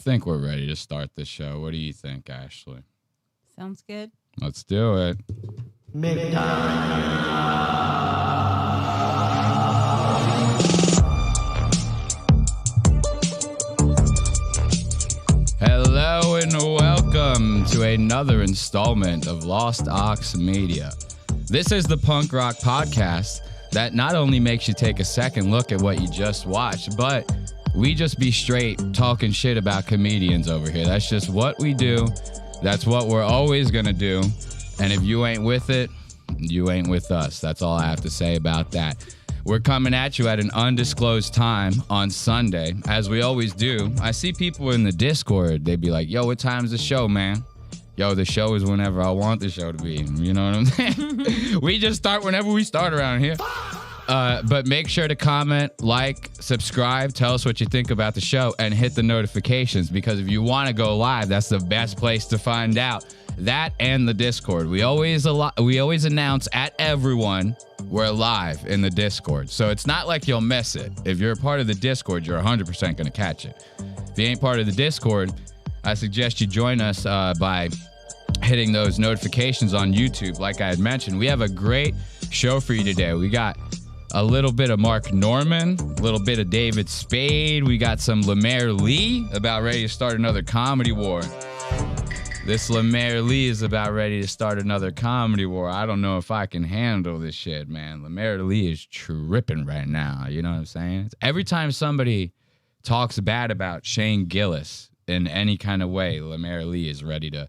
think we're ready to start the show. What do you think, Ashley? Sounds good. Let's do it. Hello and welcome to another installment of Lost Ox Media. This is the punk rock podcast that not only makes you take a second look at what you just watched, but we just be straight talking shit about comedians over here. That's just what we do. That's what we're always going to do. And if you ain't with it, you ain't with us. That's all I have to say about that. We're coming at you at an undisclosed time on Sunday, as we always do. I see people in the Discord. They be like, yo, what time's the show, man? Yo, the show is whenever I want the show to be. You know what I'm saying? We just start whenever we start around here. But make sure to comment, like, subscribe, tell us what you think about the show, and hit the notifications, because if you want to go live, that's the best place to find out. That and the Discord. We always announce at everyone we're live in the Discord. So it's not like you'll miss it. If you're a part of the Discord, you're 100% going to catch it. If you ain't part of the Discord, I suggest you join us by hitting those notifications on YouTube. Like I had mentioned, we have a great show for you today. We got a little bit of Mark Norman, a little bit of David Spade. We got some Lemaire Lee about ready to start another comedy war. This Lemaire Lee is about ready to start another comedy war. I don't know if I can handle this shit, man. Lemaire Lee is tripping right now. You know what I'm saying? Every time somebody talks bad about Shane Gillis in any kind of way, Lemaire Lee is ready to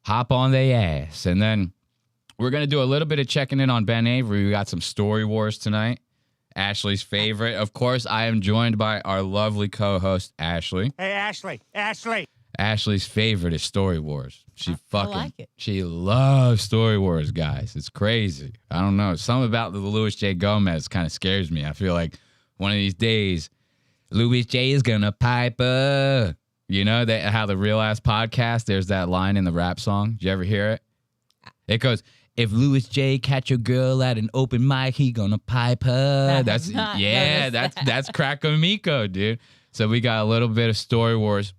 hop on their ass. And then we're going to do a little bit of checking in on Ben Avery. We got some Story Wars tonight. Ashley's favorite. Of course, I am joined by our lovely co-host, Ashley. Hey, Ashley. Ashley's favorite is Story Wars. I like it. She loves Story Wars, guys. It's crazy. I don't know. Something about the Louis J. Gomez kind of scares me. I feel like one of these days, Louis J. is going to pipe up. You know how the Real Ass podcast, there's that line in the rap song. Did you ever hear it? It goes, if Louis J. catch a girl at an open mic, he gonna pipe her. That's Crack-O-Miko, dude. So we got a little bit of Story Wars.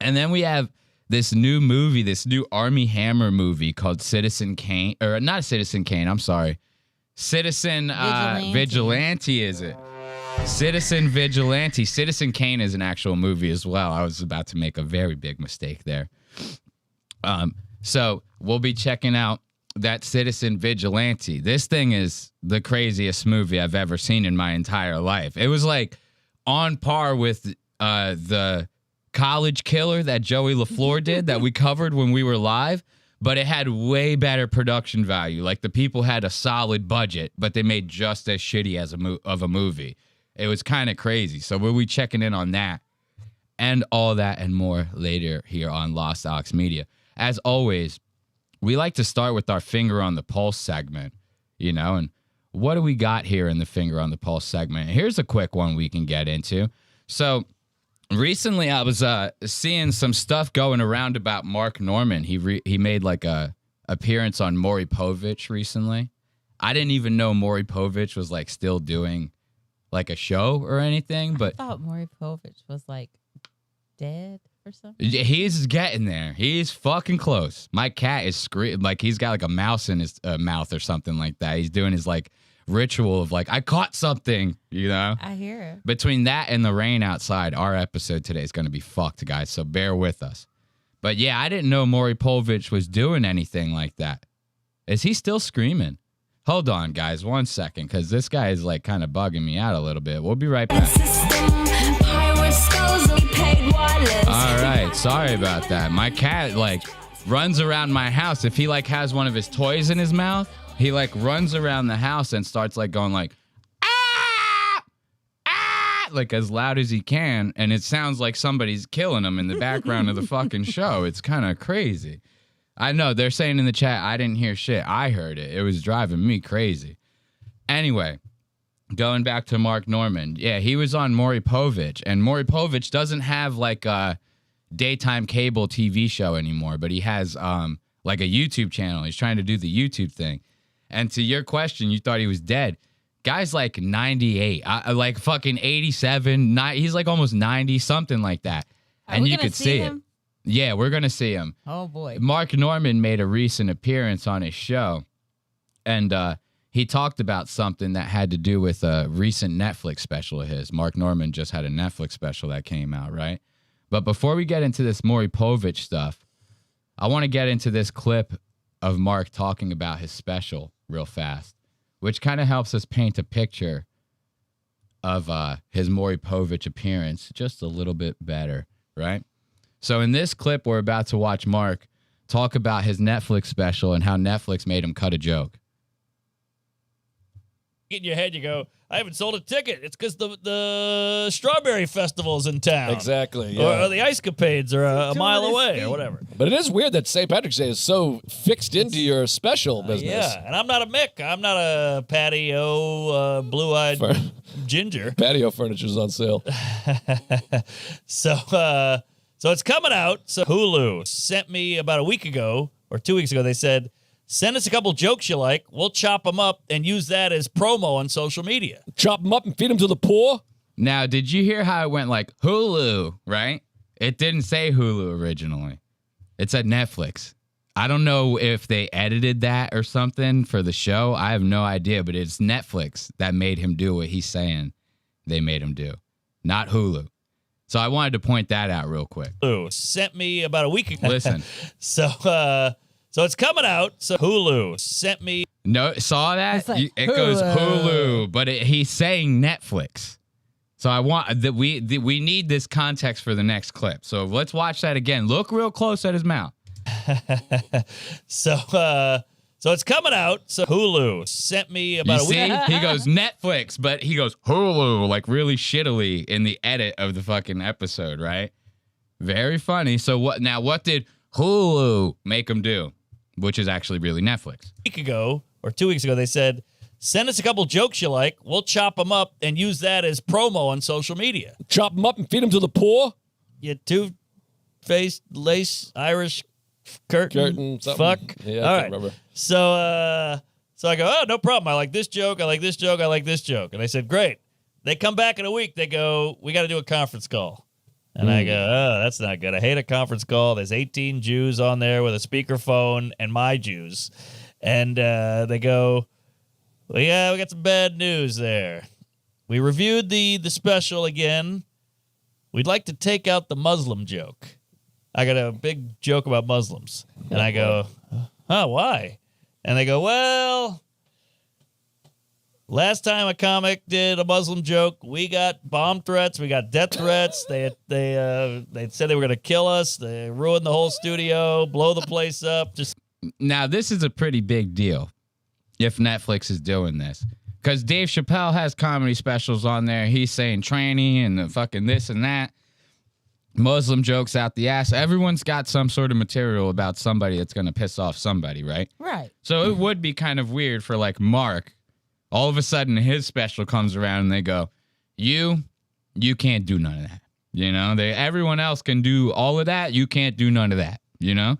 And then we have this new movie, this new Armie Hammer movie called Citizen Kane, or not Citizen Kane, I'm sorry. Citizen Vigilante, is it? Citizen Vigilante. Citizen Kane is an actual movie as well. I was about to make a very big mistake there. So we'll be checking out that Citizen Vigilante. This thing is the craziest movie I've ever seen in my entire life. It was like on par with the College Killer that Joey LaFleur did that we covered when we were live, but it had way better production value. Like the people had a solid budget, but they made just as shitty as of a movie. It was kind of crazy. So we'll be checking in on that and all that and more later here on Lost Ox Media. As always, we like to start with our Finger on the Pulse segment, you know, and what do we got here in the Finger on the Pulse segment? Here's a quick one we can get into. So recently I was seeing some stuff going around about Mark Norman. He made like a appearance on Maury Povich recently. I didn't even know Maury Povich was like still doing like a show or anything, but I thought Maury Povich was like dead or something. He's getting there. He's fucking close. My cat is screaming like he's got like a mouse in his mouth or something like that. He's doing his like ritual of like, I caught something, you know? I hear it. Between that and the rain outside, our episode today is going to be fucked, guys, so bear with us. But yeah, I didn't know Maury Povich was doing anything like that. Is he still screaming? Hold on, guys, 1 second, because this guy is like kind of bugging me out a little bit. We'll be right back. All right, sorry about that. My cat like runs around my house. If he like has one of his toys in his mouth, he like runs around the house and starts like going like, ah, ah, like as loud as he can. And it sounds like somebody's killing him in the background of the fucking show. It's kind of crazy. I know they're saying in the chat, I didn't hear shit. I heard it. It was driving me crazy. Anyway, going back to Mark Norman. Yeah, he was on Maury Povich, and Maury Povich doesn't have like a daytime cable TV show anymore, but he has like a YouTube channel. He's trying to do the YouTube thing. And to your question, you thought he was dead. Guy's like 98, like fucking 87. He's like almost 90, something like that. and we you gonna could see it. him? Yeah, we're going to see him. Oh, boy. Mark Norman made a recent appearance on his show, and he talked about something that had to do with a recent Netflix special of his. Mark Norman just had a Netflix special that came out, right? But before we get into this Maury Povich stuff, I want to get into this clip of Mark talking about his special real fast, which kind of helps us paint a picture of his Maury Povich appearance just a little bit better, right? So in this clip, we're about to watch Mark talk about his Netflix special and how Netflix made him cut a joke. In your head, you go, I haven't sold a ticket. It's because the Strawberry Festival's in town. Exactly. Yeah. Or the Ice Capades are a mile away or whatever. But it is weird that St. Patrick's Day is so fixed into your special business. Yeah, and I'm not a Mick. I'm not a patio, blue-eyed ginger. Patio furniture's on sale. So it's coming out. So Hulu sent me about a week ago or 2 weeks ago. They said, send us a couple jokes you like. We'll chop them up and use that as promo on social media. Chop them up and feed them to the poor? Now, did you hear how it went like Hulu, right? It didn't say Hulu originally. It said Netflix. I don't know if they edited that or something for the show. I have no idea, but it's Netflix that made him do what he's saying they made him do, not Hulu. So I wanted to point that out real quick. Hulu sent me about a week ago. Listen. So it's coming out. So Hulu sent me. No, saw that? It's like It goes Hulu, but he's saying Netflix. So I want that we need this context for the next clip. So let's watch that again. Look real close at his mouth. So it's coming out. So Hulu sent me about You see? He goes Netflix, but he goes Hulu like really shittily in the edit of the fucking episode, right? Very funny. So what did Hulu make him do? Which is actually really Netflix. week ago or 2 weeks ago, they said, send us a couple jokes you like. We'll chop them up and use that as promo on social media. Chop them up and feed them to the poor? You two-faced lace Irish curtain something. fuck. Yeah, All I right. can't remember. So I go, oh, no problem. I like this joke. I like this joke. I like this joke. And I said, great. They come back in a week. They go, we got to do a conference call. And I go, oh, that's not good. I hate a conference call. There's 18 Jews on there with a speakerphone and my Jews. And they go, well, yeah, we got some bad news there. We reviewed the special again. We'd like to take out the Muslim joke. I got a big joke about Muslims. And I go, oh, why? And they go, well, last time a comic did a Muslim joke, we got bomb threats, we got death threats. They said they were going to kill us. They ruined the whole studio, blow the place up. Just Now, this is a pretty big deal if Netflix is doing this. Because Dave Chappelle has comedy specials on there. He's saying tranny and the fucking this and that. Muslim jokes out the ass. Everyone's got some sort of material about somebody that's going to piss off somebody, right? Right. So it would be kind of weird for like Mark. All of a sudden his special comes around and they go, you can't do none of that. You know, everyone else can do all of that. You can't do none of that, you know?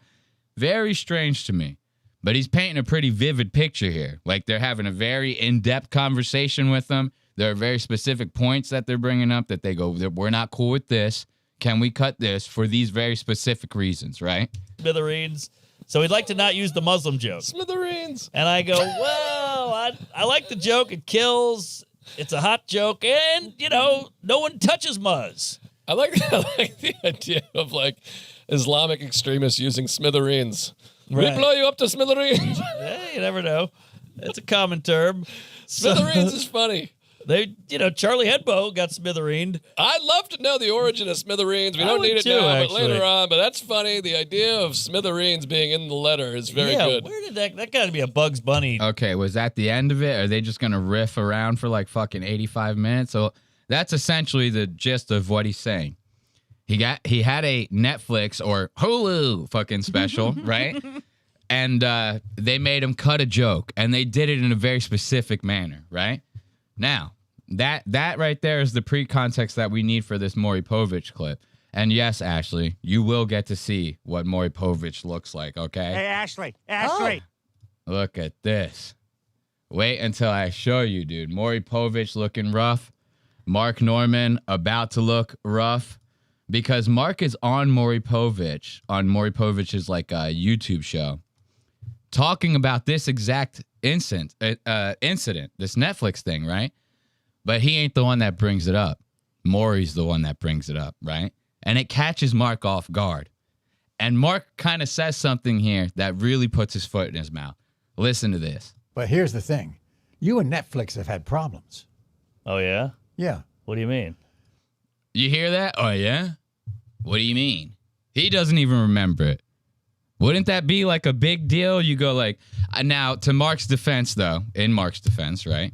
Very strange to me. But he's painting a pretty vivid picture here. Like they're having a very in-depth conversation with them. There are very specific points that they're bringing up that they go, we're not cool with this. Can we cut this for these very specific reasons, right? smithereens. So we'd like to not use the Muslim joke. Smithereens. And I go, well, I like the joke. It kills. It's a hot joke. And, you know, no one touches Muzz. I like the idea of like Islamic extremists using smithereens. Right. We blow you up to smithereens. Hey, you never know. It's a common term. Smithereens is funny. Charlie Hebdo got smithereened. I'd love to know the origin of smithereens. We I don't would need it too, now, actually. but later on. But that's funny. The idea of smithereens being in the letter is very good. Where did that got to be a Bugs Bunny. Okay, was that the end of it? Are they just going to riff around for like fucking 85 minutes? So that's essentially the gist of what he's saying. He had a Netflix or Hulu fucking special, right? And they made him cut a joke, and they did it in a very specific manner, right? Now, that right there is the pre-context that we need for this Maury Povich clip. And yes, Ashley, you will get to see what Maury Povich looks like, okay? Hey, Ashley. Look at this. Wait until I show you, dude. Maury Povich looking rough. Mark Norman about to look rough. because Mark is on Maury Povich, on Maury Povich's like YouTube show, talking about this exact incident, this Netflix thing, right? But he ain't the one that brings it up. Maury's the one that brings it up, right? And it catches Mark off guard. And Mark kind of says something here that really puts his foot in his mouth. Listen to this. But here's the thing. You and Netflix have had problems. Oh, yeah? Yeah. What do you mean? You hear that? Oh, yeah? What do you mean? He doesn't even remember it. Wouldn't that be like a big deal? You go like, now to Mark's defense, though, in Mark's defense, right?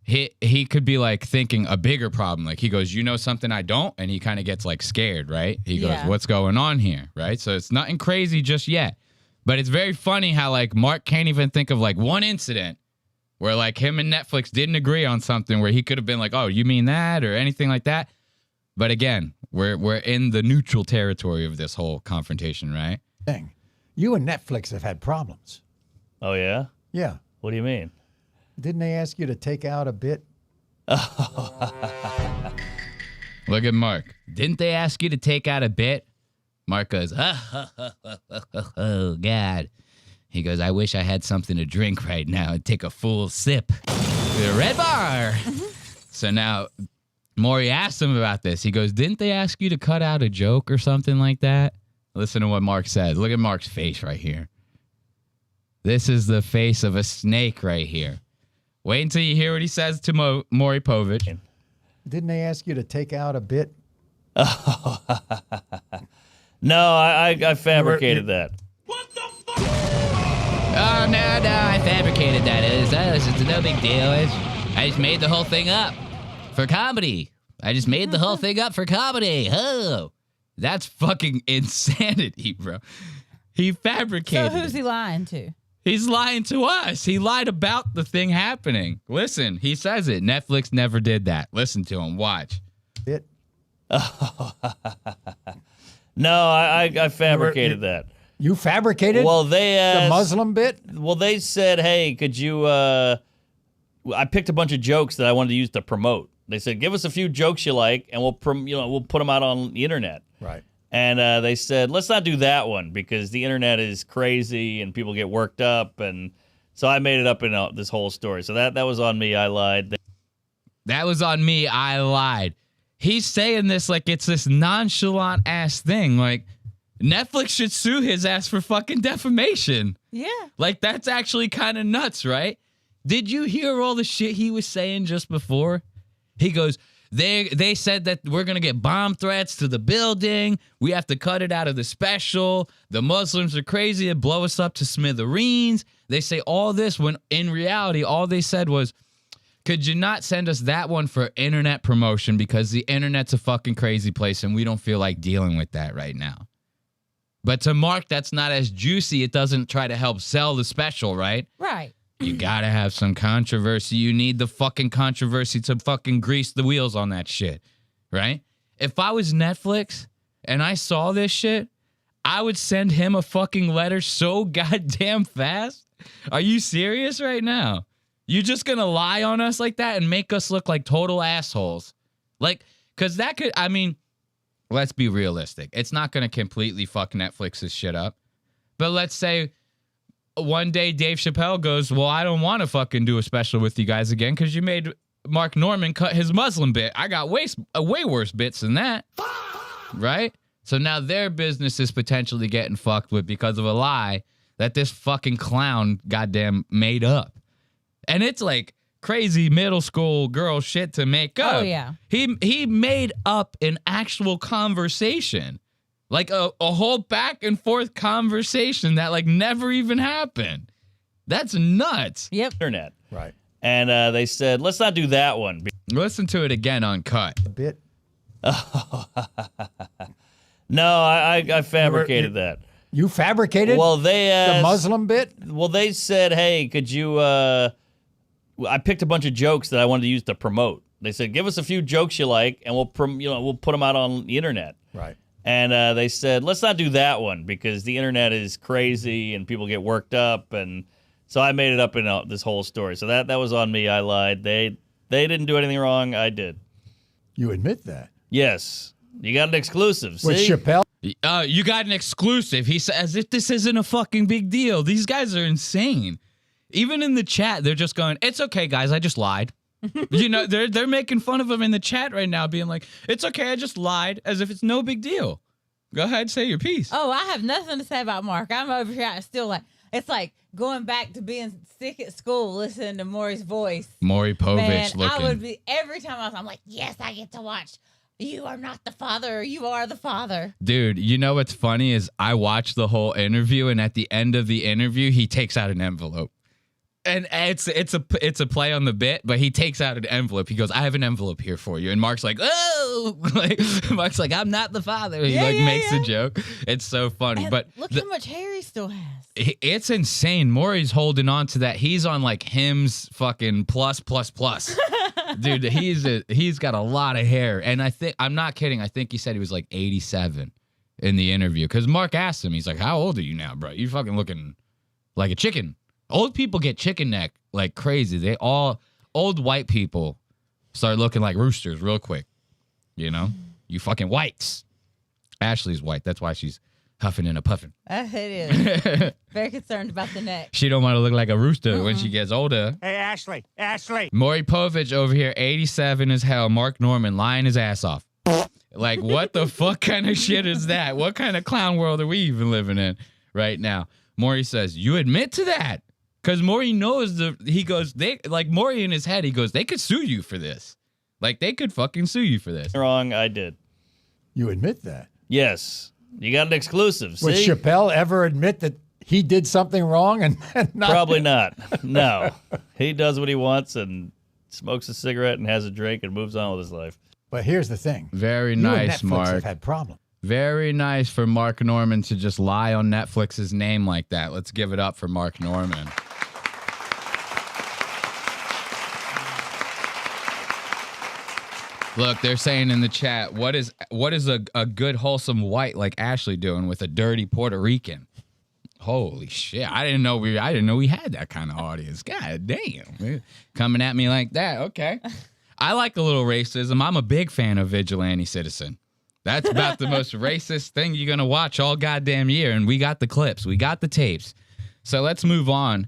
He could be like thinking a bigger problem. Like he goes, you know something I don't? And he kind of gets like scared, right? He goes, what's going on here? Right? So it's nothing crazy just yet. But it's very funny how like Mark can't even think of like one incident where like him and Netflix didn't agree on something where he could have been like, oh, you mean that or anything like that. But again, we're in the neutral territory of this whole confrontation, right? Thing. You and Netflix have had problems. Oh, yeah? Yeah. What do you mean? Didn't they ask you to take out a bit? Look at Mark. Didn't they ask you to take out a bit? Mark goes, oh, God. He goes, I wish I had something to drink right now and take a full sip. The red bar. So now Maury asked him about this. He goes, didn't they ask you to cut out a joke or something like that? Listen to what Mark says. Look at Mark's face right here. This is the face of a snake right here. Wait until you hear what he says to Maury Povich. Didn't they ask you to take out a bit? No, I fabricated that. Oh, no, I fabricated that. It's no big deal. I just made the whole thing up for comedy. Oh, that's fucking insanity, bro. He fabricated So who's it. he lying to? He's lying to us. He lied about the thing happening. Listen, he says it. Netflix never did that. Listen to him. Watch. Bit. No, I fabricated that. You fabricated? Well, they asked, the Muslim bit? Well, they said, hey, could you, I picked a bunch of jokes that I wanted to use to promote. They said, give us a few jokes you like, and we'll put them out on the internet. Right. And they said, let's not do that one because the internet is crazy and people get worked up. And so I made it up in this whole story. So that was on me. I lied. That was on me. I lied. He's saying this like it's this nonchalant ass thing. Like Netflix should sue his ass for fucking defamation. Yeah. Like that's actually kind of nuts, right? Did you hear all the shit he was saying just before? He goes, They said that we're going to get bomb threats to the building. We have to cut it out of the special. The Muslims are crazy and blow us up to smithereens. They say all this when in reality, all they said was, could you not send us that one for internet promotion because the internet's a fucking crazy place and we don't feel like dealing with that right now. But to Mark, that's not as juicy. It doesn't try to help sell the special, right? Right. You gotta have some controversy. You need the fucking controversy to fucking grease the wheels on that shit, right? If I was Netflix and I saw this shit, I would send him a fucking letter so goddamn fast. Are you serious right now? You just gonna lie on us like that and make us look like total assholes? Like, cause that could, I mean, let's be realistic. It's not gonna completely fuck Netflix's shit up. But let's say one day Dave Chappelle goes, well, I don't want to fucking do a special with you guys again because you made Mark Norman cut his Muslim bit. I got way worse bits than that. Right? So now their business is potentially getting fucked with because of a lie that this fucking clown goddamn made up. And it's like crazy middle school girl shit to make up. Oh, yeah. He made up an actual conversation. Like a whole back and forth conversation that like never even happened. That's nuts. Yep. Internet. Right. And they said, let's not do that one. Listen to it again uncut. A bit. No, I fabricated that. You fabricated? Well, they asked, the Muslim bit? Well, they said, hey, could you, I picked a bunch of jokes that I wanted to use to promote. They said, give us a few jokes you like, and we'll put them out on the internet. Right. And they said, let's not do that one because the internet is crazy and people get worked up. And so I made it up in this whole story. So that was on me. I lied. They didn't do anything wrong. I did. You admit that? Yes. You got an exclusive. With See? Chappelle? You got an exclusive. He says, as if this isn't a fucking big deal. These guys are insane. Even in the chat, they're just going, it's okay, guys, I just lied. You know, they're making fun of him in the chat right now, being like, it's okay, I just lied, as if it's no big deal. Go ahead, say your piece. Oh, I have nothing to say about Mark. I'm over here. I still like, it's like going back to being sick at school, listening to Maury's voice. Maury Povich Man, looking. I would be, every time I'm like, yes, I get to watch. You are not the father. You are the father. Dude, you know what's funny is I watched the whole interview, and at the end of the interview, he takes out an envelope. And it's a play on the bit, but he takes out an envelope. He goes, I have an envelope here for you. And Mark's like, oh, like, Mark's like, I'm not the father. He makes a joke. It's so funny. And but look how much hair he still has. it's insane. Maury's holding on to that. He's on like Hims fucking plus. Dude, he's got a lot of hair. And I'm not kidding. I think he said he was like 87 in the interview. Because Mark asked him, he's like, how old are you now, bro? You fucking looking like a chicken. Old people get chicken neck like crazy. Old white people start looking like roosters real quick. You know? You fucking whites. Ashley's white. That's why she's huffing and a puffing. It is. Very concerned about the neck. She don't want to look like a rooster when she gets older. Hey, Ashley. Maury Povich over here, 87 as hell. Mark Norman lying his ass off. Like, what the fuck kind of shit is that? What kind of clown world are we even living in right now? Maury says, you admit to that? Because Maury knows Maury in his head, he goes, they could sue you for this. Like, they could fucking sue you for this. Wrong, I did. You admit that. Yes. You got an exclusive. Would See? Chappelle ever admit that he did something wrong and not? Probably not. No. He does what he wants and smokes a cigarette and has a drink and moves on with his life. But here's the thing. Very You and nice, Netflix Mark. have had problems. Very nice for Mark Norman to just lie on Netflix's name like that. Let's give it up for Mark Norman. Look, they're saying in the chat, what is a good wholesome white like Ashley doing with a dirty Puerto Rican? Holy shit! I didn't know we had that kind of audience. God damn, coming at me like that. Okay, I like a little racism. I'm a big fan of Vigilante Citizen. That's about the most racist thing you're gonna watch all goddamn year, and we got the clips, we got the tapes. So let's move on.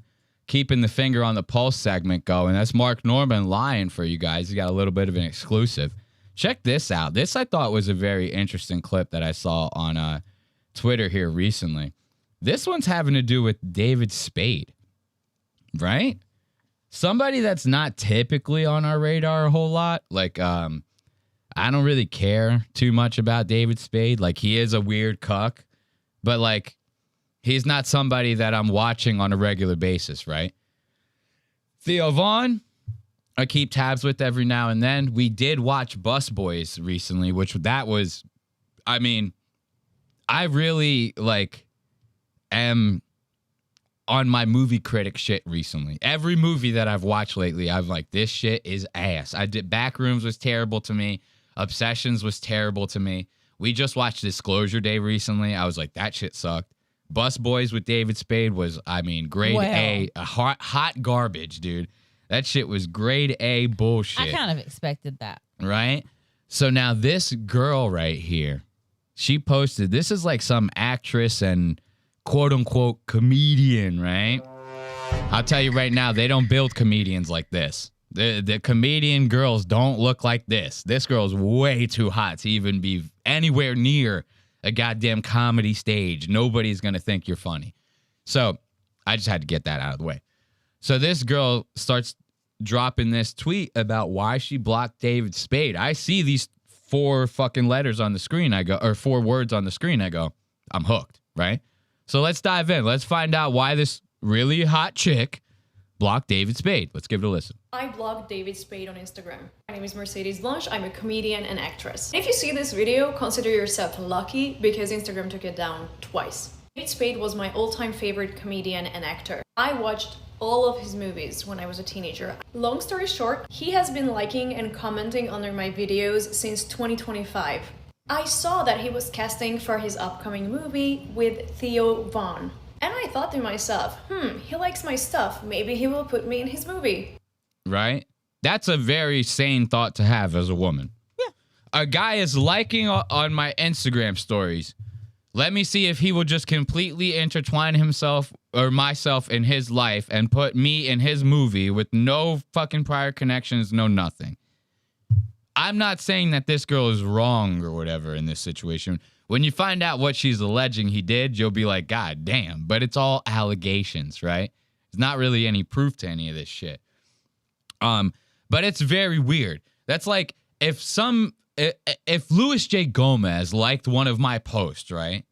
Keeping the finger on the pulse segment going. That's Mark Norman lying for you guys. He got a little bit of an exclusive. Check this out. This I thought was a very interesting clip that I saw on Twitter here recently. This one's having to do with David Spade, right? Somebody that's not typically on our radar a whole lot. Like, I don't really care too much about David Spade. Like, he is a weird cuck, but like, he's not somebody that I'm watching on a regular basis, right? Theo Vaughn, I keep tabs with every now and then. We did watch Bus Boys recently, I really am on my movie critic shit recently. Every movie that I've watched lately, I've like, this shit is ass. Backrooms was terrible to me. Obsessions was terrible to me. We just watched Disclosure Day recently. I was like, that shit sucked. Bus Boys with David Spade was, grade A, hot garbage, dude. That shit was grade A bullshit. I kind of expected that. Right? So now this girl right here, she posted, this is like some actress and quote-unquote comedian, right? I'll tell you right now, they don't build comedians like this. The comedian girls don't look like this. This girl's way too hot to even be anywhere near a goddamn comedy stage. Nobody's going to think you're funny. So I just had to get that out of the way. So this girl starts dropping this tweet about why she blocked David Spade. I see these 4 fucking letters on the screen. Or 4 words on the screen. I go, I'm hooked, right? So let's dive in. Let's find out why this really hot chick blocked David Spade. Let's give it a listen. I blocked David Spade on Instagram. My name is Mercedes Blanche. I'm a comedian and actress. If you see this video, consider yourself lucky because Instagram took it down twice. David Spade was my all-time favorite comedian and actor. I watched all of his movies when I was a teenager. Long story short, he has been liking and commenting under my videos since 2025. I saw that he was casting for his upcoming movie with Theo Vaughn. And I thought to myself, he likes my stuff. Maybe he will put me in his movie. Right? That's a very sane thought to have as a woman. Yeah. a guy is liking on my Instagram stories. Let me see if he will just completely intertwine himself or myself in his life and put me in his movie with no fucking prior connections, no nothing. I'm not saying that this girl is wrong or whatever in this situation. When you find out what she's alleging he did, you'll be like, God damn. But it's all allegations, right? There's not really any proof to any of this shit. But it's very weird. That's like if Luis J. Gomez liked one of my posts, right?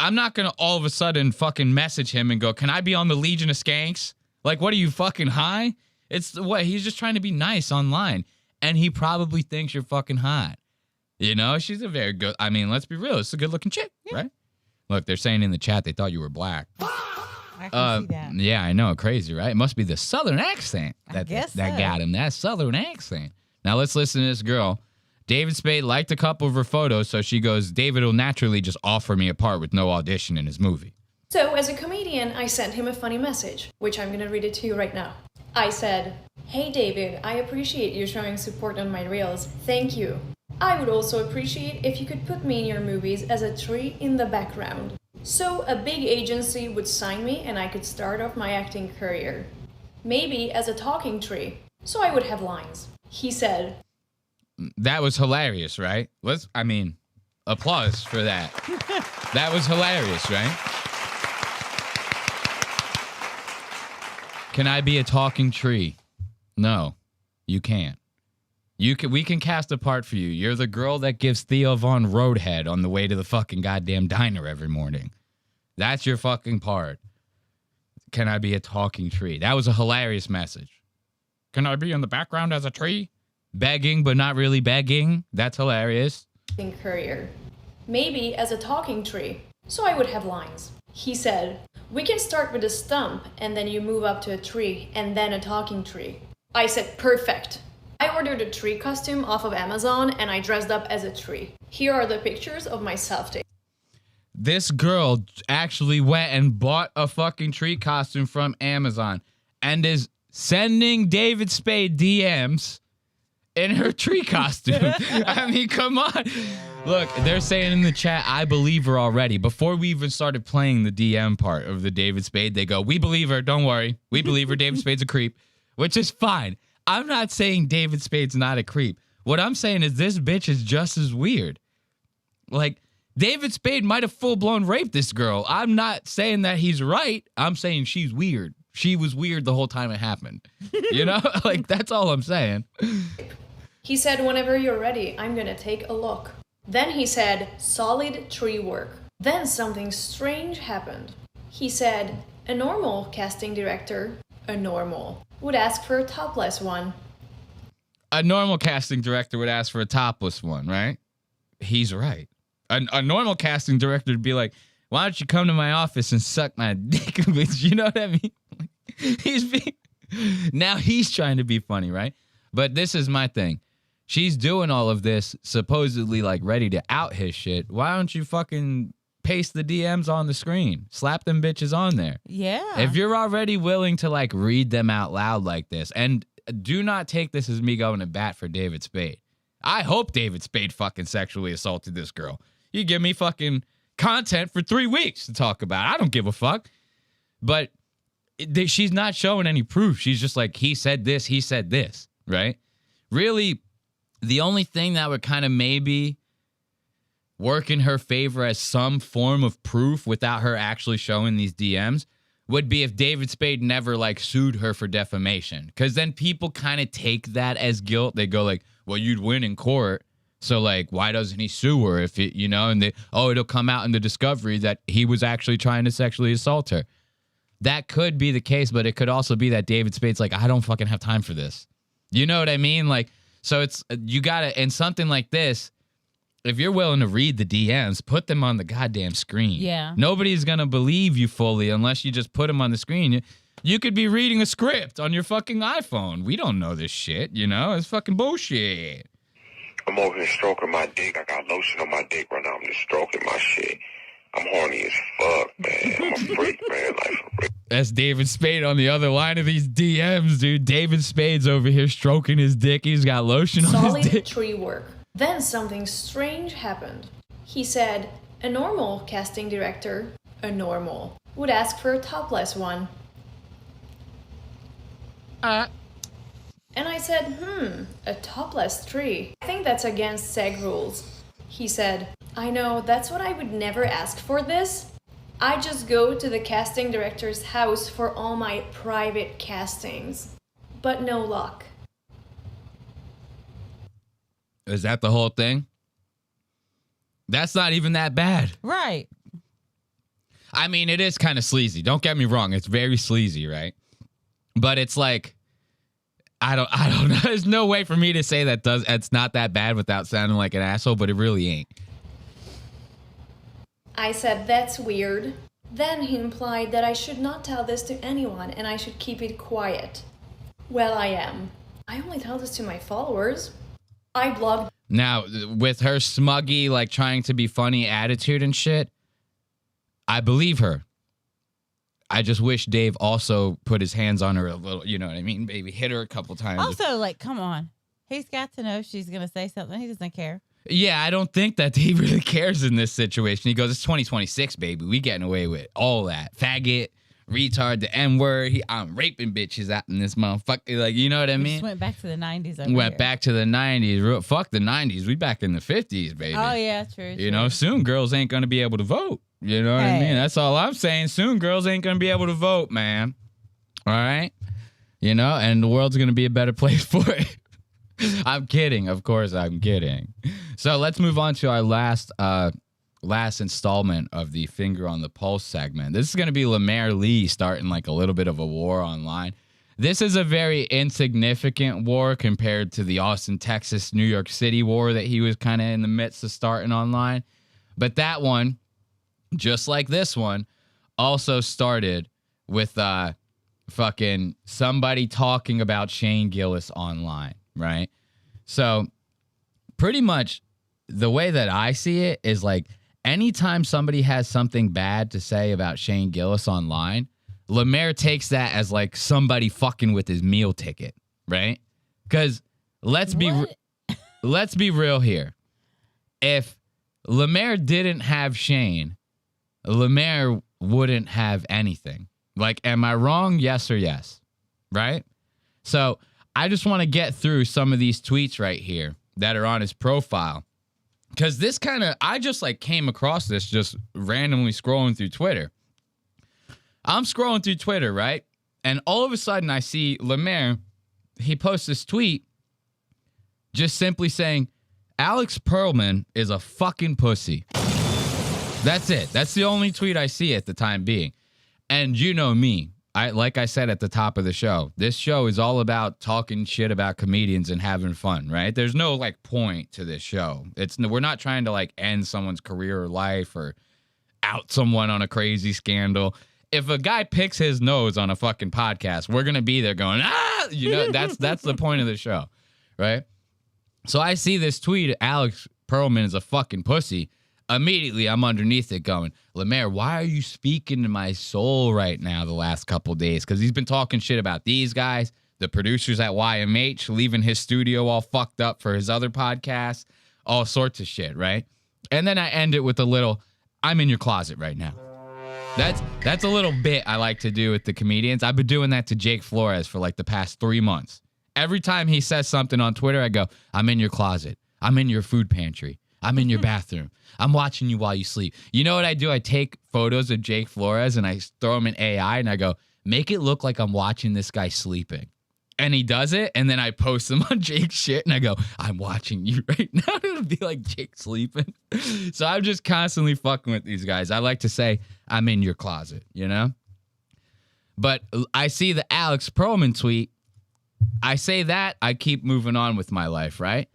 I'm not going to all of a sudden fucking message him and go, can I be on the Legion of Skanks? Like, what are you, fucking high? It's what? He's just trying to be nice online. And he probably thinks you're fucking hot. You know, she's a very good, I mean, let's be real. It's a good looking chick, right? Look, they're saying in the chat they thought you were black. I can see that. Yeah, I know. Crazy, right? It must be the Southern accent that got him. That Southern accent. Now let's listen to this girl. David Spade liked a couple of her photos, so she goes, David will naturally just offer me a part with no audition in his movie. So as a comedian, I sent him a funny message, which I'm gonna read it to you right now. I said, "Hey David, I appreciate you showing support on my reels. Thank you. I would also appreciate if you could put me in your movies as a tree in the background. So a big agency would sign me and I could start off my acting career. Maybe as a talking tree, so I would have lines." He said, That was hilarious, right? Applause for that. That was hilarious, right? Can I be a talking tree? No, you can't. We can cast a part for you. You're the girl that gives Theo Von Roadhead on the way to the fucking goddamn diner every morning. That's your fucking part. Can I be a talking tree? That was a hilarious message. Can I be in the background as a tree? Begging, but not really begging. That's hilarious. career. Maybe as a talking tree, so I would have lines. He said, "We can start with a stump and then you move up to a tree and then a talking tree." I said, "Perfect." I ordered a tree costume off of Amazon and I dressed up as a tree. Here are the pictures of myself. This girl actually went and bought a fucking tree costume from Amazon and is sending David Spade DMs in her tree costume. I mean, come on. Look, they're saying in the chat, I believe her already. Before we even started playing the DM part of the David Spade, they go, we believe her. Don't worry. We believe her. David Spade's a creep, which is fine. I'm not saying David Spade's not a creep. What I'm saying is this bitch is just as weird. Like, David Spade might have full-blown raped this girl. I'm not saying that he's right. I'm saying she's weird. She was weird the whole time it happened. You know? Like, that's all I'm saying. He said, "Whenever you're ready, I'm gonna take a look." Then he said, "Solid tree work." Then something strange happened. He said, "A normal casting director, a normal, would ask for a topless one." A normal casting director would ask for a topless one, right? He's right. A normal casting director would be like, why don't you come to my office and suck my dick? You know what I mean? Now he's trying to be funny, right? But this is my thing. She's doing all of this supposedly like ready to out his shit. Why don't you fucking paste the DMs on the screen? Slap them bitches on there. Yeah. If you're already willing to like read them out loud like this, and do not take this as me going to bat for David Spade. I hope David Spade fucking sexually assaulted this girl. You give me fucking content for 3 weeks to talk about. I don't give a fuck. But she's not showing any proof. She's just like, he said this, right? Really, the only thing that would kind of maybe work in her favor as some form of proof without her actually showing these DMs would be if David Spade never like sued her for defamation. Because then people kind of take that as guilt. They go like, well, you'd win in court. So, like, why doesn't he sue her if it, you know, and it'll come out in the discovery that he was actually trying to sexually assault her. That could be the case, but it could also be that David Spade's like, I don't fucking have time for this. You know what I mean? Like, so it's, you gotta, and something like this, if you're willing to read the DMs, put them on the goddamn screen. Yeah. Nobody's gonna believe you fully unless you just put them on the screen. You could be reading a script on your fucking iPhone. We don't know this shit, you know? It's fucking bullshit. I'm over here stroking my dick. I got lotion on my dick right now. I'm just stroking my shit. I'm horny as fuck, man. I'm a freak, man. Like, for real. That's David Spade on the other line of these DMs, dude. David Spade's over here stroking his dick. He's got lotion on his Solid dick. tree work. Then something strange happened. He said, a normal casting director, a normal, would ask for a topless one. And I said, a topless tree. I think that's against SAG rules. He said, I know, that's what I would never ask for this. I just go to the casting director's house for all my private castings. But no luck. Is that the whole thing? That's not even that bad. Right. I mean, it is kind of sleazy. Don't get me wrong. It's very sleazy, right? But it's like, I don't know. There's no way for me to say it's not that bad without sounding like an asshole, but it really ain't. I said, that's weird. Then he implied that I should not tell this to anyone and I should keep it quiet. Well, I am. I only tell this to my followers. I blogged. Now, with her smuggy, like trying to be funny attitude and shit, I believe her. I just wish Dave also put his hands on her a little, you know what I mean? Maybe hit her a couple times. Also, like, come on. He's got to know she's going to say something. He doesn't care. Yeah, I don't think that he really cares in this situation. He goes, it's 2026, baby. We getting away with all that. Faggot, retard, the N-word. I'm raping bitches out in this motherfucker. Like, you know what I mean? Just went back to the 90s. Went back to the 90s. Fuck the 90s. We back in the 50s, baby. Oh, yeah, true. You know, soon girls ain't going to be able to vote. You know what I mean? That's all I'm saying. Soon girls ain't going to be able to vote, man. All right? You know, and the world's going to be a better place for it. I'm kidding. Of course, I'm kidding. So let's move on to our last installment of the Finger on the Pulse segment. This is going to be Lemaire Lee starting like a little bit of a war online. This is a very insignificant war compared to the Austin, Texas, New York City war that he was kind of in the midst of starting online. But that one, just like this one, also started with fucking somebody talking about Shane Gillis online, right? So pretty much the way that I see it is like anytime somebody has something bad to say about Shane Gillis online, Lemaire takes that as like somebody fucking with his meal ticket, right? Because let's be real here. If Lemaire didn't have Shane, Lemaire wouldn't have anything. Like, am I wrong? Yes or yes, right? So I just want to get through some of these tweets right here that are on his profile. Because this kind of, I just like came across this just randomly scrolling through Twitter. I'm scrolling through Twitter, right? And all of a sudden I see Lemaire, he posts this tweet just simply saying, Alex Perlman is a fucking pussy. That's it. That's the only tweet I see at the time being. And you know me. Like I said at the top of the show, this show is all about talking shit about comedians and having fun, right? There's no like point to this show. We're not trying to like end someone's career or life or out someone on a crazy scandal. If a guy picks his nose on a fucking podcast, we're gonna be there going, you know, that's the point of the show, right? So I see this tweet, Alex Perlman is a fucking pussy. Immediately, I'm underneath it going, Lemaire, why are you speaking to my soul right now the last couple days? Because he's been talking shit about these guys, the producers at YMH, leaving his studio all fucked up for his other podcasts, all sorts of shit, right? And then I end it with a little, I'm in your closet right now. That's a little bit I like to do with the comedians. I've been doing that to Jake Flores for like the past 3 months. Every time he says something on Twitter, I go, I'm in your closet. I'm in your food pantry. I'm in your bathroom. I'm watching you while you sleep. You know what I do? I take photos of Jake Flores and I throw them in AI and I go, make it look like I'm watching this guy sleeping. And he does it. And then I post them on Jake's shit and I go, I'm watching you right now. It'll be like Jake sleeping. So I'm just constantly fucking with these guys. I like to say, I'm in your closet, you know? But I see the Alex Perlman tweet. I say that, I keep moving on with my life, right?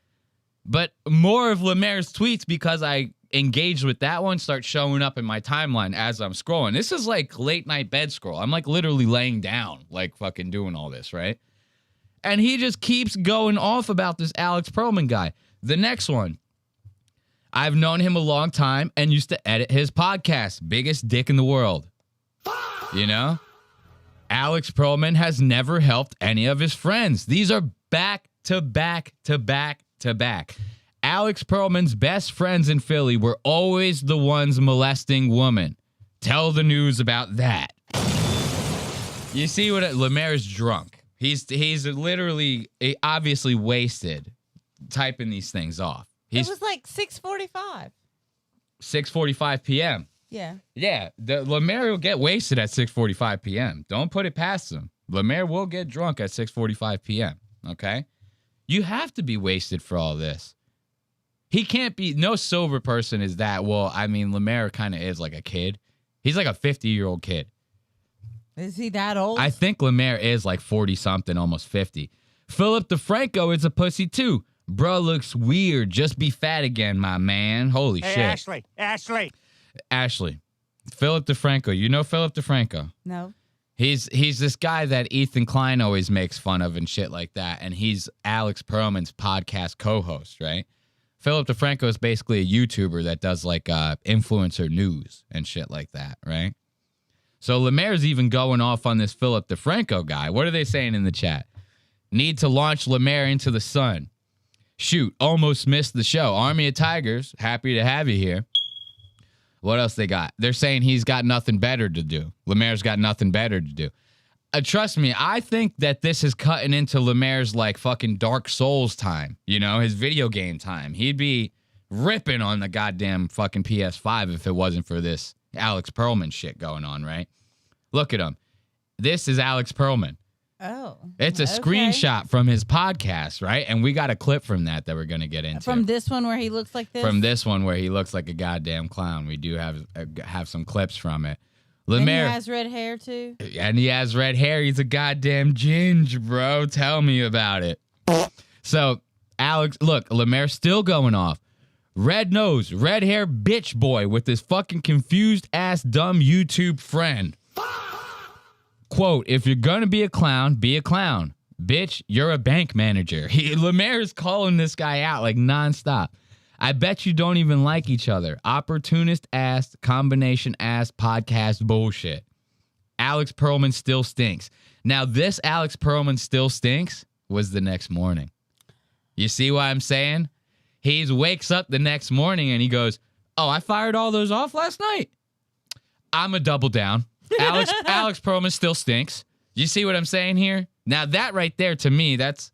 But more of Lemaire's tweets, because I engaged with that one, start showing up in my timeline as I'm scrolling. This is like late night bed scroll. I'm like literally laying down, like fucking doing all this, right? And he just keeps going off about this Alex Perlman guy. The next one, I've known him a long time and used to edit his podcast, Biggest Dick in the World. You know? Alex Perlman has never helped any of his friends. These are back to back to back to back. Alex Perlman's best friends in Philly were always the ones molesting women. Tell the news about that. You see what Lemaire's drunk. He's literally obviously wasted typing these things off. It was like 6:45. 6:45 p.m. Yeah. Yeah, Lemaire will get wasted at 6:45 p.m. Don't put it past him. Lemaire will get drunk at 6:45 p.m., okay? You have to be wasted for all this. He can't be, no sober person is that, well, I mean, Lemaire kind of is like a kid. He's like a 50-year-old kid. Is he that old? I think Lemaire is like 40-something, almost 50. Philip DeFranco is a pussy too. Bruh looks weird. Just be fat again, my man. Holy shit. Ashley. Philip DeFranco. You know Philip DeFranco? No. He's this guy that Ethan Klein always makes fun of and shit like that. And he's Alex Perlman's podcast co-host, right? Philip DeFranco is basically a YouTuber that does like influencer news and shit like that, right? So Lemaire's even going off on this Philip DeFranco guy. What are they saying in the chat? Need to launch Lemaire into the sun. Shoot, almost missed the show. Army of Tigers, happy to have you here. What else they got? They're saying he's got nothing better to do. Lemaire's got nothing better to do. Trust me, I think that this is cutting into Lemaire's like fucking Dark Souls time, you know, his video game time. He'd be ripping on the goddamn fucking PS5 if it wasn't for this Alex Perlman shit going on, right? Look at him. This is Alex Perlman. Oh. It's a screenshot from his podcast, right? And we got a clip from that we're going to get into. From this one where he looks like this? From this one where he looks like a goddamn clown. We do have some clips from it. Lemaire, and he has red hair too? And he has red hair. He's a goddamn ginge, bro. Tell me about it. So, Alex, look, Lemaire's still going off. Red nose, red hair bitch boy with this fucking confused ass dumb YouTube friend. Quote, if you're gonna be a clown, be a clown. Bitch, you're a bank manager. Lemaire is calling this guy out like nonstop. I bet you don't even like each other. Opportunist ass, combination ass, podcast bullshit. Alex Perlman still stinks. Now, this Alex Perlman still stinks was the next morning. You see what I'm saying? He wakes up the next morning and he goes, oh, I fired all those off last night. I'm a double down. Alex Perlman still stinks. You see what I'm saying here? Now, that right there, to me, that's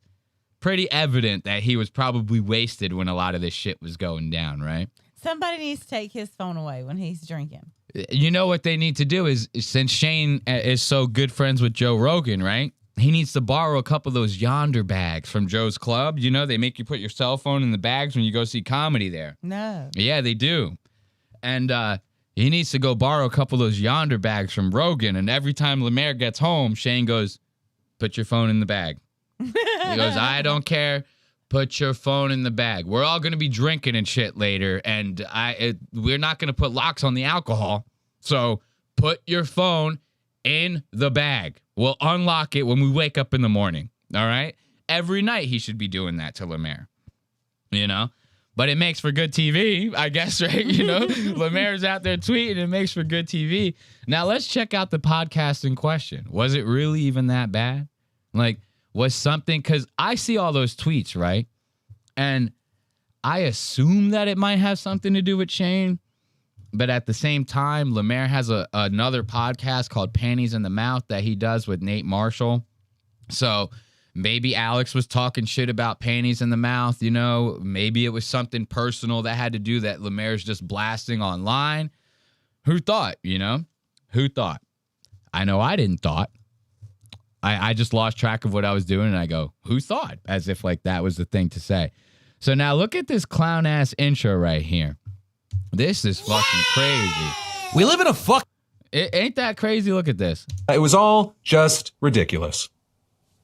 pretty evident that he was probably wasted when a lot of this shit was going down, right? Somebody needs to take his phone away when he's drinking. You know what they need to do is, since Shane is so good friends with Joe Rogan, right? He needs to borrow a couple of those Yonder bags from Joe's Club. You know, they make you put your cell phone in the bags when you go see comedy there. No. Yeah, they do. And he needs to go borrow a couple of those Yonder bags from Rogan. And every time Lemaire gets home, Shane goes, put your phone in the bag. He goes, I don't care. Put your phone in the bag. We're all going to be drinking and shit later. And we're not going to put locks on the alcohol. So put your phone in the bag. We'll unlock it when we wake up in the morning. All right? Every night he should be doing that to Lemaire. You know? But it makes for good TV, I guess, right? You know? Lemaire's out there tweeting. It makes for good TV. Now, let's check out the podcast in question. Was it really even that bad? Like, was something... Because I see all those tweets, right? And I assume that it might have something to do with Shane. But at the same time, Lemaire has another podcast called Panties in the Mouth that he does with Nate Marshall. So maybe Alex was talking shit about panties in the mouth, you know. Maybe it was something personal that had to do that Lemaire's just blasting online. Who thought, you know? Who thought? I know I didn't thought. I just lost track of what I was doing, and I go, who thought? As if like that was the thing to say. So now look at this clown-ass intro right here. This is fucking crazy. We live in a fuck. Ain't that crazy? Look at this. It was all just ridiculous.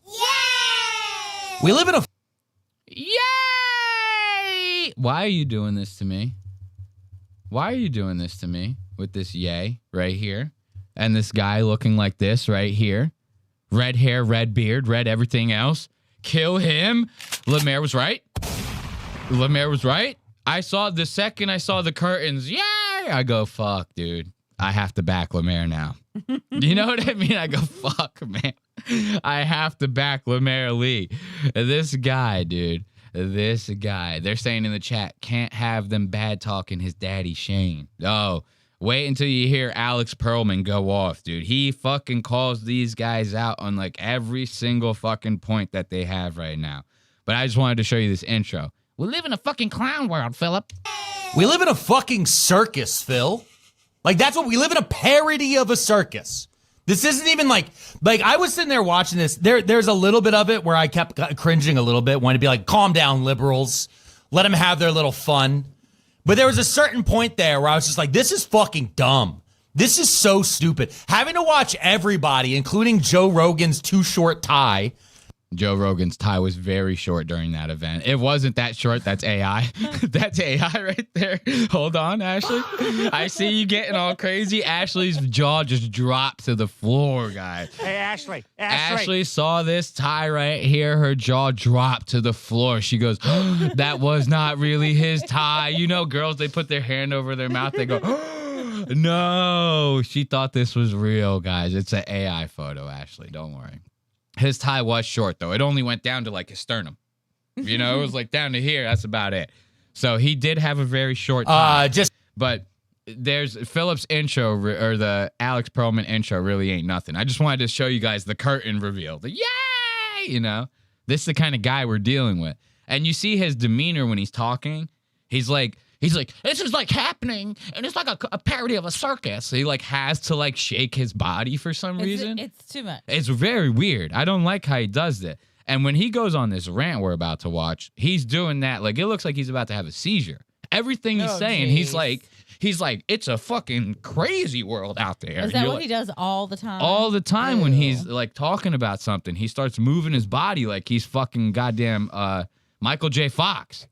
Yay! We live in a. Yay! Why are you doing this to me? Why are you doing this to me with this yay right here? And this guy looking like this right here. Red hair, red beard, red everything else. Kill him. Lemaire was right. Lemaire was right. I saw the second I saw the curtains. Yay! I go, fuck, dude. I have to back Lemaire now. You know what I mean? I go, fuck, man. I have to back Lemaire Lee. This guy, dude. this guy. They're saying in the chat, can't have them bad talking his daddy Shane. Oh, wait until you hear Alex Perlman go off, dude. He fucking calls these guys out on like every single fucking point that they have right now. But I just wanted to show you this intro. We live in a fucking clown world, Philip. We live in a fucking circus, Phil. Like, that's what we live in, a parody of a circus. This isn't even like I was sitting there watching this. There's a little bit of it where I kept cringing a little bit, wanting to be like, calm down, liberals. Let them have their little fun. But there was a certain point there where I was just like, this is fucking dumb. This is so stupid. Having to watch everybody, including Joe Rogan's too short tie. Joe Rogan's tie was very short during that event. It wasn't that short. That's AI. That's AI right there. Hold on, Ashley. I see you getting all crazy. Ashley's jaw just dropped to the floor, guys. Hey, Ashley. Ashley saw this tie right here. Her jaw dropped to the floor. She goes, that was not really his tie. You know, girls, they put their hand over their mouth. They go, no. She thought this was real, guys. It's an AI photo, Ashley. Don't worry. His tie was short, though. It only went down to like his sternum. You know, it was like down to here. That's about it. So he did have a very short tie. But there's Philip's intro, or the Alex Perlman intro really ain't nothing. I just wanted to show you guys the curtain reveal. The yay! You know, this is the kind of guy we're dealing with. And you see his demeanor when he's talking. He's like, this is like happening, and it's like a parody of a circus. He like has to like shake his body for some reason. It's too much. It's very weird. I don't like how he does that. And when he goes on this rant we're about to watch, he's doing that like it looks like he's about to have a seizure. Everything he's saying, he's like, it's a fucking crazy world out there. Is that what he does all the time? All the time. When he's like talking about something, he starts moving his body like he's fucking goddamn Michael J. Fox.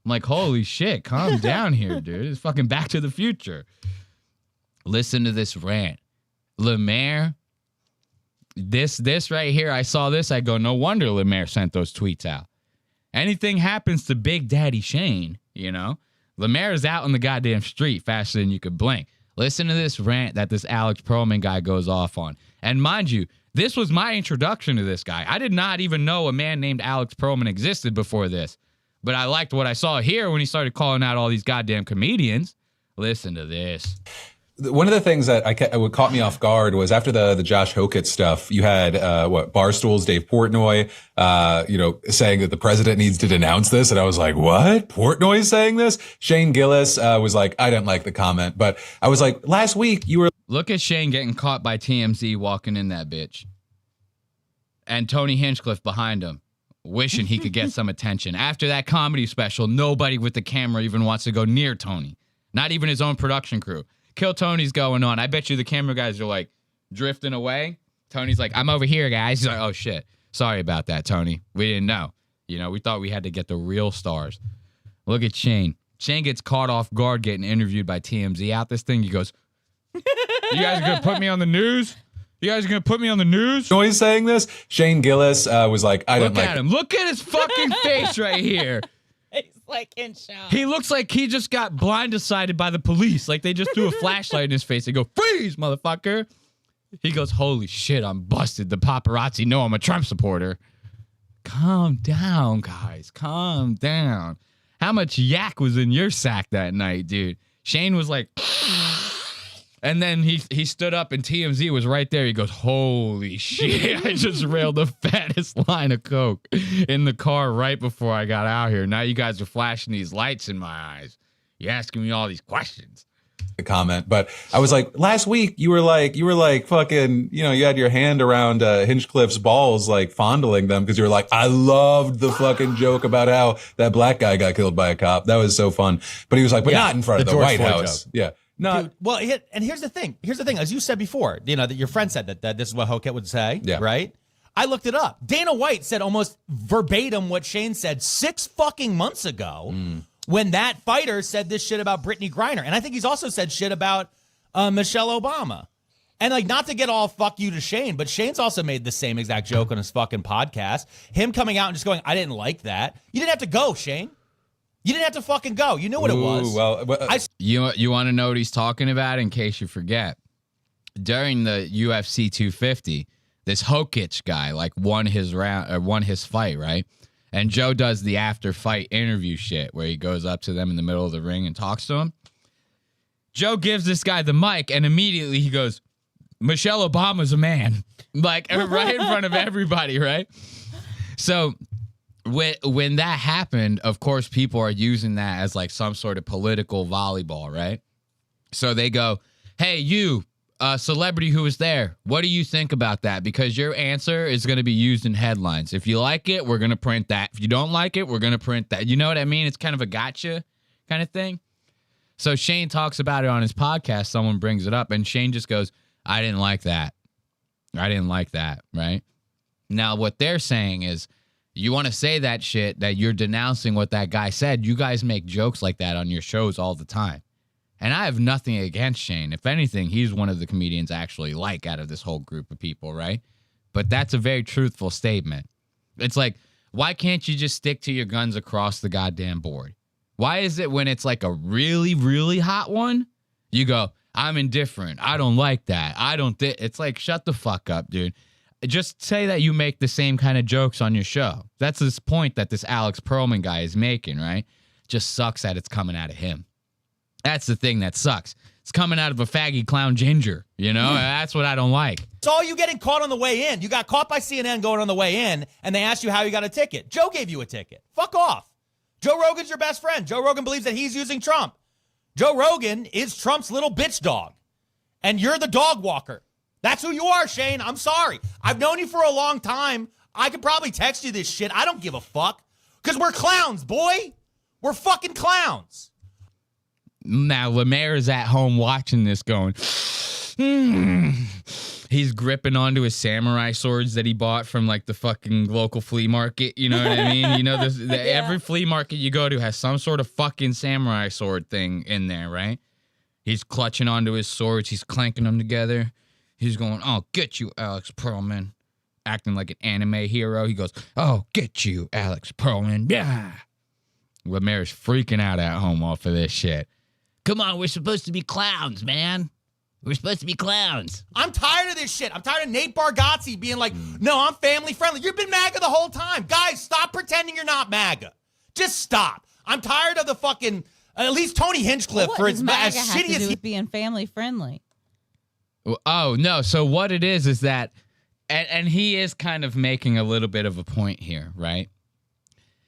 I'm like, holy shit, calm down here, dude. It's fucking Back to the Future. Listen to this rant. Lemaire, this right here, I saw this, I go, no wonder Lemaire sent those tweets out. Anything happens to Big Daddy Shane, you know? Lemaire is out on the goddamn street faster than you could blink. Listen to this rant that this Alex Perlman guy goes off on. And mind you, this was my introduction to this guy. I did not even know a man named Alex Perlman existed before this. But I liked what I saw here when he started calling out all these goddamn comedians. Listen to this. One of the things that what caught me off guard was after the Josh Hokett stuff, you had Barstool's Dave Portnoy, saying that the president needs to denounce this, and I was like, what? Portnoy saying this? Shane Gillis was like, I didn't like the comment, but I was like, last week you were. Look at Shane getting caught by TMZ walking in that bitch, and Tony Hinchcliffe behind him, wishing he could get some attention. After that comedy special, nobody with the camera even wants to go near Tony, not even his own production crew. Kill Tony's going on. I bet you the camera guys are like drifting away. Tony's like, I'm over here, guys. He's like, oh shit. Sorry about that, Tony. We didn't know. You know, we thought we had to get the real stars. Look at Shane. Shane gets caught off guard getting interviewed by TMZ out this thing. He goes, you guys are going to put me on the news? You guys are going to put me on the news? Noise saying this. Shane Gillis was like, I don't like. Look at him. Look at his fucking face right here. He's like in shock. He looks like he just got blindsided by the police. Like they just threw a flashlight in his face. They go, freeze, motherfucker. He goes, holy shit, I'm busted. The paparazzi know I'm a Trump supporter. Calm down, guys. Calm down. How much yak was in your sack that night, dude? Shane was like, and then he stood up and TMZ was right there. He goes, holy shit, I just railed the fattest line of coke in the car right before I got out here. Now you guys are flashing these lights in my eyes. You're asking me all these questions. The comment, but I was like, last week you were like fucking, you had your hand around Hinchcliffe's balls, like fondling them because you were like, I loved the fucking joke about how that black guy got killed by a cop. That was so fun. But he was like, but not in front of the White House. Joke. Yeah. No. Dude, well, and here's the thing. As you said before, that your friend said that this is what Hokett would say, right? I looked it up. Dana White said almost verbatim what Shane said 6 fucking months ago when that fighter said this shit about Brittany Griner. And I think he's also said shit about Michelle Obama. And like, not to get all fuck you to Shane, but Shane's also made the same exact joke on his fucking podcast. Him coming out and just going, I didn't like that. You didn't have to go, Shane. You didn't have to fucking go. You knew what it was. Well, you want to know what he's talking about in case you forget? During the UFC 250, this Hokich guy like won his fight, right? And Joe does the after fight interview shit where he goes up to them in the middle of the ring and talks to him. Joe gives this guy the mic and immediately he goes, Michelle Obama's a man. Like right in front of everybody, right? So when that happened, of course, people are using that as like some sort of political volleyball, right? So they go, hey, you, celebrity who was there, what do you think about that? Because your answer is going to be used in headlines. If you like it, we're going to print that. If you don't like it, we're going to print that. You know what I mean? It's kind of a gotcha kind of thing. So Shane talks about it on his podcast. Someone brings it up, and Shane just goes, I didn't like that. I didn't like that, right? Now, what they're saying is, you want to say that shit, that you're denouncing what that guy said. You guys make jokes like that on your shows all the time. And I have nothing against Shane. If anything, he's one of the comedians I actually like out of this whole group of people, right? But that's a very truthful statement. It's like, why can't you just stick to your guns across the goddamn board? Why is it when it's like a really, really hot one, you go, I'm indifferent. I don't like that. It's like, shut the fuck up, dude. Just say that you make the same kind of jokes on your show. That's this point that this Alex Perlman guy is making, right? Just sucks that it's coming out of him. That's the thing that sucks. It's coming out of a faggy clown ginger, you know? That's what I don't like. Saw you getting caught on the way in. You got caught by CNN going on the way in, and they asked you how you got a ticket. Joe gave you a ticket. Fuck off. Joe Rogan's your best friend. Joe Rogan believes that he's using Trump. Joe Rogan is Trump's little bitch dog, and you're the dog walker. That's who you are, Shane. I'm sorry. I've known you for a long time. I could probably text you this shit. I don't give a fuck, because we're clowns, boy. We're fucking clowns. Now, Lemaire is at home watching this going, He's gripping onto his samurai swords that he bought from like the fucking local flea market. You know what I mean? You know, every flea market you go to has some sort of fucking samurai sword thing in there, right? He's clutching onto his swords. He's clanking them together. He's going, oh, get you, Alex Perlman. Acting like an anime hero. He goes, oh, get you, Alex Perlman. Yeah. Lemaire's freaking out at home off of this shit. Come on, we're supposed to be clowns, man. We're supposed to be clowns. I'm tired of this shit. I'm tired of Nate Bargatze being like, no, I'm family friendly. You've been MAGA the whole time. Guys, stop pretending you're not MAGA. Just stop. I'm tired of the fucking, at least Tony Hinchcliffe, for as shitty as he being family friendly. Oh, no. So what it is that, and he is kind of making a little bit of a point here, right?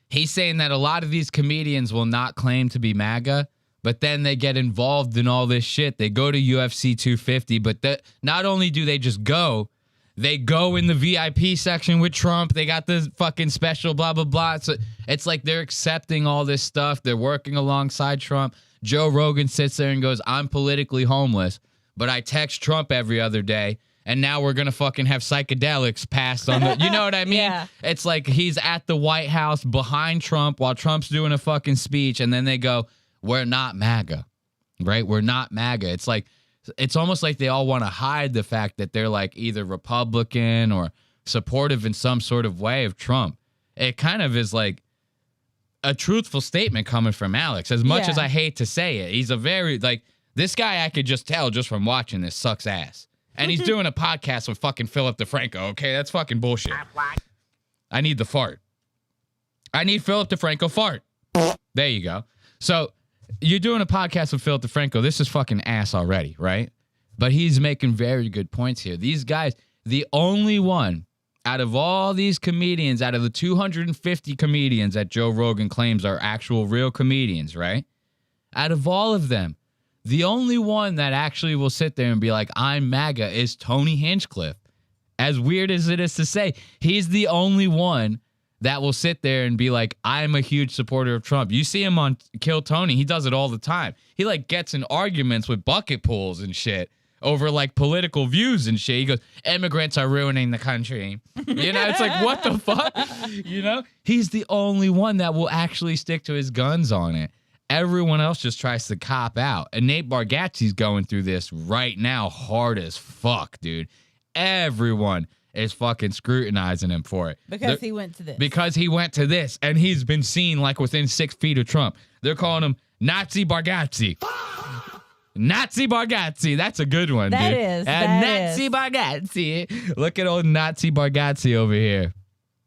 He's saying that a lot of these comedians will not claim to be MAGA, but then they get involved in all this shit. They go to UFC 250, but not only do they just go, they go in the VIP section with Trump. They got the fucking special blah, blah, blah. So it's like they're accepting all this stuff. They're working alongside Trump. Joe Rogan sits there and goes, I'm politically homeless, but I text Trump every other day. And now we're going to fucking have psychedelics passed on the, you know what I mean? Yeah. It's like he's at the White House behind Trump while Trump's doing a fucking speech. And then they go, we're not MAGA, right? We're not MAGA. It's like, it's almost like they all want to hide the fact that they're like either Republican or supportive in some sort of way of Trump. It kind of is like a truthful statement coming from Alex. As much as I hate to say it, he's a very, like, this guy I could just tell just from watching this sucks ass. And he's doing a podcast with fucking Philip DeFranco, okay? That's fucking bullshit. I need the fart. I need Philip DeFranco fart. There you go. So you're doing a podcast with Philip DeFranco. This is fucking ass already, right? But he's making very good points here. These guys, the only one out of all these comedians, out of the 250 comedians that Joe Rogan claims are actual real comedians, right? Out of all of them, the only one that actually will sit there and be like, I'm MAGA is Tony Hinchcliffe. As weird as it is to say, he's the only one that will sit there and be like, I'm a huge supporter of Trump. You see him on Kill Tony. He does it all the time. He like gets in arguments with bucket pools and shit over like political views and shit. He goes, immigrants are ruining the country. You know, it's like, what the fuck? You know, he's the only one that will actually stick to his guns on it. Everyone else just tries to cop out. And Nate Bargatze's going through this right now hard as fuck, dude. Everyone is fucking scrutinizing him for it. Because he went to this. Because he went to this. And he's been seen like within 6 feet of Trump. They're calling him Nazi Bargatze. Nazi Bargatze. That's a good one, that dude. Is. Nazi Bargatze. Look at old Nazi Bargatze over here.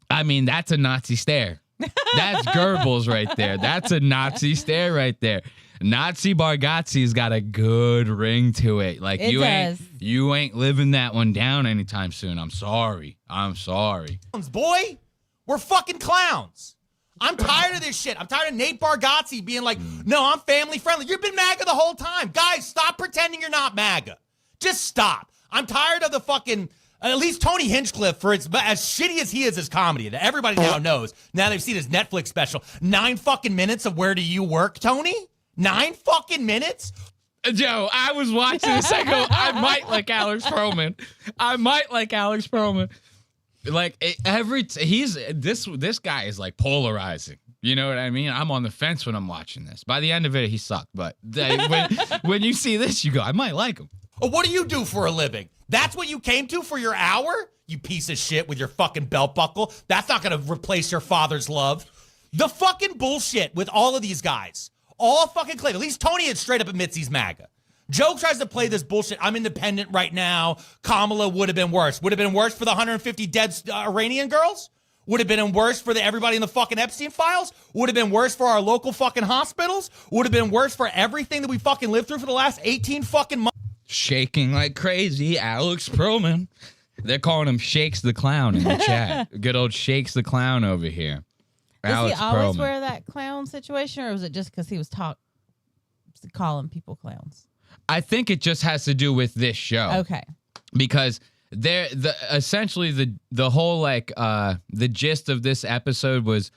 I mean, that's a Nazi stare. That's Goebbels right there. That's a Nazi stare right there. Nazi Bargatze's got a good ring to it. Like It does. you ain't living that one down anytime soon. I'm sorry. Boy, we're fucking clowns. I'm tired of this shit. I'm tired of Nate Bargatze being like, no, I'm family friendly. You've been MAGA the whole time. Guys, stop pretending you're not MAGA. Just stop. I'm tired of the fucking, at least Tony Hinchcliffe, for as shitty as he is as comedy, that everybody now knows. Now they've seen his Netflix special. 9 fucking minutes of Where Do You Work, Tony? 9 fucking minutes? Joe, I was watching this. I go, I might like Alex Perlman. Like this guy is like polarizing. You know what I mean? I'm on the fence when I'm watching this. By the end of it, he sucked. But when you see this, you go, I might like him. Oh, what do you do for a living? That's what you came to for your hour? You piece of shit with your fucking belt buckle. That's not going to replace your father's love. The fucking bullshit with all of these guys. All fucking claim. At least Tony straight up admits he's MAGA. Joe tries to play this bullshit. I'm independent right now. Kamala would have been worse. Would have been worse for the 150 dead Iranian girls? Would have been worse for everybody in the fucking Epstein files? Would have been worse for our local fucking hospitals? Would have been worse for everything that we fucking lived through for the last 18 fucking months? Shaking like crazy, Alex Perlman. They're calling him Shakes the Clown in the chat. Good old Shakes the Clown over here. Does he always wear that clown situation, or was it just because he was calling people clowns? I think it just has to do with this show. Okay. Because essentially the whole the gist of this episode was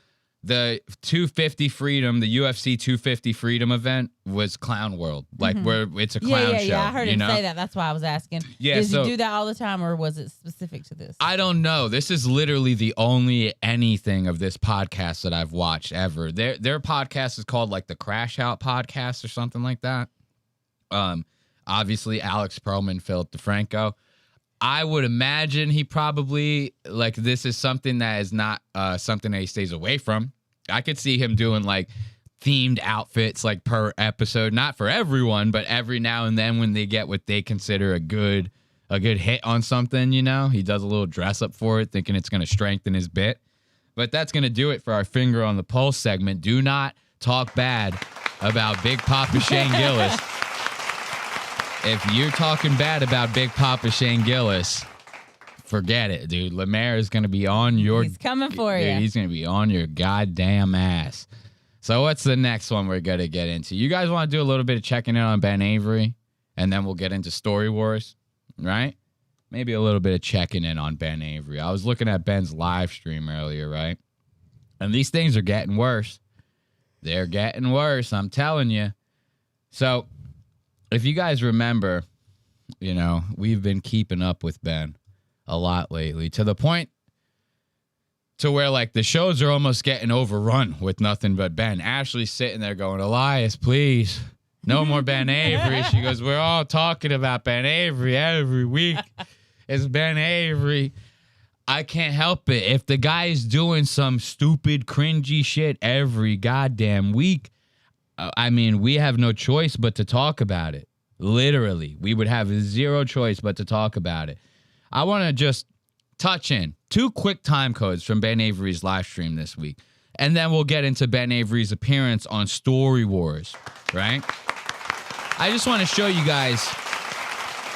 the 250 Freedom, the UFC 250 Freedom event was Clown World, where it's a clown show. Yeah, I heard him say that. That's why I was asking. Yeah, Does he do that all the time, or was it specific to this? I don't know. This is literally the only anything of this podcast that I've watched ever. Their podcast is called like the Crash Out Podcast or something like that. Obviously Alex Perlman, Philip DeFranco. I would imagine he probably this is something that is not something that he stays away from. I could see him doing like themed outfits like per episode, not for everyone, but every now and then when they get what they consider a good hit on something, he does a little dress up for it, thinking it's going to strengthen his bit. But that's going to do it for our Finger on the Pulse segment. Do not talk bad about Big Papa Shane Gillis. If you're talking bad about Big Papa Shane Gillis, forget it, dude. Lemaire is going to be on your... He's coming for you. He's going to be on your goddamn ass. So what's the next one we're going to get into? You guys want to do a little bit of checking in on Ben Avery, and then we'll get into Story Wars, right? Maybe a little bit of checking in on Ben Avery. I was looking at Ben's live stream earlier, right? And these things are getting worse. They're getting worse, I'm telling you. So... if you guys remember, we've been keeping up with Ben a lot lately, to the point to where the shows are almost getting overrun with nothing but Ben. Ashley's sitting there going, Elias, please, no more Ben Avery. She goes, we're all talking about Ben Avery every week. It's Ben Avery. I can't help it. If the guy is doing some stupid, cringy shit every goddamn week, we have no choice but to talk about it. Literally, we would have zero choice but to talk about it. I want to just touch in 2 quick time codes from Ben Avery's live stream this week, and then we'll get into Ben Avery's appearance on Story Wars, right? I just want to show you guys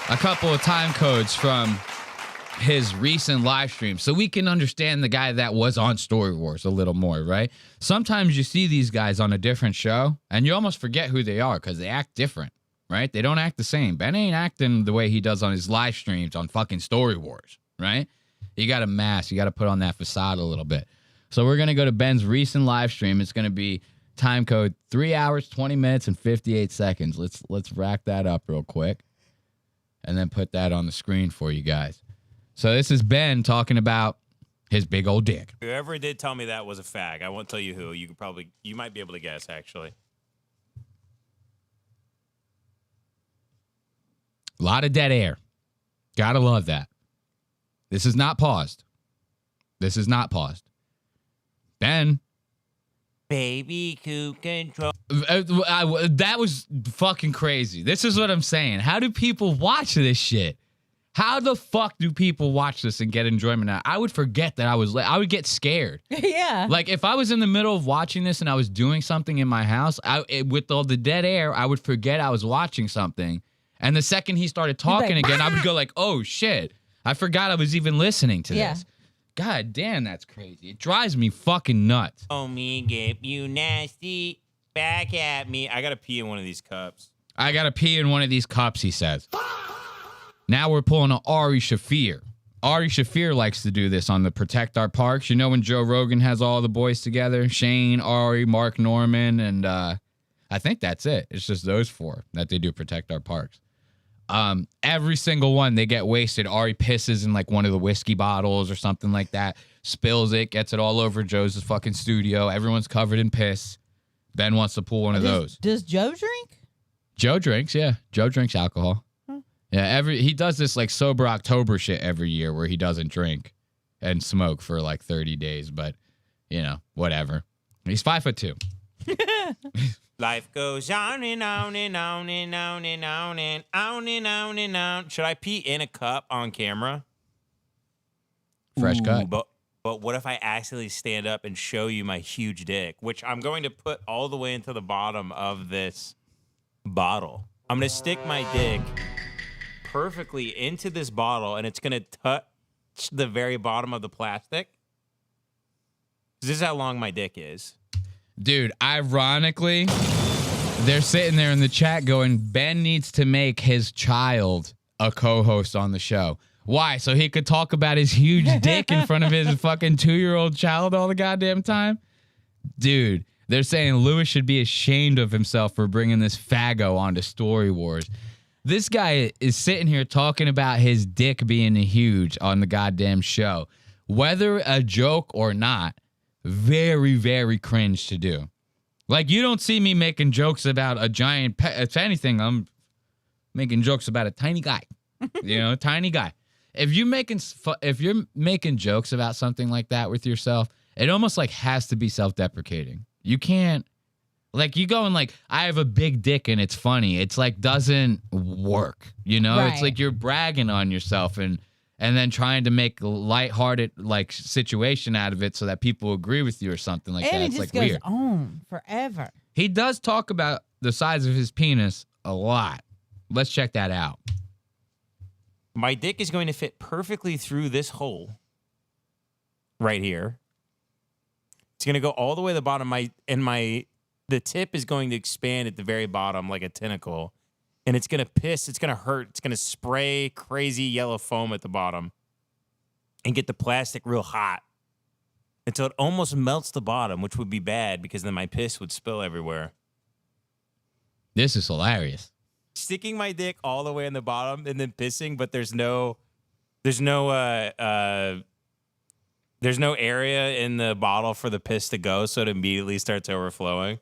a couple of time codes from his recent live stream so we can understand the guy that was on Story Wars a little more, right? Sometimes you see these guys on a different show and you almost forget who they are because they act different, right? They don't act the same. Ben ain't acting the way he does on his live streams on fucking Story Wars, right? You got to mask. You got to put on that facade a little bit. So we're going to go to Ben's recent live stream. It's going to be time code 3 hours, 20 minutes, and 58 seconds. Let's rack that up real quick and then put that on the screen for you guys. So this is Ben talking about his big old dick. Whoever did tell me that was a fag. I won't tell you who. You might be able to guess, actually. A lot of dead air. Gotta love that. This is not paused. Ben. Baby who control. That was fucking crazy. This is what I'm saying. How do people watch this shit? How the fuck do people watch this and get enjoyment out? I would forget that I was I would get scared. Yeah. Like if I was in the middle of watching this and I was doing something in my house, with all the dead air, I would forget I was watching something. And the second he started talking again, I would go like, oh shit. I forgot I was even listening to this. God damn, that's crazy. It drives me fucking nuts. Oh, me, get you nasty. Back at me. I got to pee in one of these cups. I got to pee in one of these cups, he says. Now we're pulling an Ari Shaffir. Ari Shaffir likes to do this on the Protect Our Parks. You know when Joe Rogan has all the boys together? Shane, Ari, Mark Norman, and I think that's it. It's just those four that they do Protect Our Parks. Every single one, they get wasted. Ari pisses in like one of the whiskey bottles or something like that. Spills it, gets it all over Joe's fucking studio. Everyone's covered in piss. Ben wants to pull one of those. Does Joe drink? Joe drinks, yeah. Joe drinks alcohol. Yeah, he does this like sober October shit every year where he doesn't drink and smoke for like 30 days, but you know, whatever. He's 5'2". Life goes on and on and on and on and on and on and on and on. Should I pee in a cup on camera? Fresh cut. But what if I accidentally stand up and show you my huge dick, which I'm going to put all the way into the bottom of this bottle. I'm going to stick my dick perfectly into this bottle, and it's going to touch the very bottom of the plastic. This is how long my dick is. Dude, ironically, they're sitting there in the chat going, Ben needs to make his child a co-host on the show. Why? So he could talk about his huge dick in front of his fucking 2-year-old child all the goddamn time? Dude, they're saying Lewis should be ashamed of himself for bringing this faggo onto Story Wars. This guy is sitting here talking about his dick being huge on the goddamn show. Whether a joke or not, very, very cringe to do. Like, you don't see me making jokes about a giant pet. If anything, I'm making jokes about a tiny guy. You know, tiny guy. If you're making jokes about something like that with yourself, it almost like has to be self-deprecating. You can't, like, you go and like, I have a big dick and it's funny. It's like, doesn't work, you know? Right. It's like you're bragging on yourself and then trying to make a lighthearted like situation out of it so that people agree with you or something like that. And it It's just like goes weird. on forever. He does talk about the size of his penis a lot. Let's check that out. My dick is going to fit perfectly through this hole right here. It's going to go all the way to the bottom. The tip is going to expand at the very bottom like a tentacle. And it's going to piss. It's going to hurt. It's going to spray crazy yellow foam at the bottom and get the plastic real hot until it almost melts the bottom, which would be bad because then my piss would spill everywhere. This is hilarious. Sticking my dick all the way in the bottom and then pissing, but there's no area in the bottle for the piss to go, so it immediately starts overflowing.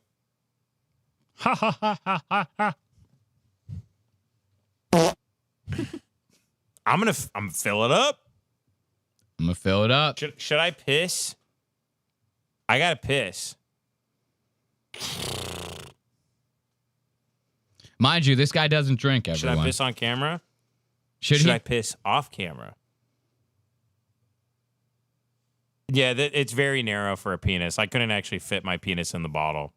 Ha ha ha ha ha ha. I'm gonna fill it up. I'm gonna fill it up. Should I piss? I gotta piss. Mind you, this guy doesn't drink, everyone. Should I piss on camera? Should he? I piss off camera? Yeah, it's very narrow for a penis. I couldn't actually fit my penis in the bottle.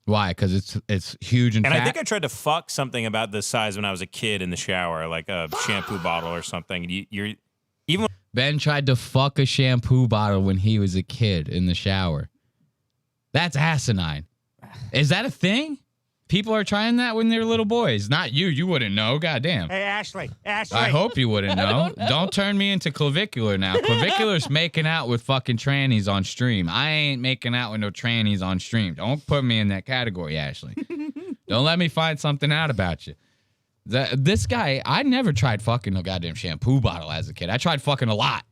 Why? Because it's huge and fat? I think I tried to fuck something about this size when I was a kid in the shower, like a shampoo bottle or something. Ben tried to fuck a shampoo bottle when he was a kid in the shower. That's asinine. Is that a thing? People are trying that when they're little boys. Not you. You wouldn't know. Goddamn. Hey, Ashley. I hope you wouldn't know. Don't turn me into clavicular now. Clavicular's making out with fucking trannies on stream. I ain't making out with no trannies on stream. Don't put me in that category, Ashley. Don't let me find something out about you. This guy, I never tried fucking no goddamn shampoo bottle as a kid. I tried fucking a lot.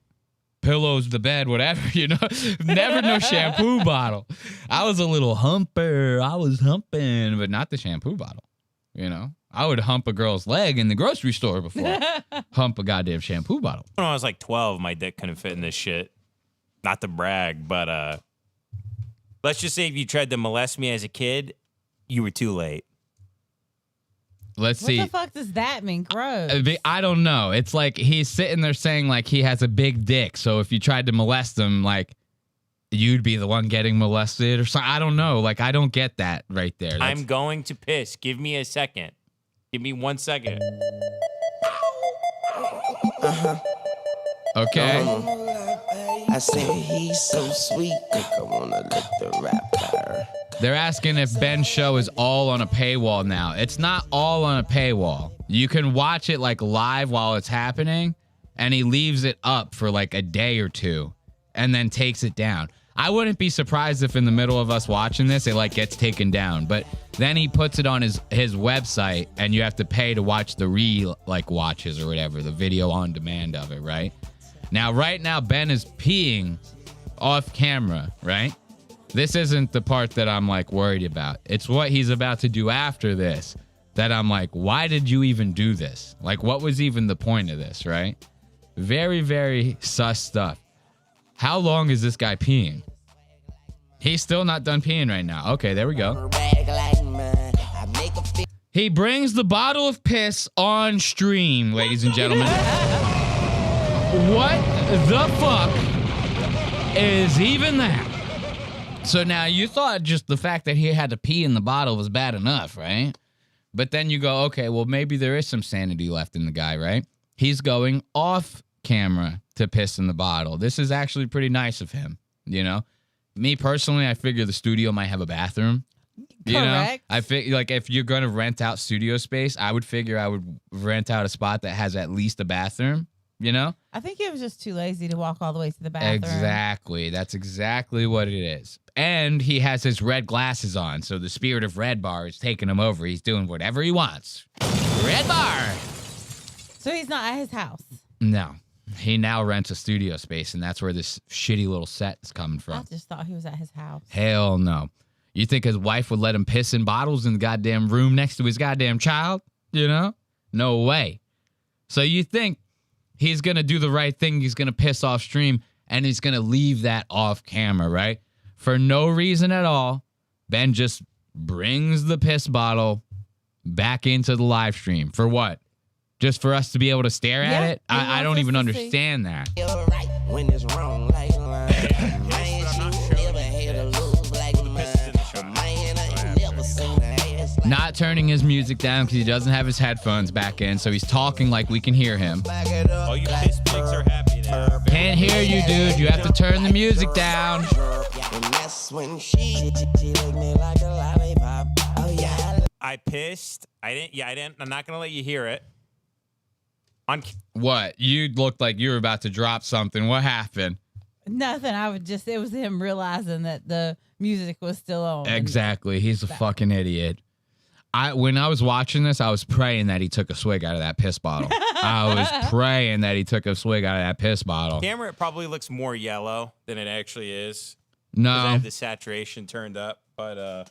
Pillows, the bed, whatever, you know. Never no shampoo bottle. I was a little humper. I was humping, but not the shampoo bottle, you know. I would hump a girl's leg in the grocery store before hump a goddamn shampoo bottle. When I was like 12, my dick couldn't fit in this shit. Not to brag, but let's just say if you tried to molest me as a kid, you were too late. Let's see. What the fuck does that mean? Gross. I don't know. It's like he's sitting there saying like he has a big dick. So if you tried to molest him, like you'd be the one getting molested or something. I don't know. Like I don't get that right there. I'm going to piss. Give me a second. Give me 1 second. Okay. I said he's so sweet. Think I wanna lick the rapper. They're asking if Ben's show is all on a paywall now. It's not all on a paywall. You can watch it like live while it's happening, and he leaves it up for like a day or two and then takes it down. I wouldn't be surprised if in the middle of us watching this, it like gets taken down. But then he puts it on his website, and you have to pay to watch the watches or whatever, the video on demand of it, right? Now, right now, Ben is peeing off camera, right? This isn't the part that I'm like worried about. It's what he's about to do after this that I'm like, why did you even do this? Like, what was even the point of this, right? Very, very sus stuff. How long is this guy peeing? He's still not done peeing right now. Okay, there we go. He brings the bottle of piss on stream, ladies and gentlemen. What the fuck is even that? So now you thought just the fact that he had to pee in the bottle was bad enough, right? But then you go, okay, well, maybe there is some sanity left in the guy, right? He's going off camera to piss in the bottle. This is actually pretty nice of him, you know? Me personally, I figure the studio might have a bathroom. You Correct. know? I figure like if you're going to rent out studio space, I would figure I would rent out a spot that has at least a bathroom, you know? I think he was just too lazy to walk all the way to the bathroom. Exactly. That's exactly what it is. And he has his red glasses on, so the spirit of Red Bar is taking him over. He's doing whatever he wants. Red Bar! So he's not at his house. No. He now rents a studio space, and that's where this shitty little set is coming from. I just thought he was at his house. Hell no. You think his wife would let him piss in bottles in the goddamn room next to his goddamn child? You know? No way. So you think he's going to do the right thing. He's going to piss off stream, and he's going to leave that off camera, right? For no reason at all, Ben just brings the piss bottle back into the live stream. For what? Just for us to be able to stare at it? I don't even understand that. When it's wrong, like Not turning his music down because he doesn't have his headphones back in, so he's talking like we can hear him. All you piss pigs are happy there. Can't hear you, dude. You have to turn the music down. I pissed. I didn't. I'm not going to let you hear it. What? You looked like you were about to drop something. What happened? Nothing. It was him realizing that the music was still on. Exactly. He's a fucking idiot. When I was watching this, I was praying that he took a swig out of that piss bottle. I was praying that he took a swig out of that piss bottle. Camera, it probably looks more yellow than it actually is. No. I have the saturation turned up, but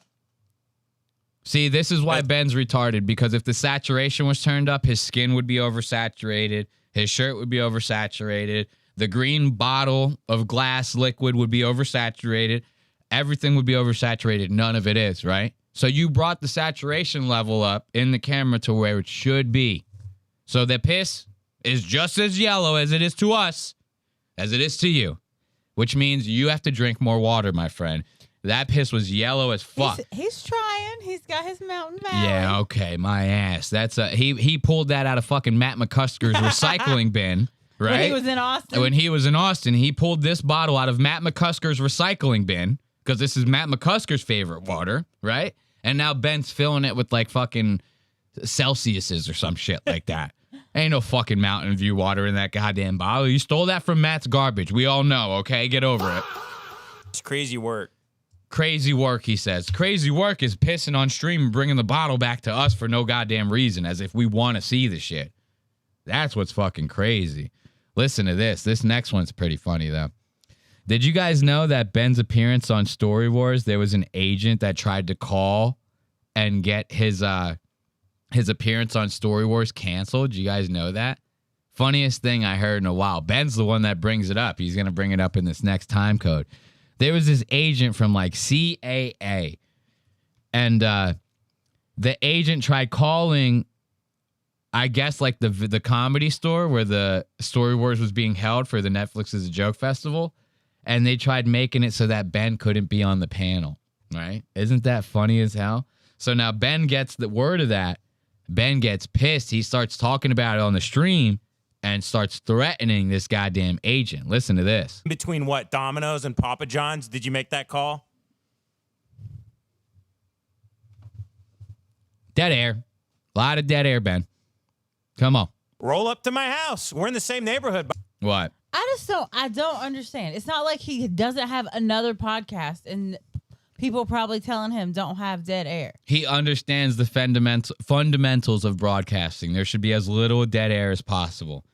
See, this is why Ben's retarded, because if the saturation was turned up, his skin would be oversaturated, his shirt would be oversaturated, the green bottle of glass liquid would be oversaturated, everything would be oversaturated. None of it is, right? So you brought the saturation level up in the camera to where it should be. So the piss is just as yellow as it is to us, as it is to you, which means you have to drink more water, my friend. That piss was yellow as fuck. He's trying. He's got his Mountain Valley. Yeah, okay, my ass. That's he pulled that out of fucking Matt McCusker's recycling bin, right? When he was in Austin. When he was in Austin, he pulled this bottle out of Matt McCusker's recycling bin because this is Matt McCusker's favorite water, right? And now Ben's filling it with like fucking Celsiuses or some shit like that. Ain't no fucking Mountain View water in that goddamn bottle. You stole that from Matt's garbage. We all know, okay? Get over it. it's crazy work. Crazy work, he says. Crazy work is pissing on stream and bringing the bottle back to us for no goddamn reason, as if we want to see the shit. That's what's fucking crazy. Listen to this. This next one's pretty funny, though. Did you guys know that Ben's appearance on Story Wars, there was an agent that tried to call and get his appearance on Story Wars canceled? Did you guys know that? Funniest thing I heard in a while. Ben's the one that brings it up. He's going to bring it up in this next time code. There was this agent from like CAA, and the agent tried calling I guess like the Comedy Store where the Story Wars was being held for the Netflix is a Joke Festival, and they tried making it so that Ben couldn't be on the panel, right? Isn't that funny as hell? So now Ben gets the word of that. Ben gets pissed. He starts talking about it on the stream and starts threatening this goddamn agent. Listen to this. Between what, Domino's and Papa John's? Did you make that call? Dead air. A lot of dead air, Ben. Come on. Roll up to my house. We're in the same neighborhood. What? I don't understand. It's not like he doesn't have another podcast and people probably telling him don't have dead air. He understands the fundamentals of broadcasting. There should be as little dead air as possible.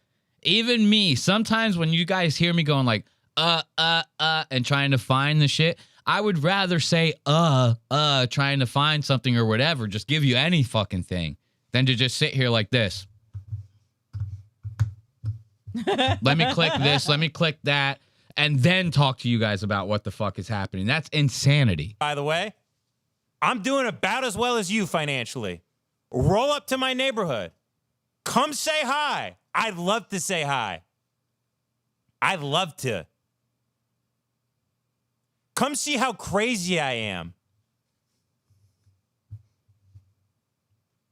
Even me, sometimes when you guys hear me going like, and trying to find the shit, I would rather say, trying to find something or whatever, just give you any fucking thing, than to just sit here like this. Let me click this, let me click that, and then talk to you guys about what the fuck is happening. That's insanity. By the way, I'm doing about as well as you financially. Roll up to my neighborhood. Come say hi. I'd love to say hi. I'd love to. Come see how crazy I am.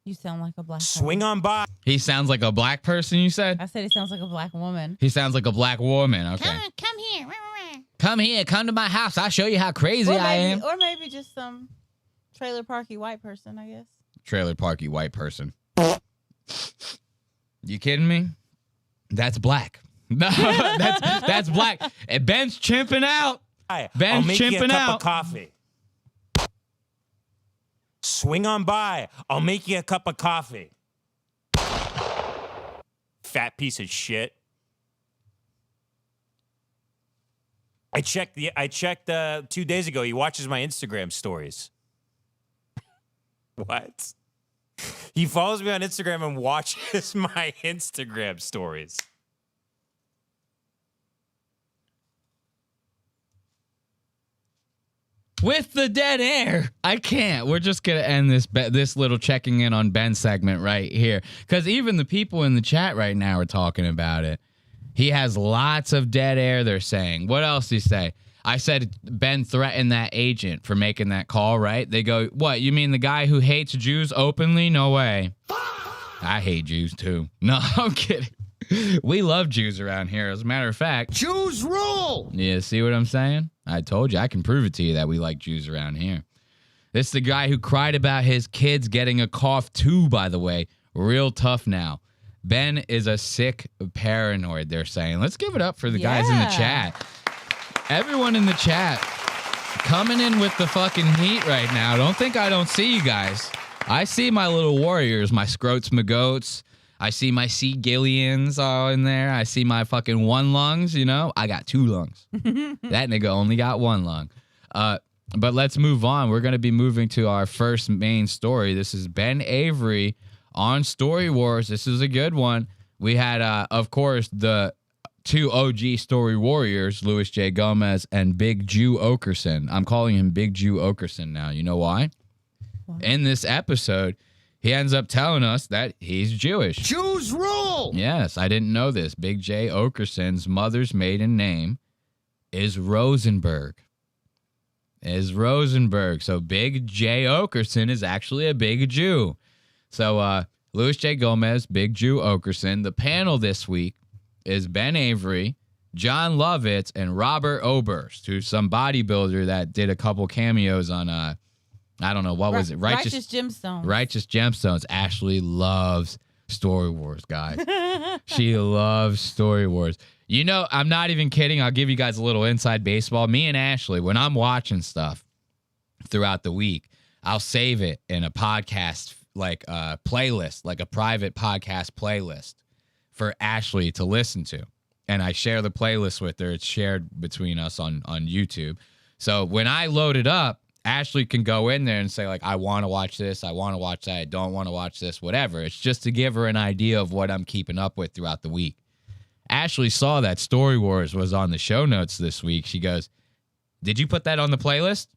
You sound like a black Swing woman. on by. He sounds like a black person, you said? I said he sounds like a black woman. He sounds like a black woman. Okay. Come here. Come here. Come to my house. I'll show you how crazy I am. Or maybe just some trailer parky white person, I guess. Trailer parky white person. You kidding me? That's black. No, that's black. And Ben's chimping out. Ben's I'll make you a chimping cup out. of coffee. Swing on by. I'll make you a cup of coffee. Fat piece of shit. I checked 2 days ago. He watches my Instagram stories. What? He follows me on Instagram and watches my Instagram stories. With the dead air, I can't. We're just gonna end this little checking in on Ben segment right here, because even the people in the chat right now are talking about it. He has lots of dead air. They're saying. What else did he say? I said Ben threatened that agent for making that call. Right? They go, what? You mean the guy who hates Jews openly? No way. I hate Jews too. No, I'm kidding. We love Jews around here. As a matter of fact, Jews rule. Yeah, see what I'm saying? I told you. I can prove it to you that we like Jews around here. This is the guy who cried about his kids getting a cough too, by the way. Real tough now. Ben is a sick paranoid, they're saying. Let's give it up for the guys in the chat. Everyone in the chat coming in with the fucking heat right now. Don't think I don't see you guys. I see my little warriors, my scroats, my goats. I see my Sea Gillians all in there. I see my fucking one lungs, you know. I got 2 lungs. That nigga only got 1 lung. But let's move on. We're going to be moving to our first main story. This is Ben Avery on Story Wars. This is a good one. We had, of course, the 2 OG Story Warriors, Louis J. Gomez and Big Jew Okerson. I'm calling him Big Jew Okerson now. You know why? In this episode, he ends up telling us that he's Jewish. Jews rule! Yes, I didn't know this. Big J. Okerson's mother's maiden name is Rosenberg. So Big J. Okerson is actually a big Jew. So Louis J. Gomez, Big Jew Okerson. The panel this week is Ben Avery, John Lovitz, and Robert Oberst, who's some bodybuilder that did a couple cameos on I don't know, what was it? Righteous Gemstones. Righteous Gemstones. Ashley loves Story Wars, guys. She loves Story Wars. You know, I'm not even kidding. I'll give you guys a little inside baseball. Me and Ashley, when I'm watching stuff throughout the week, I'll save it in a podcast, like a playlist, like a private podcast playlist for Ashley to listen to. And I share the playlist with her. It's shared between us on YouTube. So when I load it up, Ashley can go in there and say, like, I want to watch this, I want to watch that, I don't want to watch this, whatever. It's just to give her an idea of what I'm keeping up with throughout the week. Ashley saw that Story Wars was on the show notes this week. She goes, did you put that on the playlist?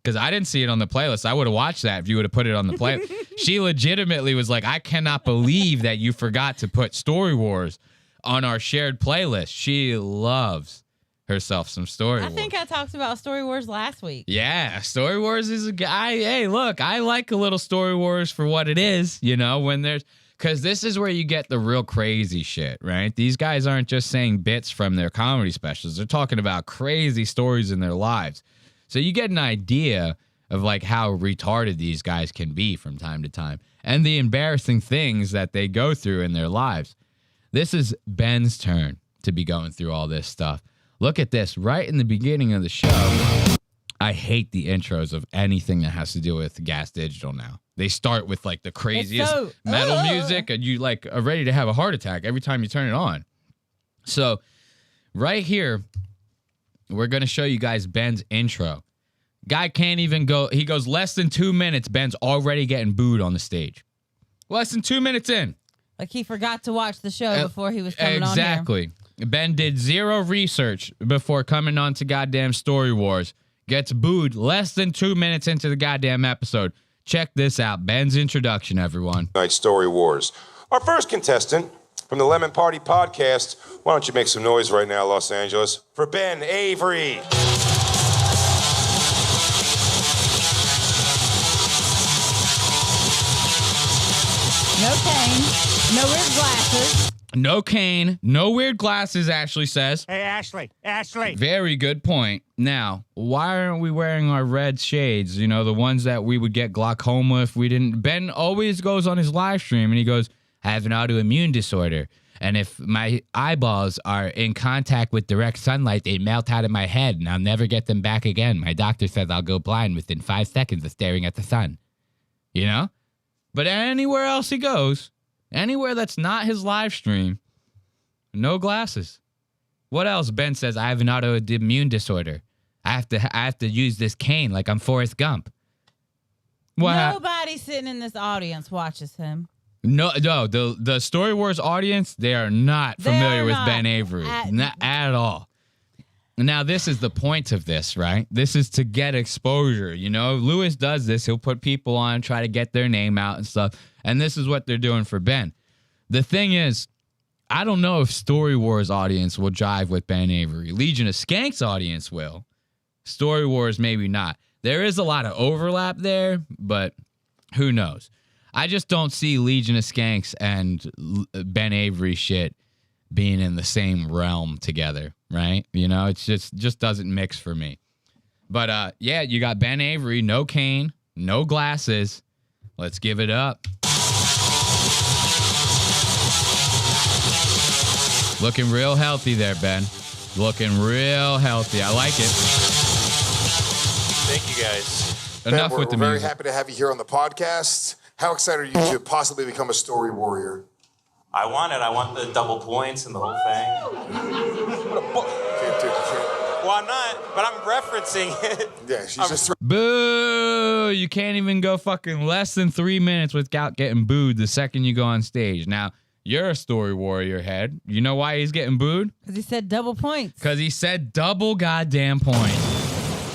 because I didn't see it on the playlist. I would have watched that if you would have put it on the playlist. She legitimately was like, I cannot believe that you forgot to put Story Wars on our shared playlist. She loves herself some Story Wars. I think I talked about Story Wars last week. Yeah, Story Wars is a guy. Hey, look, I like a little Story Wars for what it is, you know, when there's, because this is where you get the real crazy shit, right? These guys aren't just saying bits from their comedy specials. They're talking about crazy stories in their lives. So you get an idea of like how retarded these guys can be from time to time and the embarrassing things that they go through in their lives. This is Ben's turn to be going through all this stuff. Look at this right in the beginning of the show. I hate the intros of anything that has to do with Gas Digital now. They start with like the craziest metal music and you like are ready to have a heart attack every time you turn it on. So right here, we're going to show you guys Ben's intro. Guy can't even go. He goes less than 2 minutes. Ben's already getting booed on the stage. Less than 2 minutes in. Like he forgot to watch the show before he was coming on here. Exactly. Ben did zero research before coming on to goddamn Story Wars. Gets booed less than 2 minutes into the goddamn episode. Check this out. Ben's introduction, everyone. Night Story Wars. Our first contestant from the Lemon Party podcast. Why don't you make some noise right now, Los Angeles, for Ben Avery. No cane, no weird glasses. No cane, no weird glasses, Ashley says. Hey, Ashley. Very good point. Now, why aren't we wearing our red shades? You know, the ones that we would get glaucoma if we didn't. Ben always goes on his live stream and he goes, I have an autoimmune disorder. And if my eyeballs are in contact with direct sunlight, they melt out of my head and I'll never get them back again. My doctor says I'll go blind within 5 seconds of staring at the sun. You know? But anywhere else he goes, anywhere that's not his live stream, no glasses. What else? Ben says, I have an autoimmune disorder. I have to use this cane like I'm Forrest Gump. Nobody sitting in this audience watches him. No, the Story Wars audience, they are not familiar with Ben Avery. Not at all. Now, this is the point of this, right? This is to get exposure. You know, Lewis does this. He'll put people on, try to get their name out and stuff. And this is what they're doing for Ben. The thing is, I don't know if Story Wars audience will jive with Ben Avery. Legion of Skanks audience will. Story Wars, maybe not. There is a lot of overlap there, but who knows? I just don't see Legion of Skanks and Ben Avery shit being in the same realm together, right? You know, it's just doesn't mix for me. But yeah, you got Ben Avery, no cane, no glasses. Let's give it up. Looking real healthy there, Ben. Looking real healthy. I like it. Thank you, guys. Enough Ben, with the we're very music. happy to have you here on the podcast. How excited are you to possibly become a story warrior? I want the double points and the whole thing. Well, I'm not, but I'm referencing it. Yeah, she's just... Boo! You can't even go fucking less than 3 minutes without getting booed the second you go on stage. Now, you're a story warrior head. You know why he's getting booed? Because he said double points. Because he said double goddamn points.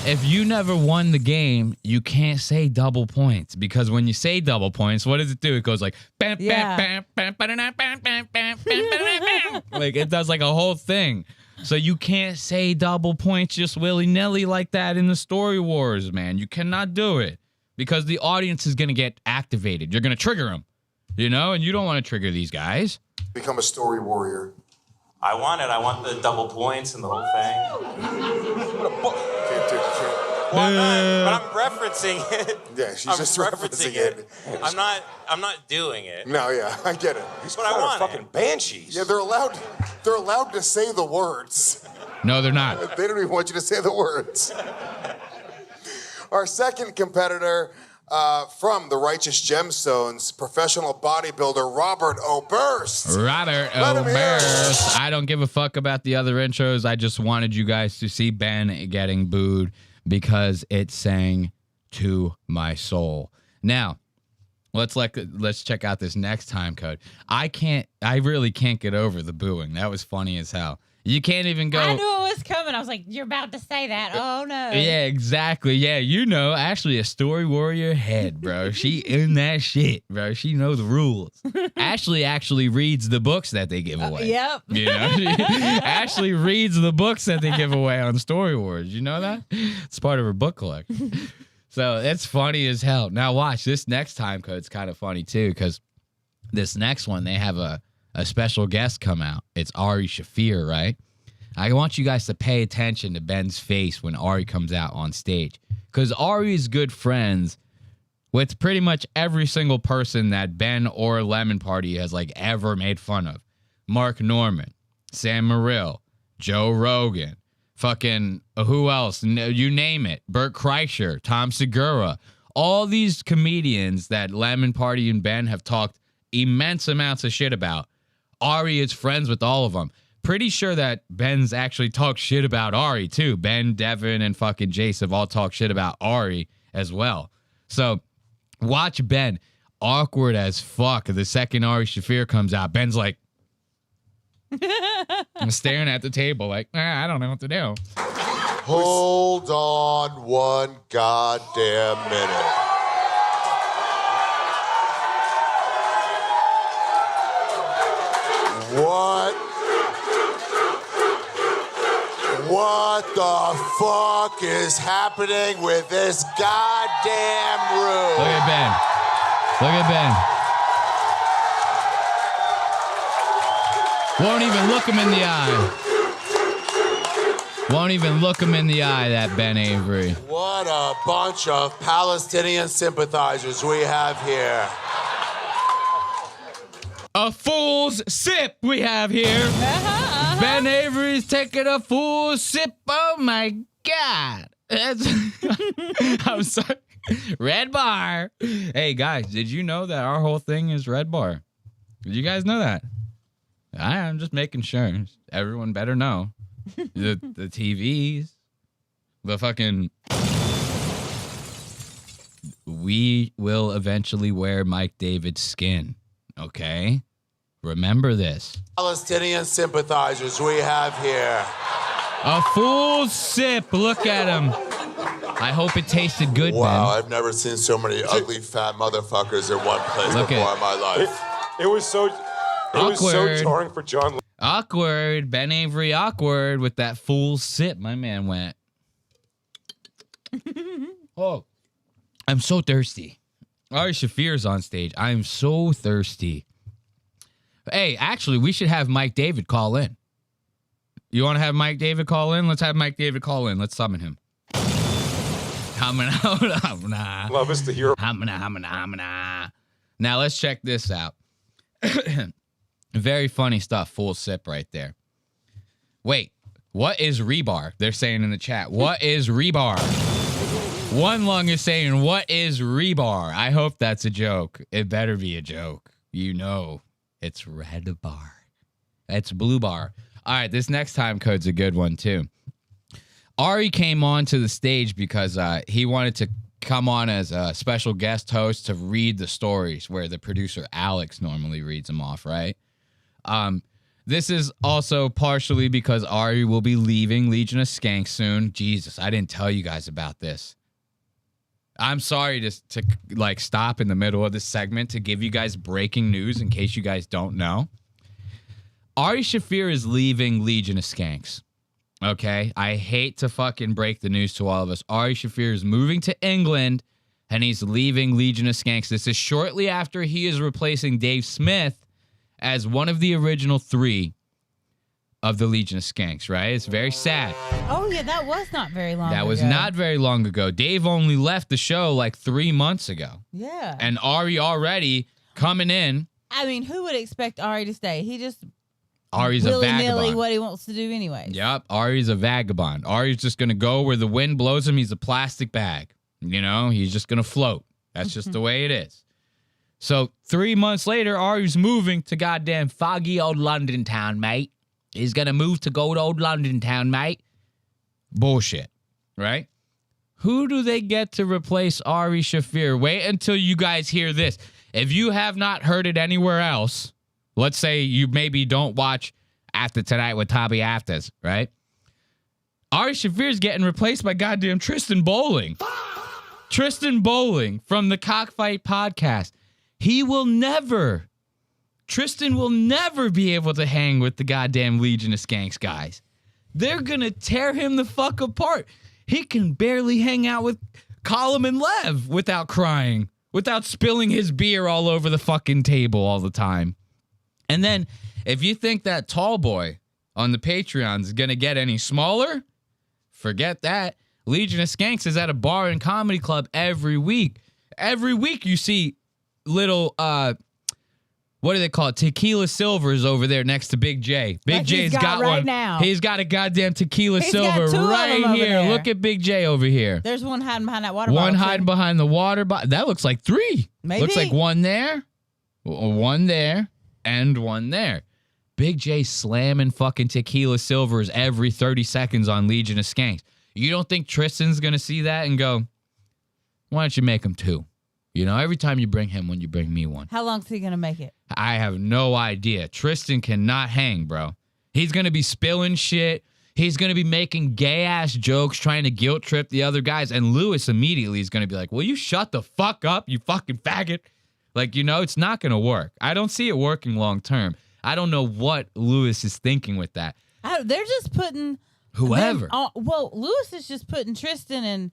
If you never won the game, you can't say double points. Because when you say double points, what does it do? It goes like... Bam, bam, bam, bam, bam, bam, bam, bam, bam. Like, it does like a whole thing. So you can't say double points just willy-nilly like that in the Story Wars, man. You cannot do it. Because the audience is going to get activated. You're going to trigger them. You know? And you don't want to trigger these guys. Become a story warrior. I want the double points and the whole thing. Well, I'm not, but I'm referencing it. Yeah, she's just referencing it. I'm not doing it. No, yeah, I get it. But I want fucking banshees. Yeah, they're allowed to say the words. No, they're not. They don't even want you to say the words. Our second competitor from the Righteous Gemstones, professional bodybuilder Robert Oberst. Robert Oberst. I don't give a fuck about the other intros. I just wanted you guys to see Ben getting booed because it sang to my soul. Now, let's check out this next time code. I really can't get over the booing. That was funny as hell. You can't even go. I knew it was coming. I was like, you're about to say that. Oh, no. Yeah, exactly. Yeah, Ashley, a story warrior head, bro. She in that shit, bro. She knows the rules. Ashley actually reads the books that they give away. Yep. Ashley reads the books that they give away on Story Wars. You know that? It's part of her book collection. So it's funny as hell. Now watch this next time code's kind of funny too, because this next one they have a special guest come out. It's Ari Shaffir, right? I want you guys to pay attention to Ben's face when Ari comes out on stage, because Ari is good friends with pretty much every single person that Ben or Lemon Party has like ever made fun of. Mark Norman, Sam Morril, Joe Rogan, fucking who else? You name it. Bert Kreischer, Tom Segura. All these comedians that Lemon Party and Ben have talked immense amounts of shit about. Ari is friends with all of them. Pretty sure that Ben's actually talked shit about Ari too. Ben, Devin, and fucking Jace have all talked shit about Ari as well. So watch Ben. Awkward as fuck. The second Ari Shaffir comes out, Ben's like, I'm staring at the table like, I don't know what to do. Hold on one goddamn minute. What the fuck is happening with this goddamn room? Look at Ben. Look at Ben. Won't even look him in the eye. Won't even look him in the eye, that Ben Avery. What a bunch of Palestinian sympathizers we have here. A fool's sip we have here. Ben Avery's taking a full sip. Oh my God. I'm sorry. Red Bar. Hey guys, did you know that our whole thing is Red Bar? Did you guys know that? I'm just making sure. Everyone better know. The TVs, the fucking. We will eventually wear Mike David's skin. Okay? Remember this. Palestinian sympathizers we have here. A full sip. Look at him. I hope it tasted good, Wow, Ben. I've never seen so many ugly fat motherfuckers in one place Look before at- in my life. It was so jarring for John. Awkward. Ben Avery awkward with that full sip. My man went. Oh, I'm so thirsty. Ari Shaffir's on stage. I'm so thirsty. Hey, actually, we should have Mike David call in. You want to have Mike David call in? Let's have Mike David call in. Let's summon him. Love is to hear. Now let's check this out. Very funny stuff. Full sip right there. Wait, what is rebar? They're saying in the chat. What is rebar? One Lung is saying, what is rebar? I hope that's a joke. It better be a joke. You know, it's red bar. It's blue bar. All right, this next time code's a good one too. Ari came on to the stage because he wanted to come on as a special guest host to read the stories where the producer Alex normally reads them off, right? This is also partially because Ari will be leaving Legion of Skanks soon. Jesus, I didn't tell you guys about this. I'm sorry to like stop in the middle of this segment to give you guys breaking news in case you guys don't know. Ari Shaffir is leaving Legion of Skanks. Okay? I hate to fucking break the news to all of us. Ari Shaffir is moving to England and he's leaving Legion of Skanks. This is shortly after he is replacing Dave Smith as one of the original 3 of the Legion of Skanks, right? It's very sad. Oh, yeah, that was not very long ago. That was not very long ago. Dave only left the show like 3 months ago. Yeah. And Ari already coming in. I mean, who would expect Ari to stay? He just Ari's a willy-nilly vagabond. what he wants to do anyway. Yep, Ari's a vagabond. Ari's just going to go where the wind blows him. He's a plastic bag. You know, he's just going to float. That's just the way it is. So 3 months later, Ari's moving to goddamn foggy old London town, mate. He's going to move to good old London town, mate. Bullshit, right? Who do they get to replace Ari Shaffir? Wait until you guys hear this. If you have not heard it anywhere else, let's say you maybe don't watch after tonight with Tommy Afters, right? Ari Shaffir's getting replaced by goddamn Tristan Bowling. Tristan Bowling from the Cockfight podcast. Tristan will never be able to hang with the goddamn Legion of Skanks guys. They're going to tear him the fuck apart. He can barely hang out with Colin and Lev without crying, without spilling his beer all over the fucking table all the time. And then if you think that tall boy on the Patreon is going to get any smaller, forget that. Legion of Skanks is at a bar and comedy club every week. Every week you see little, what do they call it? Tequila Silvers over there next to Big J. Big J's got right one. Now. He's got a goddamn Tequila Silver got two right of them over here. there. Look at Big J over here. There's one hiding behind that water One bottle. hiding behind the water bottle. That looks like 3. Maybe. Looks like one there, one there, and one there. Big J slamming fucking Tequila Silvers every 30 seconds on Legion of Skanks. You don't think Tristan's going to see that and go, why don't you make him 2? You know, every time you bring him one, you bring me one. How long's he going to make it? I have no idea. Tristan cannot hang, bro. He's going to be spilling shit. He's going to be making gay-ass jokes, trying to guilt trip the other guys. And Lewis immediately is going to be like, will you shut the fuck up, you fucking faggot? Like, you know, it's not going to work. I don't see it working long term. I don't know what Lewis is thinking with that. They're just putting... Whoever. Well, Lewis is just putting Tristan and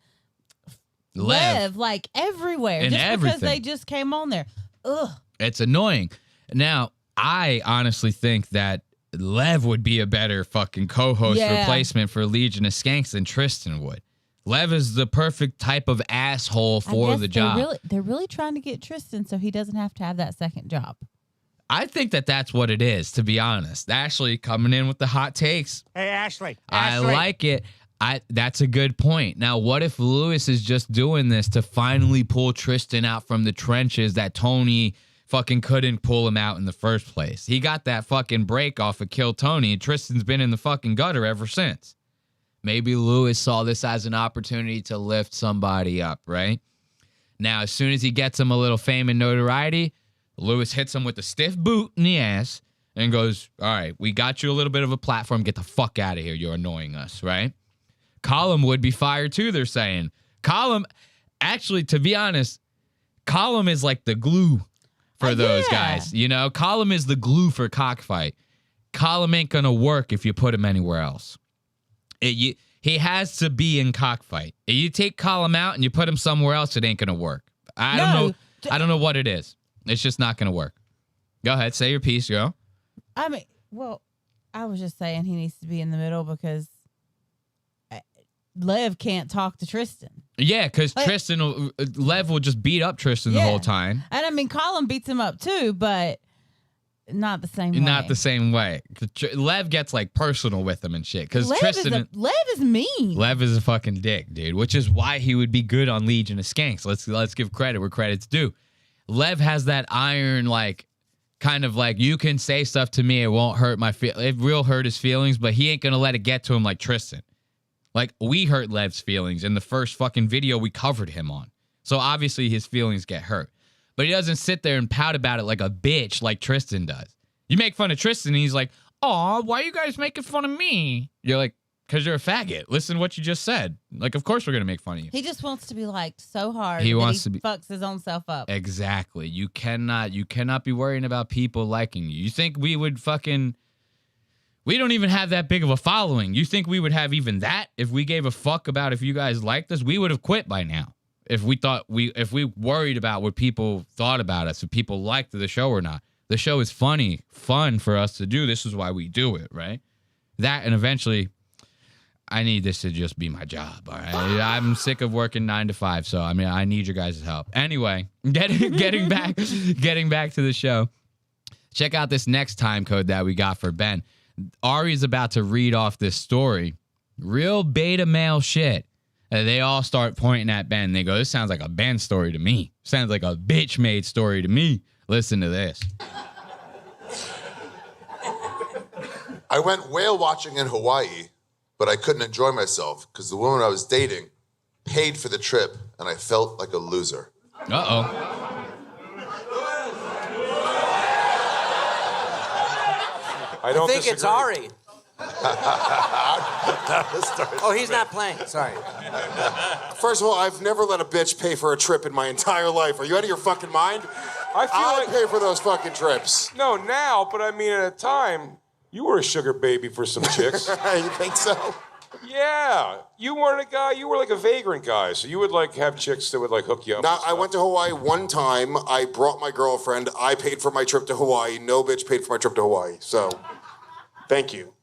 Lev like everywhere. and just everything. Because they just came on there. Ugh. It's annoying. Now, I honestly think that Lev would be a better fucking co-host replacement for Legion of Skanks than Tristan would. Lev is the perfect type of asshole for the job. They're really trying to get Tristan so he doesn't have to have that second job. I think that that's what it is, to be honest. Ashley coming in with the hot takes. Hey, Ashley. I like it. That's a good point. Now, what if Lewis is just doing this to finally pull Tristan out from the trenches that Tony fucking couldn't pull him out in the first place? He got that fucking break off of Kill Tony, and Tristan's been in the fucking gutter ever since. Maybe Lewis saw this as an opportunity to lift somebody up, right? Now, as soon as he gets him a little fame and notoriety, Lewis hits him with a stiff boot in the ass and goes, all right, we got you a little bit of a platform. Get the fuck out of here. You're annoying us, right? Colin would be fired too, they're saying. Colin, actually, to be honest, Colin is like the glue for those guys. You know, Colin is the glue for Cockfight. Colin ain't going to work if you put him anywhere else. He has to be in Cockfight. If you take Colin out and you put him somewhere else, it ain't going to work. I don't know what it is. It's just not going to work. Go ahead. Say your piece, girl. I mean, well, I was just saying he needs to be in the middle because Lev can't talk to Tristan. Yeah, because Lev will just beat up Tristan the whole time. And I mean, Colin beats him up too, but not the same way. Not the same way. Lev gets like personal with him and shit. Because Lev is mean. Lev is a fucking dick, dude. Which is why he would be good on Legion of Skanks. Let's give credit where credit's due. Lev has that iron, like, kind of like, you can say stuff to me, it won't hurt my it will hurt his feelings, but he ain't gonna let it get to him like Tristan. Like, we hurt Lev's feelings in the first fucking video we covered him on. So obviously his feelings get hurt. But he doesn't sit there and pout about it like a bitch like Tristan does. You make fun of Tristan and he's like, aw, why are you guys making fun of me? You're like, because you're a faggot. Listen to what you just said. Like, of course we're going to make fun of you. He just wants to be liked so hard he fucks his own self up. Exactly. You cannot be worrying about people liking you. You think we would we don't even have that big of a following. You think we would have even that if we gave a fuck about if you guys liked us? We would have quit by now. If we worried about what people thought about us, if people liked the show or not. The show is fun for us to do. This is why we do it, right? That, and eventually, I need this to just be my job, all right? I'm sick of working 9 to 5, so I mean, I need your guys' help. Anyway, getting back to the show. Check out this next time code that we got for Ben. Ari's about to read off this story. Real beta male shit. And they all start pointing at Ben. They go, this sounds like a Ben story to me. Sounds like a bitch made story to me. Listen to this. I went whale watching in Hawaii, but I couldn't enjoy myself because the woman I was dating paid for the trip and I felt like a loser. Uh-oh. I don't think it's disagree. Ari. Oh, he's not playing. Sorry. First of all, I've never let a bitch pay for a trip in my entire life. Are you out of your fucking mind? I feel I like pay for those fucking trips. No, now, but I mean at a time, you were a sugar baby for some chicks. You think so? Yeah. You weren't a guy, you were like a vagrant guy. So you would like have chicks that would like hook you up. Now, I went to Hawaii one time. I brought my girlfriend. I paid for my trip to Hawaii. No bitch paid for my trip to Hawaii. So, thank you.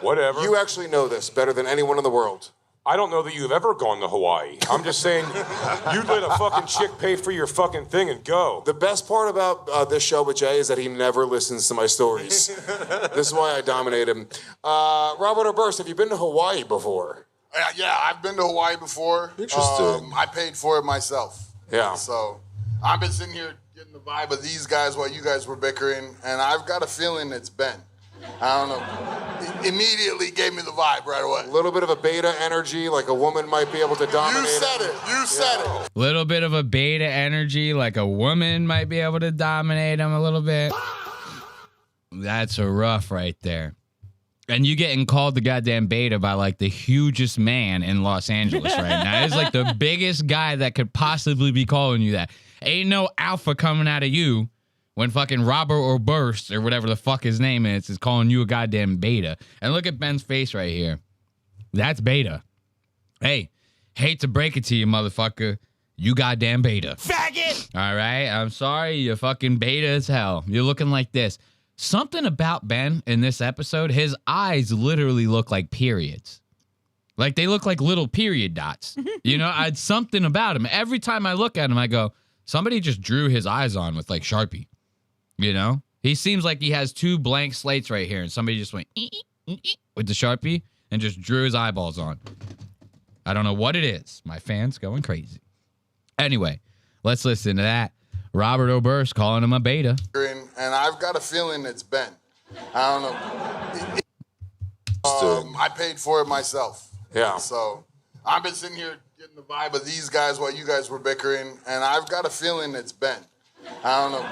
Whatever. You actually know this better than anyone in the world. I don't know that you've ever gone to Hawaii. I'm just saying, you'd let a fucking chick pay for your fucking thing and go. The best part about this show with Jay is that he never listens to my stories. This is why I dominate him. Robert O'Burst, have you been to Hawaii before? Yeah, I've been to Hawaii before. Interesting. I paid for it myself. Yeah. So I've been sitting here getting the vibe of these guys while you guys were bickering, and I've got a feeling it's Ben. I don't know. Immediately gave me the vibe right away. A little bit of a beta energy, like a woman might be able to dominate. You said it. You said it. Little bit of a beta energy, like a woman might be able to dominate him a little bit. That's a rough right there. And you getting called the goddamn beta by like the hugest man in Los Angeles right now. It's like the biggest guy that could possibly be calling you that. Ain't no alpha coming out of you when fucking Robert O'Burst or whatever the fuck his name is calling you a goddamn beta. And look at Ben's face right here. That's beta. Hey, hate to break it to you, motherfucker. You goddamn beta. Faggot! All right? I'm sorry. You're fucking beta as hell. You're looking like this. Something about Ben in this episode, his eyes literally look like periods. Like they look like little period dots. You know, I had something about him. Every time I look at him, I go, somebody just drew his eyes on with like Sharpie. You know, he seems like he has two blank slates right here, and somebody just went with the Sharpie and just drew his eyeballs on. I don't know what it is. My fans going crazy. Anyway, let's listen to that. Robert O'Burst calling him a beta. And I've got a feeling it's Ben. I don't know. I paid for it myself. Yeah. So I've been sitting here getting the vibe of these guys while you guys were bickering, and I've got a feeling it's Ben. I don't know.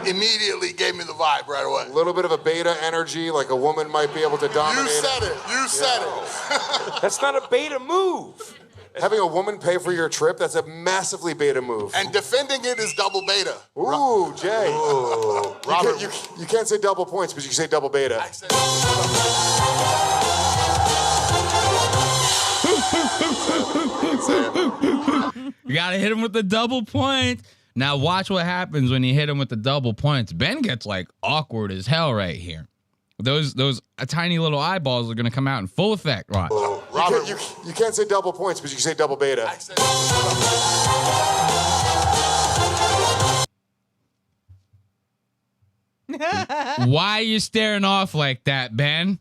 Immediately gave me the vibe right away. A little bit of a beta energy, like a woman might be able to dominate. You said it. You said it. That's not a beta move. Having a woman pay for your trip, that's a massively beta move. And defending it is double beta. Ooh, Jay. Ooh. Robert, you can't say double points, but you can say double beta. You gotta hit him with the double point. Now watch what happens when you hit him with the double points. Ben gets like awkward as hell right here. Those tiny little eyeballs are gonna come out in full effect. Watch. Robert, you can't say double points, but you can say double beta. Why are you staring off like that, Ben?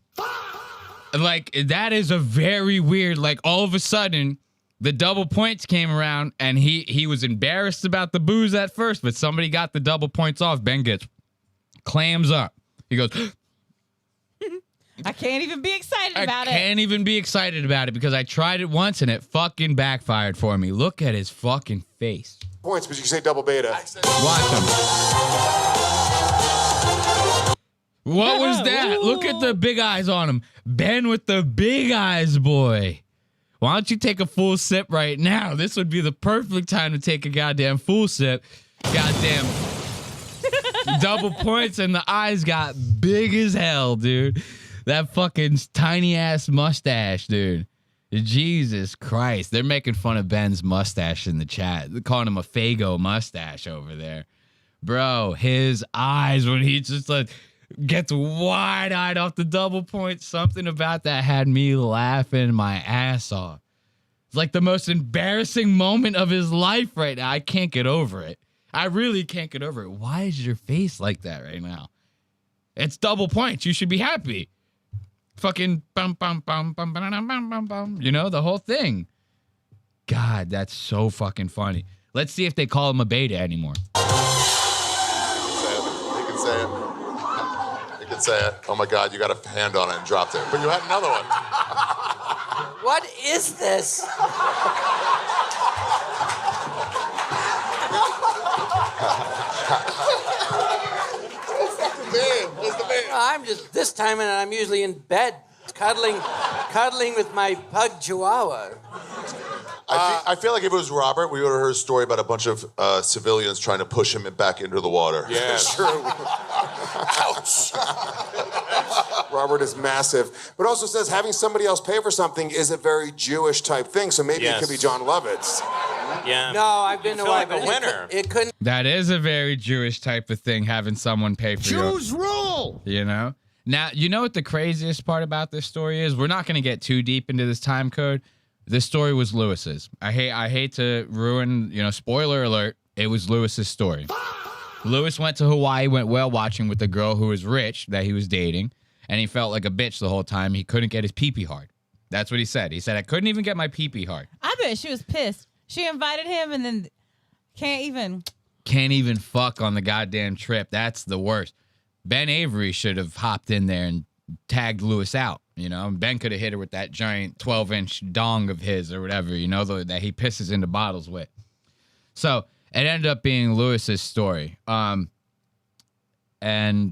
Like, that is a very weird, like, all of a sudden, the double points came around, and he was embarrassed about the booze at first, but somebody got the double points off. Ben gets clams up. He goes, I can't even be excited about it. I can't even be excited about it because I tried it once, and it fucking backfired for me. Look at his fucking face. Points, but you can say double beta. Watch him. What was that? Ooh. Look at the big eyes on him. Ben with the big eyes, boy. Why don't you take a full sip right now? This would be the perfect time to take a goddamn full sip. Goddamn double points and the eyes got big as hell, dude. That fucking tiny ass mustache, dude. Jesus Christ. They're making fun of Ben's mustache in the chat. They're calling him a Fago mustache over there. Bro, his eyes when he just like gets wide-eyed off the double point. Something about that had me laughing my ass off. It's like the most embarrassing moment of his life right now. I can't get over it. I really can't get over it. Why is your face like that right now? It's double points. You should be happy. Fucking bum bum bum bum bum bum bum bum. You know, the whole thing. God, that's so fucking funny. Let's see if they call him a beta anymore. You can say it. You can say it. Oh my God, you got a hand on it and dropped it. But you had another one. What is this? Where's the man? Where's the man? I'm just this time, and I'm usually in bed cuddling with my pug chihuahua. I feel like if it was Robert, we would have heard a story about a bunch of civilians trying to push him back into the water. Yeah, sure. Ouch. Robert is massive. But also says having somebody else pay for something is a very Jewish type thing, so maybe it could be John Lovitz. Yeah. No, I've been to like a winner. It couldn't. That is a very Jewish type of thing, having someone pay for Jews rule! You know? Now, you know what the craziest part about this story is? We're not going to get too deep into this time code. This story was Lewis's. I hate to ruin, spoiler alert, it was Lewis's story. Lewis went to Hawaii, went whale watching with a girl who was rich that he was dating, and he felt like a bitch the whole time. He couldn't get his pee-pee hard. That's what he said. He said, I couldn't even get my pee-pee hard. I bet she was pissed. She invited him and then can't even fuck on the goddamn trip. That's the worst. Ben Avery should have hopped in there and tagged Lewis out. Ben could have hit her with that giant 12-inch dong of his or whatever, that he pisses into bottles with. So it ended up being Lewis's story. And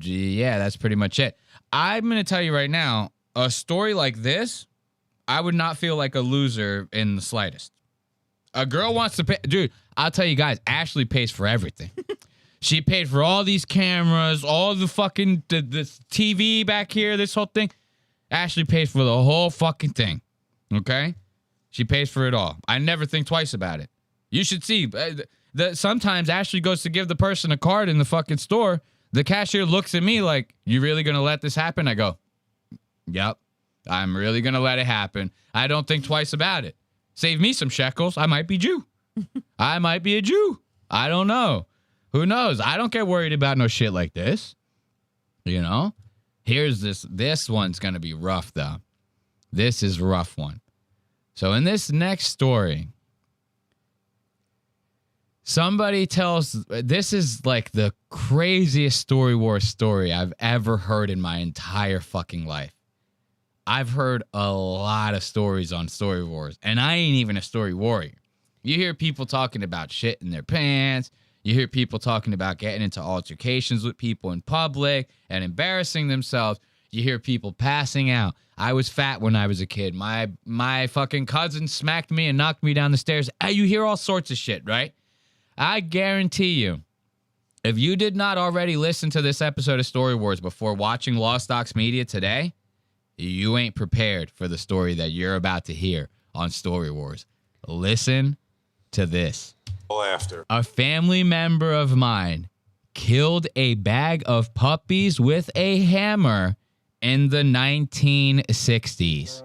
yeah, that's pretty much it. I'm going to tell you right now, a story like this, I would not feel like a loser in the slightest. A girl wants to pay. Dude, I'll tell you guys, Ashley pays for everything. She paid for all these cameras, all the fucking this TV back here, this whole thing. Ashley pays for the whole fucking thing. Okay? She pays for it all. I never think twice about it. You should see. Sometimes Ashley goes to give the person a card in the fucking store. The cashier looks at me like, you really going to let this happen? I go, yep. I'm really going to let it happen. I don't think twice about it. Save me some shekels. I might be Jew. I might be a Jew. I don't know. Who knows? I don't get worried about no shit like this. Here's this. This one's going to be rough, though. This is a rough one. So in this next story, somebody tells, this is like the craziest Story Wars story I've ever heard in my entire fucking life. I've heard a lot of stories on Story Wars, and I ain't even a story warrior. You hear people talking about shit in their pants. You hear people talking about getting into altercations with people in public and embarrassing themselves. You hear people passing out. I was fat when I was a kid. My fucking cousin smacked me and knocked me down the stairs. You hear all sorts of shit, right? I guarantee you, if you did not already listen to this episode of Story Wars before watching Lost Ox Media today, you ain't prepared for the story that you're about to hear on Story Wars. Listen to this. After. A family member of mine killed a bag of puppies with a hammer in the 1960s.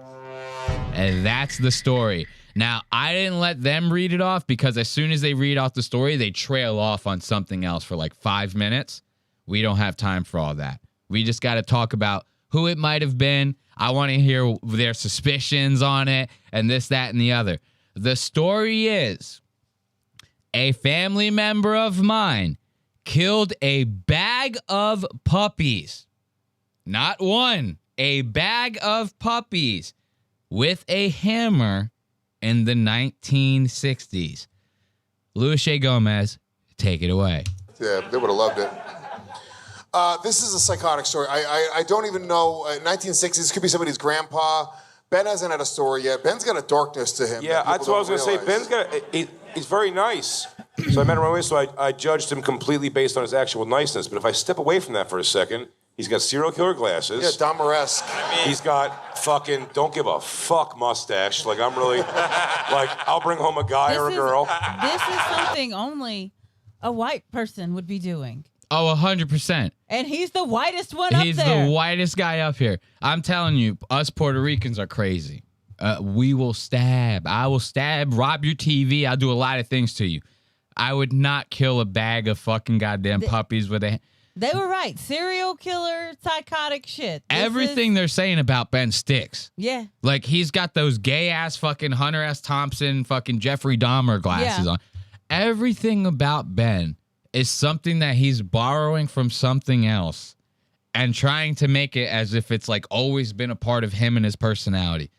And that's the story. Now, I didn't let them read it off because as soon as they read off the story, they trail off on something else for like 5 minutes. We don't have time for all that. We just got to talk about who it might have been. I want to hear their suspicions on it and this, that, and the other. The story is a family member of mine killed a bag of puppies. Not one, a bag of puppies with a hammer in the 1960s. Luis J. Gomez, take it away. Yeah, they would have loved it. This is a psychotic story. I don't even know. 1960s, this could be somebody's grandpa. Ben hasn't had a story yet. Ben's got a darkness to him. Yeah, that's what I was going to say. Ben's got he's very nice. So I met him right away, so I judged him completely based on his actual niceness. But if I step away from that for a second, he's got serial killer glasses. Yeah, Dahmer-esque. He's got fucking don't give a fuck mustache. Like, I'm really, like, I'll bring home a guy or a girl. This is something only a white person would be doing. Oh, 100%. And he's the whitest one up there. He's the whitest guy up here. I'm telling you, us Puerto Ricans are crazy. We will stab. I will stab, rob your TV. I'll do a lot of things to you. I would not kill a bag of fucking goddamn puppies with a... They were right. Serial killer, psychotic shit. Everything they're saying about Ben sticks. Yeah. Like, he's got those gay-ass fucking Hunter S. Thompson fucking Jeffrey Dahmer glasses on. Everything about Ben is something that he's borrowing from something else and trying to make it as if it's like always been a part of him and his personality.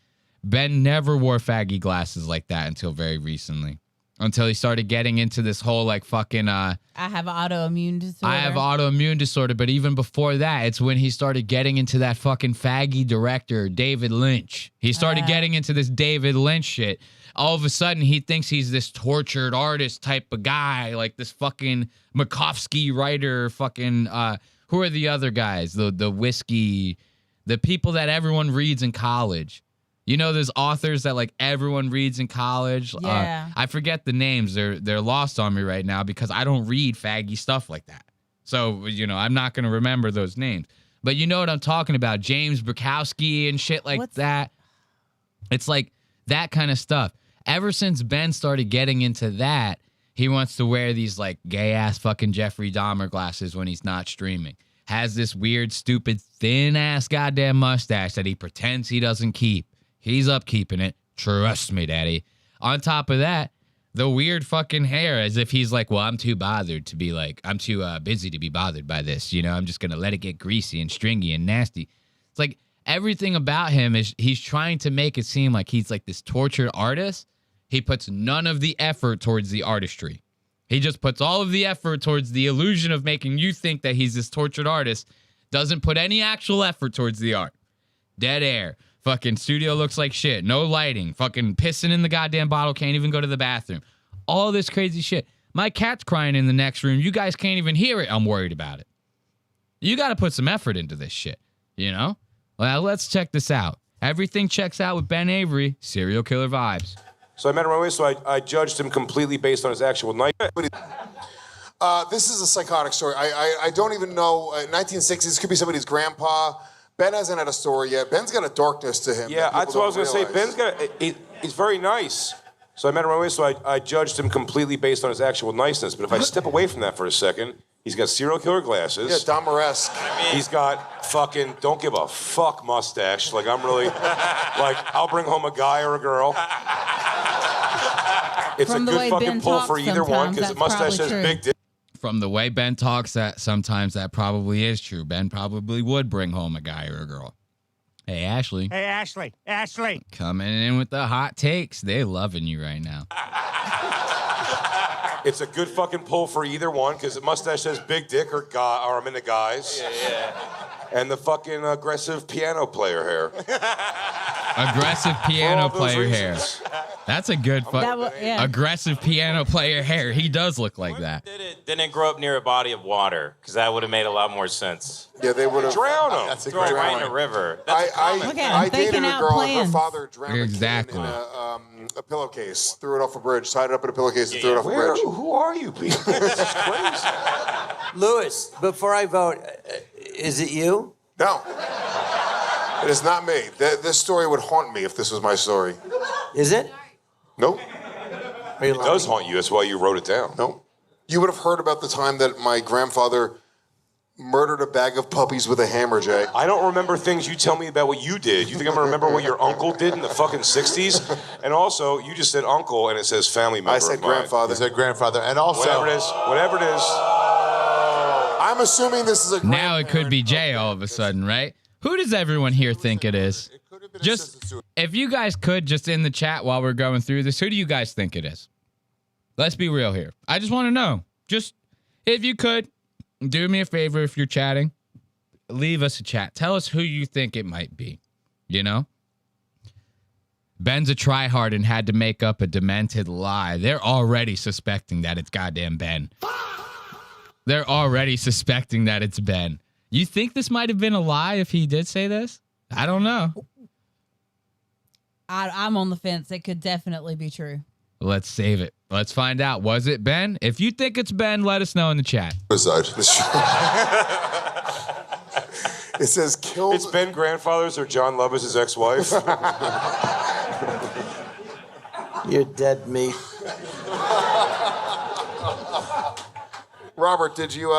Ben never wore faggy glasses like that until very recently. until he started getting into this whole like fucking I have autoimmune disorder. I have autoimmune disorder, but even before that, it's when he started getting into that fucking faggy director, David Lynch. He started getting into this David Lynch shit. All of a sudden, he thinks he's this tortured artist type of guy, like this fucking Makovsky writer, fucking, who are the other guys? The whiskey, the people that everyone reads in college. You know, there's authors that like everyone reads in college. Yeah. I forget the names. They're lost on me right now because I don't read faggy stuff like that. So, you know, I'm not going to remember those names. But you know what I'm talking about. James Bukowski and shit like that. It's like that kind of stuff. Ever since Ben started getting into that, he wants to wear these like gay ass fucking Jeffrey Dahmer glasses when he's not streaming. Has this weird, stupid, thin ass goddamn mustache that he pretends he doesn't keep. He's up keeping it. Trust me, daddy. On top of that, the weird fucking hair as if he's like, well, I'm too bothered to be like, I'm too busy to be bothered by this. You know, I'm just going to let it get greasy and stringy and nasty. It's like everything about him is he's trying to make it seem like he's like this tortured artist. He puts none of the effort towards the artistry. He just puts all of the effort towards the illusion of making you think that he's this tortured artist. Doesn't put any actual effort towards the art. Dead air. Fucking studio looks like shit. No lighting. Fucking pissing in the goddamn bottle. Can't even go to the bathroom. All this crazy shit. My cat's crying in the next room. You guys can't even hear it. I'm worried about it. You got to put some effort into this shit. You know? Well, let's check this out. Everything checks out with Ben Avery. Serial killer vibes. So I met him right away, so I judged him completely based on his actual night. This is a psychotic story. I don't even know. 1960s, this could be somebody's grandpa. Ben hasn't had a story yet. Ben's got a darkness to him. Yeah, that's what I was going to say. Ben's got he's very nice. So I met him right away, so I judged him completely based on his actual niceness. But if I step away from that for a second, he's got serial killer glasses. Yeah, Dahmer-esque. He's got fucking don't give a fuck mustache. Like I'm really, like I'll bring home a guy or a girl. It's From a the good way fucking Ben pull talks for either one sometimes, because the that's mustache probably says true. big dick. From the way Ben talks, that sometimes that probably is true. Ben probably would bring home a guy or a girl. Hey, Ashley. Hey, Ashley. Ashley. Coming in with the hot takes. They're loving you right now. It's a good fucking pull for either one because the mustache says big dick or guy, or I'm into guys. Yeah. And the fucking aggressive piano player hair. Aggressive piano For all those player hair. reasons. That's a good yeah. aggressive piano player hair. He does look like that. Didn't grow up near a body of water, because that would have made a lot more sense. Yeah, they would have drowned him. That's a Throw great it right point. in a river. That's Look at him, I dated thinking a out girl and her plans. father drowned Exactly. a kid in a pillowcase, threw it off a bridge, tied it up in a pillowcase and threw it off a Where? bridge. Who are you people? This is crazy. Louis, before I vote, is it you? No. It is not me. This story would haunt me if this was my story. Is it? Nope. It does haunt you. That's why you wrote it down. Nope. You would have heard about the time that my grandfather murdered a bag of puppies with a hammer, Jay. I don't remember things you tell me about what you did. You think I'm gonna remember what your uncle did in the fucking 60s? And also, you just said uncle and it says family member. I said of mine. grandfather. He said grandfather, and also Whatever it is. I'm assuming this is a Now it could be Jay all of a sudden, right? Who does everyone here think it is? Just if you guys could just in the chat while we're going through this, who do you guys think it is? Let's be real here. I just want to know. Just if you could, do me a favor if you're chatting, leave us a chat. Tell us who you think it might be. You know? Ben's a tryhard and had to make up a demented lie. They're already suspecting that it's goddamn Ben. They're already suspecting that it's Ben. You think this might have been a lie if he did say this? I don't know. I'm on the fence. It could definitely be true. Let's save it. Let's find out. Was it Ben? If you think it's Ben, let us know in the chat. It says killed. It's Ben grandfather's or John Lovitz' ex-wife. You're dead meat. Robert, did you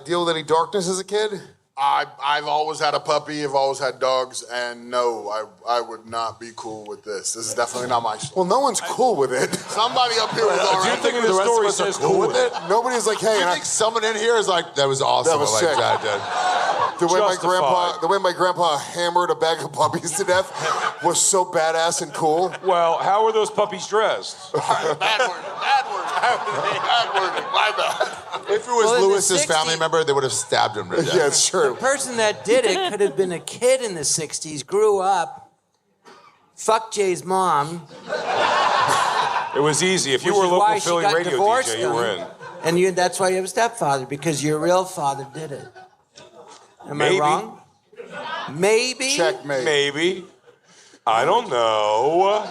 deal with any darkness as a kid? I've always had a puppy. I've always had dogs, and no, I would not be cool with this. This is definitely not my story. Well, no one's cool with it. Somebody up here was all You're right. thinking the story says cool with it? Nobody's like, hey, I think someone in here is like, that was awesome. That was I sick. like that, dude. The way my grandpa hammered a bag of puppies to death was so badass and cool. Well, how were those puppies dressed? Bad word. My bad. If it was Well, in the Lewis's 60s family member, they would have stabbed him to death. Yeah, it's true. The person that did it could have been a kid in the 60s, grew up, fucked Jay's mom. It was easy. If you which were a is local why she Philly got radio divorced DJ, you were in. And that's why you have a stepfather, because your real father did it. Am Maybe. I wrong? Maybe. Checkmate. Maybe. I don't know.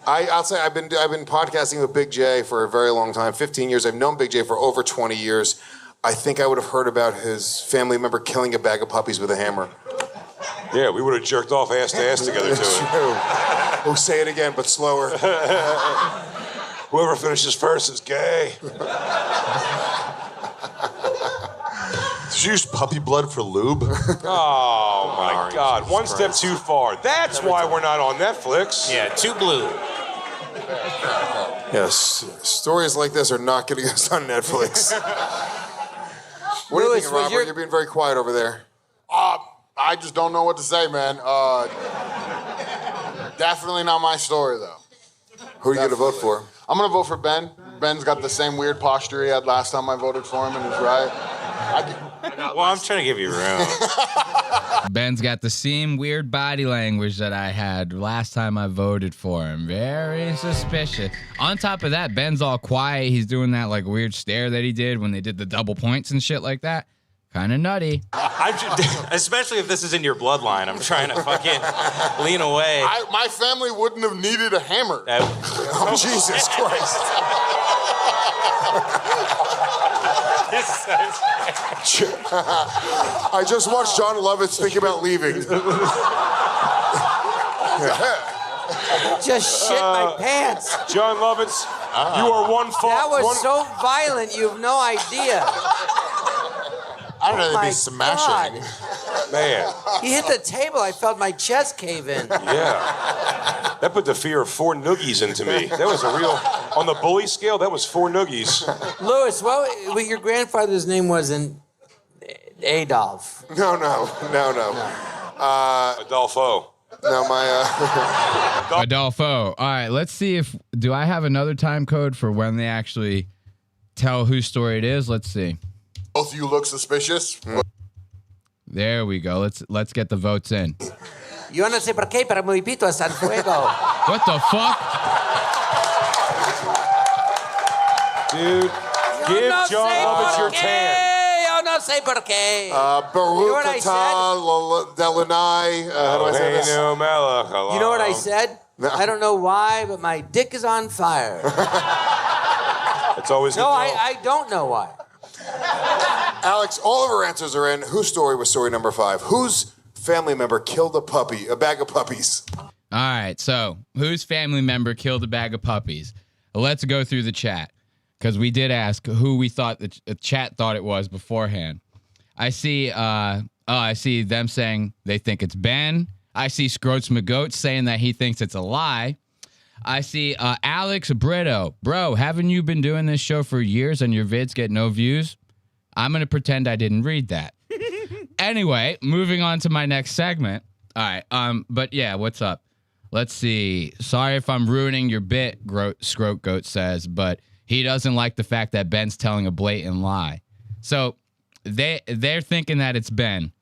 I'll say I've been podcasting with Big J for a very long time, 15 years. I've known Big J for over 20 years. I think I would have heard about his family member killing a bag of puppies with a hammer. Yeah, we would have jerked off ass to ass together to It's it. true. Oh, say it again, but slower. Whoever finishes first is gay. Did you use puppy blood for lube? Oh my God! One step too far. That's why we're not on Netflix. Yeah, too blue. Yes, stories like this are not getting us on Netflix. What do you think, Robert? You're being very quiet over there. I just don't know what to say, man. Definitely not my story, though. Who are you going to vote for? I'm going to vote for Ben. Ben's got the same weird posture he had last time I voted for him, and he's right. Well, I'm trying to give you room. Ben's got the same weird body language that I had last time I voted for him. Very suspicious. On top of that, Ben's all quiet. He's doing that like weird stare that he did when they did the double points and shit like that. Kind of nutty. Especially if this is in your bloodline. I'm trying to fucking lean away. My family wouldn't have needed a hammer. Oh, Jesus Christ. I just watched John Lovitz think about leaving. Just shit my pants. John Lovitz, you are one fault. That was so violent, you have no idea. I don't know, they'd My be smashing. Man. He hit the table. I felt my chest cave in. Yeah. That put the fear of 4 noogies into me. That was a real, on the bully scale, that was 4 noogies. Louis, what your grandfather's name was in Adolf? No. Adolfo. No, my Adolfo. All right, let's see if do I have another time code for when they actually tell whose story it is. Let's see. Both of you look suspicious. There we go. Let's get the votes in. Yo no sé por qué, pero muy pito a San Fuego. What the fuck? Dude, give John Lovitz your tan. Yo no sé por qué. Baruch Atah Delanai. How do I say this? You know what I said? I don't know why, but my dick is on fire. It's always No, I don't know why. Alex, all of our answers are in. Whose story was story number 5? Whose family member killed a bag of puppies? All right, so whose family member killed a bag of puppies? Let's go through the chat because we did ask who we thought the chat thought it was beforehand. I see them saying they think it's Ben. I see Scroats McGoat saying that he thinks it's a lie. I see Alex Brito. Bro, haven't you been doing this show for years and your vids get no views? I'm going to pretend I didn't read that. Anyway, moving on to my next segment. All right. But yeah, what's up? Let's see. Sorry if I'm ruining your bit, Scroat Goat says, but he doesn't like the fact that Ben's telling a blatant lie. So they're thinking that it's Ben.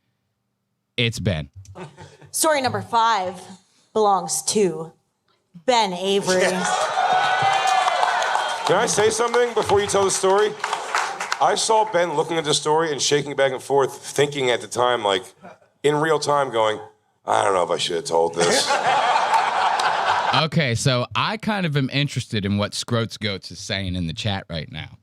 It's Ben. Story number 5 belongs to Ben Avery. Can I say something before you tell the story? I saw Ben looking at the story and shaking back and forth, thinking at the time, like, in real time, going, I don't know if I should have told this. Okay, so I kind of am interested in what Scroats Goats is saying in the chat right now.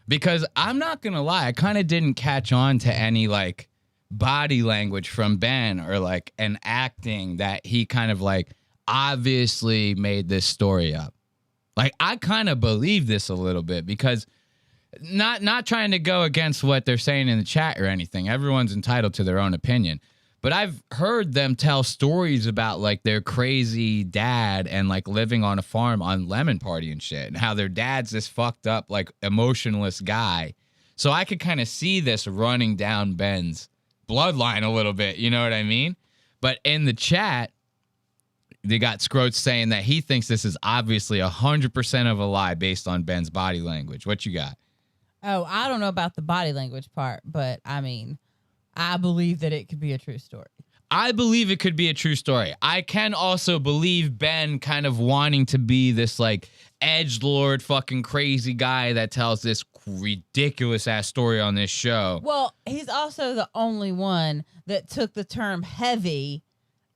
Because I'm not going to lie, I kind of didn't catch on to any, like, body language from Ben or, like, an acting that he kind of, like, obviously made this story up. Like, I kind of believe this a little bit because not trying to go against what they're saying in the chat or anything. Everyone's entitled to their own opinion. But I've heard them tell stories about, like, their crazy dad and, like, living on a farm on Lemon Party and shit and how their dad's this fucked up, like, emotionless guy. So I could kind of see this running down Ben's bloodline a little bit. You know what I mean? But in the chat, they got Scroats saying that he thinks this is obviously 100% of a lie based on Ben's body language. What you got? Oh, I don't know about the body language part, but I mean, I believe that it could be a true story. I believe it could be a true story. I can also believe Ben kind of wanting to be this like edgelord fucking crazy guy that tells this ridiculous ass story on this show. Well, he's also the only one that took the term heavy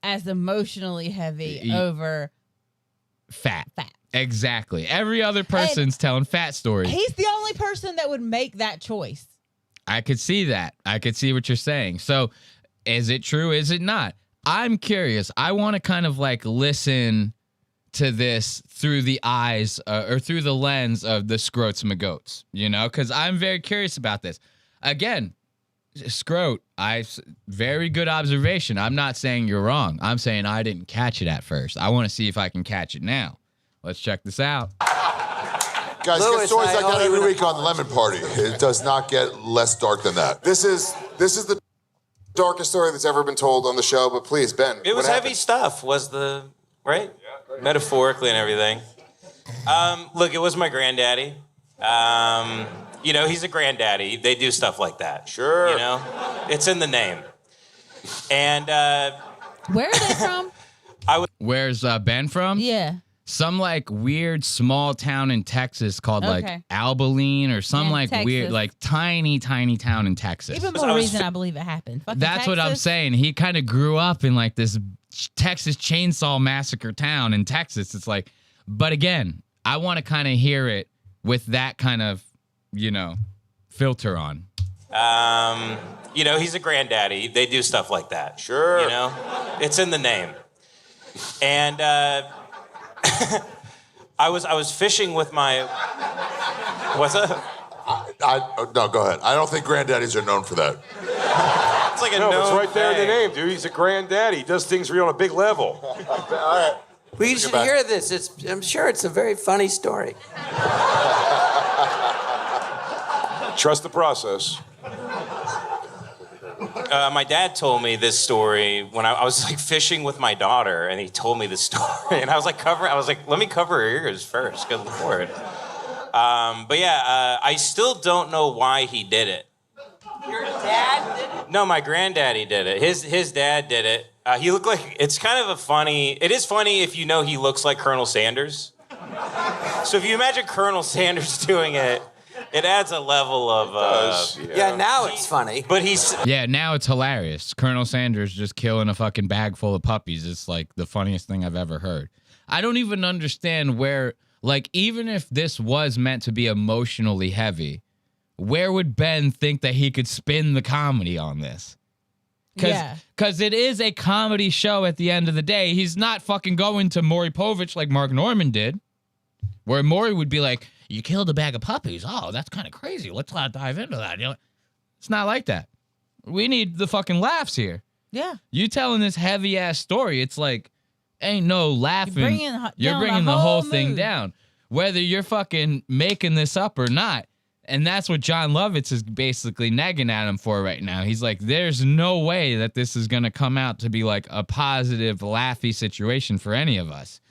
as emotionally heavy over fat. Exactly. Every other person's telling fat stories. He's the only person that would make that choice. I could see that. I could see what you're saying. So is it true? Is it not? I'm curious. I want to kind of like listen to this through the eyes or through the lens of the Scroats Magoats, you know, because I'm very curious about this. Again, Scroat, very good observation. I'm not saying you're wrong. I'm saying I didn't catch it at first. I want to see if I can catch it now. Let's check this out. Guys, Louis, get stories I like that owe you every an week on the Lemon Party. It does not get less dark than that. This is the darkest story that's ever been told on the show, but please, Ben. It was what heavy happened? stuff, was the, right? Metaphorically and everything. Look, it was my granddaddy. You know, he's a granddaddy. They do stuff like that. Sure. You know? It's in the name. And, Where are they from? Where's Ben from? Yeah. Some like weird small town in Texas called like Abilene or some like Texas. weird, like tiny town in Texas. Even more reason I believe it happened. Fucking That's what I'm Texas. saying. He kind of grew up in like this Texas Chainsaw Massacre town in Texas. It's like, but again, I want to kind of hear it with that kind of, you know, filter on. You know, he's a granddaddy. They do stuff like that. Sure. You know? It's in the name. And, I was fishing with my. What's that? No, go ahead. I don't think granddaddies are known for that. It's like a no, known it's right there in the thing. name, dude. He's a granddaddy. He does things real on a big level. All right. Well, you should hear this. I'm sure it's a very funny story. Trust the process. My dad told me this story when I was like fishing with my daughter, and he told me this story, and I was like, let me cover her ears first, good Lord. But yeah, I still don't know why he did it. Your dad did it? No, my granddaddy did it. His dad did it. He looked like, it is funny if you know he looks like Colonel Sanders. So if you imagine Colonel Sanders doing it, it adds a level of... yeah, now it's funny. But he's... Yeah, now it's hilarious. Colonel Sanders just killing a fucking bag full of puppies. It's like the funniest thing I've ever heard. I don't even understand where, like, even if this was meant to be emotionally heavy, where would Ben think that he could spin the comedy on this? Because it is a comedy show at the end of the day. He's not fucking going to Maury Povich like Mark Norman did, where Maury would be like, you killed a bag of puppies. Oh, that's kind of crazy. Let's not dive into that. You know, it's not like that. We need the fucking laughs here. Yeah. You telling this heavy ass story, it's like, ain't no laughing. You're bringing down the whole mood. thing down, whether you're fucking making this up or not. And that's what John Lovitz is basically nagging at him for right now. He's like, there's no way that this is going to come out to be like a positive, laughy situation for any of us.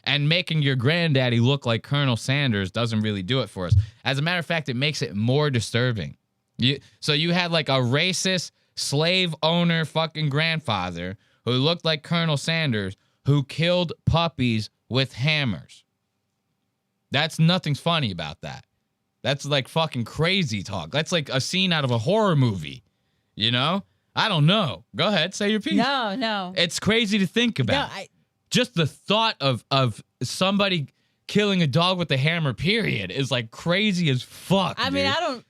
And making your granddaddy look like Colonel Sanders doesn't really do it for us. As a matter of fact, it makes it more disturbing. So you had like a racist slave owner fucking grandfather who looked like Colonel Sanders who killed puppies with hammers. That's nothing's funny about that. That's like fucking crazy talk. That's like a scene out of a horror movie. You know? I don't know. Go ahead, say your piece. No. It's crazy to think about. Just the thought of somebody killing a dog with a hammer, period, is like crazy as fuck. I mean, dude. I don't.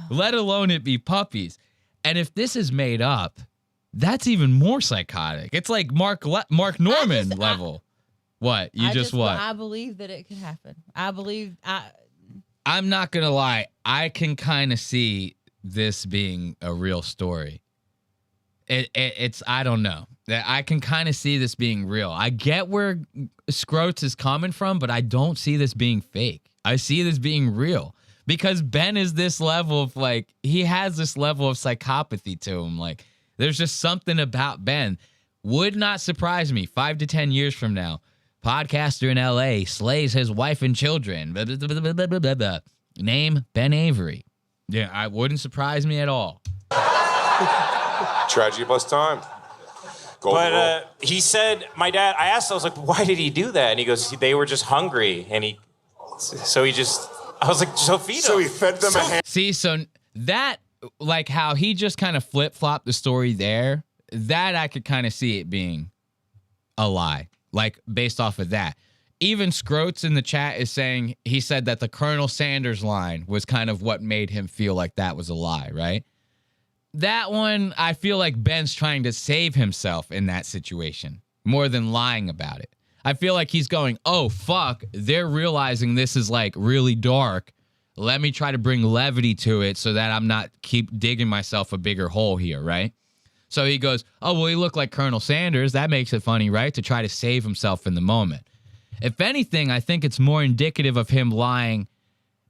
Let alone it be puppies. And if this is made up, that's even more psychotic. It's like Mark Norman level. What? You just what? I believe that it could happen. I'm not going to lie. I can kind of see this being a real story. It's I don't know. I can kind of see this being real. I get where Scroats is coming from, but I don't see this being fake. I see this being real because Ben is this level of like, he has this level of psychopathy to him. Like, there's just something about Ben. Would not surprise me 5 to 10 years from now. Podcaster in LA slays his wife and children. Blah, blah, blah, blah, blah, blah, blah. Name Ben Avery. Yeah, I wouldn't surprise me at all. Tragedy plus time. But he said, I asked, I was like, why did he do that? And he goes, they were just hungry. And I was like, so feed them. So he fed them a ham. See, so that, like how he just kind of flip-flopped the story there, that I could kind of see it being a lie, like based off of that. Even Scroats in the chat is saying, he said that the Colonel Sanders line was kind of what made him feel like that was a lie, right? That one, I feel like Ben's trying to save himself in that situation more than lying about it. I feel like he's going, oh, fuck, they're realizing this is like really dark. Let me try to bring levity to it so that I'm not keep digging myself a bigger hole here, right? So he goes, oh, well, he looked like Colonel Sanders. That makes it funny, right? To try to save himself in the moment. If anything, I think it's more indicative of him lying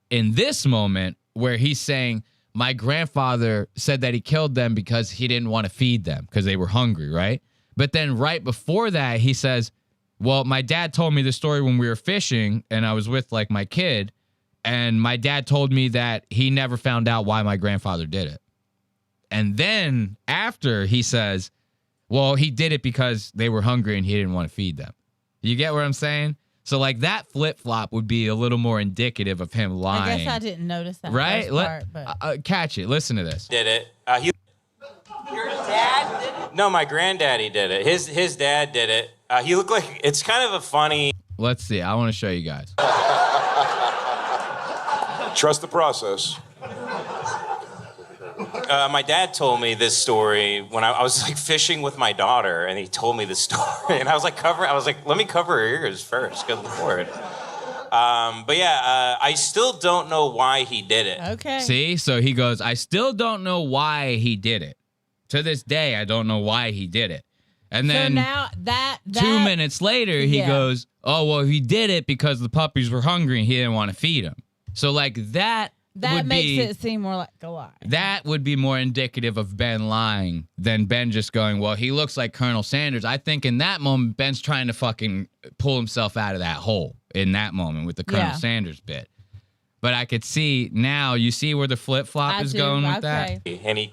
in this moment where he's saying, my grandfather said that he killed them because he didn't want to feed them because they were hungry, right? But then right before that, he says, well, my dad told me the story when we were fishing and I was with like my kid, and my dad told me that he never found out why my grandfather did it. And then after he says, well, he did it because they were hungry and he didn't want to feed them. You get what I'm saying? So like that flip-flop would be a little more indicative of him lying. I guess I didn't notice that right? part, but Catch it. Listen to this. Did it. Your dad did it? No, my granddaddy did it. His dad did it. He looked like, it's kind of a funny. Let's see. I want to show you guys. Trust the process. My dad told me this story when I was like fishing with my daughter, and he told me this story, and I was like, let me cover her ears first. Good Lord. But yeah, I still don't know why he did it. Okay. See, so he goes, I still don't know why he did it. To this day, I don't know why he did it. And then so now that 2 minutes later, he goes, oh, well, he did it because the puppies were hungry and he didn't want to feed them. So like that makes it seem more like a lie. That would be more indicative of Ben lying than Ben just going, well, he looks like Colonel Sanders. I think in that moment, Ben's trying to fucking pull himself out of that hole in that moment with the Colonel Sanders bit. But I could see now, you see where the flip-flop is going with that? And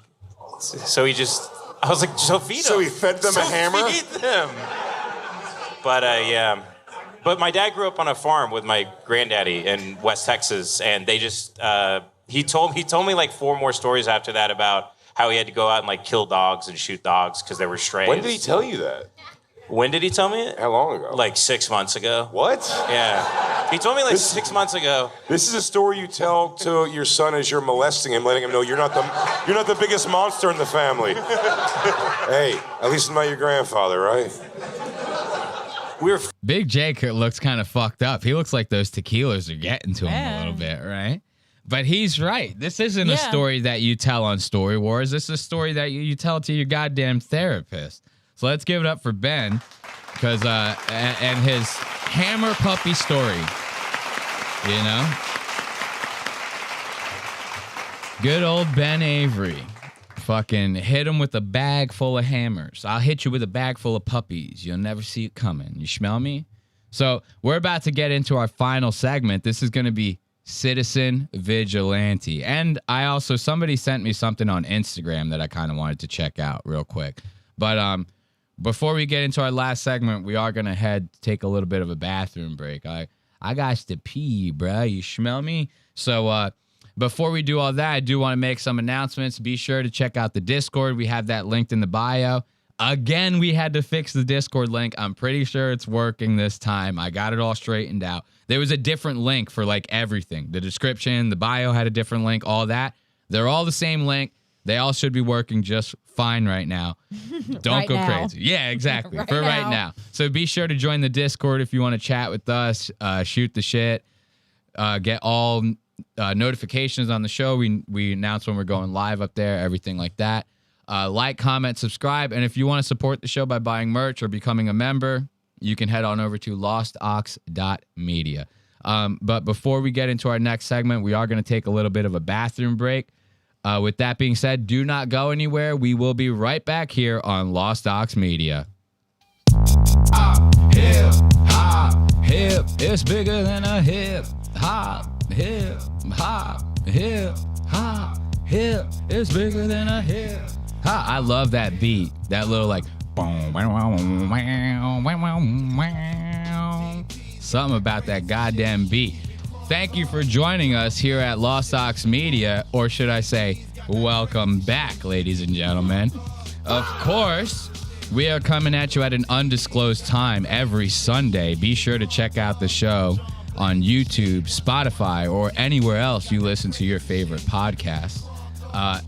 I was like, so feed them. So he fed them a hammer? Feed them. But yeah. But my dad grew up on a farm with my granddaddy in West Texas, and they just he told me like 4 more stories after that about how he had to go out and like kill dogs and shoot dogs because they were strays. When did he tell you that? When did he tell me it? How long ago? Like 6 months ago. What? Yeah. He told me like 6 months ago. This is a story you tell to your son as you're molesting him, letting him know you're not the biggest monster in the family. Hey, at least I'm not your grandfather, right? Big J looks kind of fucked up. He looks like those tequilas are getting to him a little bit, right? But he's right. This isn't a story that you tell on Story Wars. This is a story that you tell to your goddamn therapist. So let's give it up for Ben, because and his hammer puppy story. You know, good old Ben Avery. Fucking hit him with a bag full of hammers. I'll hit you with a bag full of puppies. You'll never see it coming. You smell me? So we're about to get into our final segment. This is going to be Citizen Vigilante. And somebody sent me something on Instagram that I kind of wanted to check out real quick. But before we get into our last segment, we are going to take a little bit of a bathroom break. I got to pee, bruh. You smell me? So, before we do all that, I do want to make some announcements. Be sure to check out the Discord. We have that linked in the bio. Again, we had to fix the Discord link. I'm pretty sure it's working this time. I got it all straightened out. There was a different link for like everything. The description, the bio had a different link, all that. They're all the same link. They all should be working just fine right now. Don't go crazy. Yeah, exactly. Right now. So be sure to join the Discord if you want to chat with us, shoot the shit, get all notifications on the show. We announce when we're going live up there, everything like that. Like, comment, subscribe, and if you want to support the show by buying merch or becoming a member, you can head on over to lostox.media. But before we get into our next segment, we are going to take a little bit of a bathroom break. With that being said, do not go anywhere. We will be right back here on Lost Ox Media. Hip hop, hip. It's bigger than a hip hop, hip hop, hip hop, hip. It's bigger than a hip hop. I love that beat. That little like. Something about that goddamn beat. Thank you for joining us here at Lost Ox Media, or should I say, welcome back, ladies and gentlemen. Of course, we are coming at you at an undisclosed time every Sunday. Be sure to check out the show on YouTube, Spotify, or anywhere else you listen to your favorite podcast.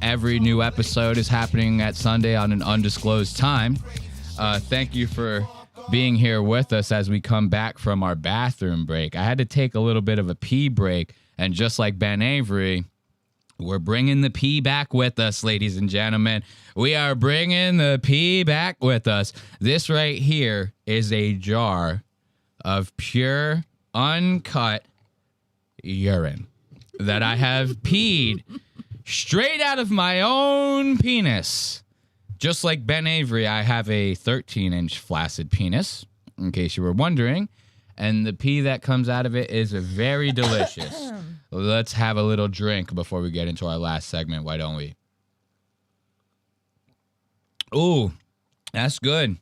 Every new episode is happening at Sunday on an undisclosed time. Thank you for being here with us as we come back from our bathroom break. I had to take a little bit of a pee break, and just like Ben Avery, we're bringing the pee back with us, ladies and gentlemen. We are bringing the pee back with us. This right here is a jar of pure, uncut urine that I have peed straight out of my own penis. Just like Ben Avery, I have a 13-inch flaccid penis, in case you were wondering. And the pee that comes out of it is very delicious. Let's have a little drink before we get into our last segment, why don't we? Ooh, that's good.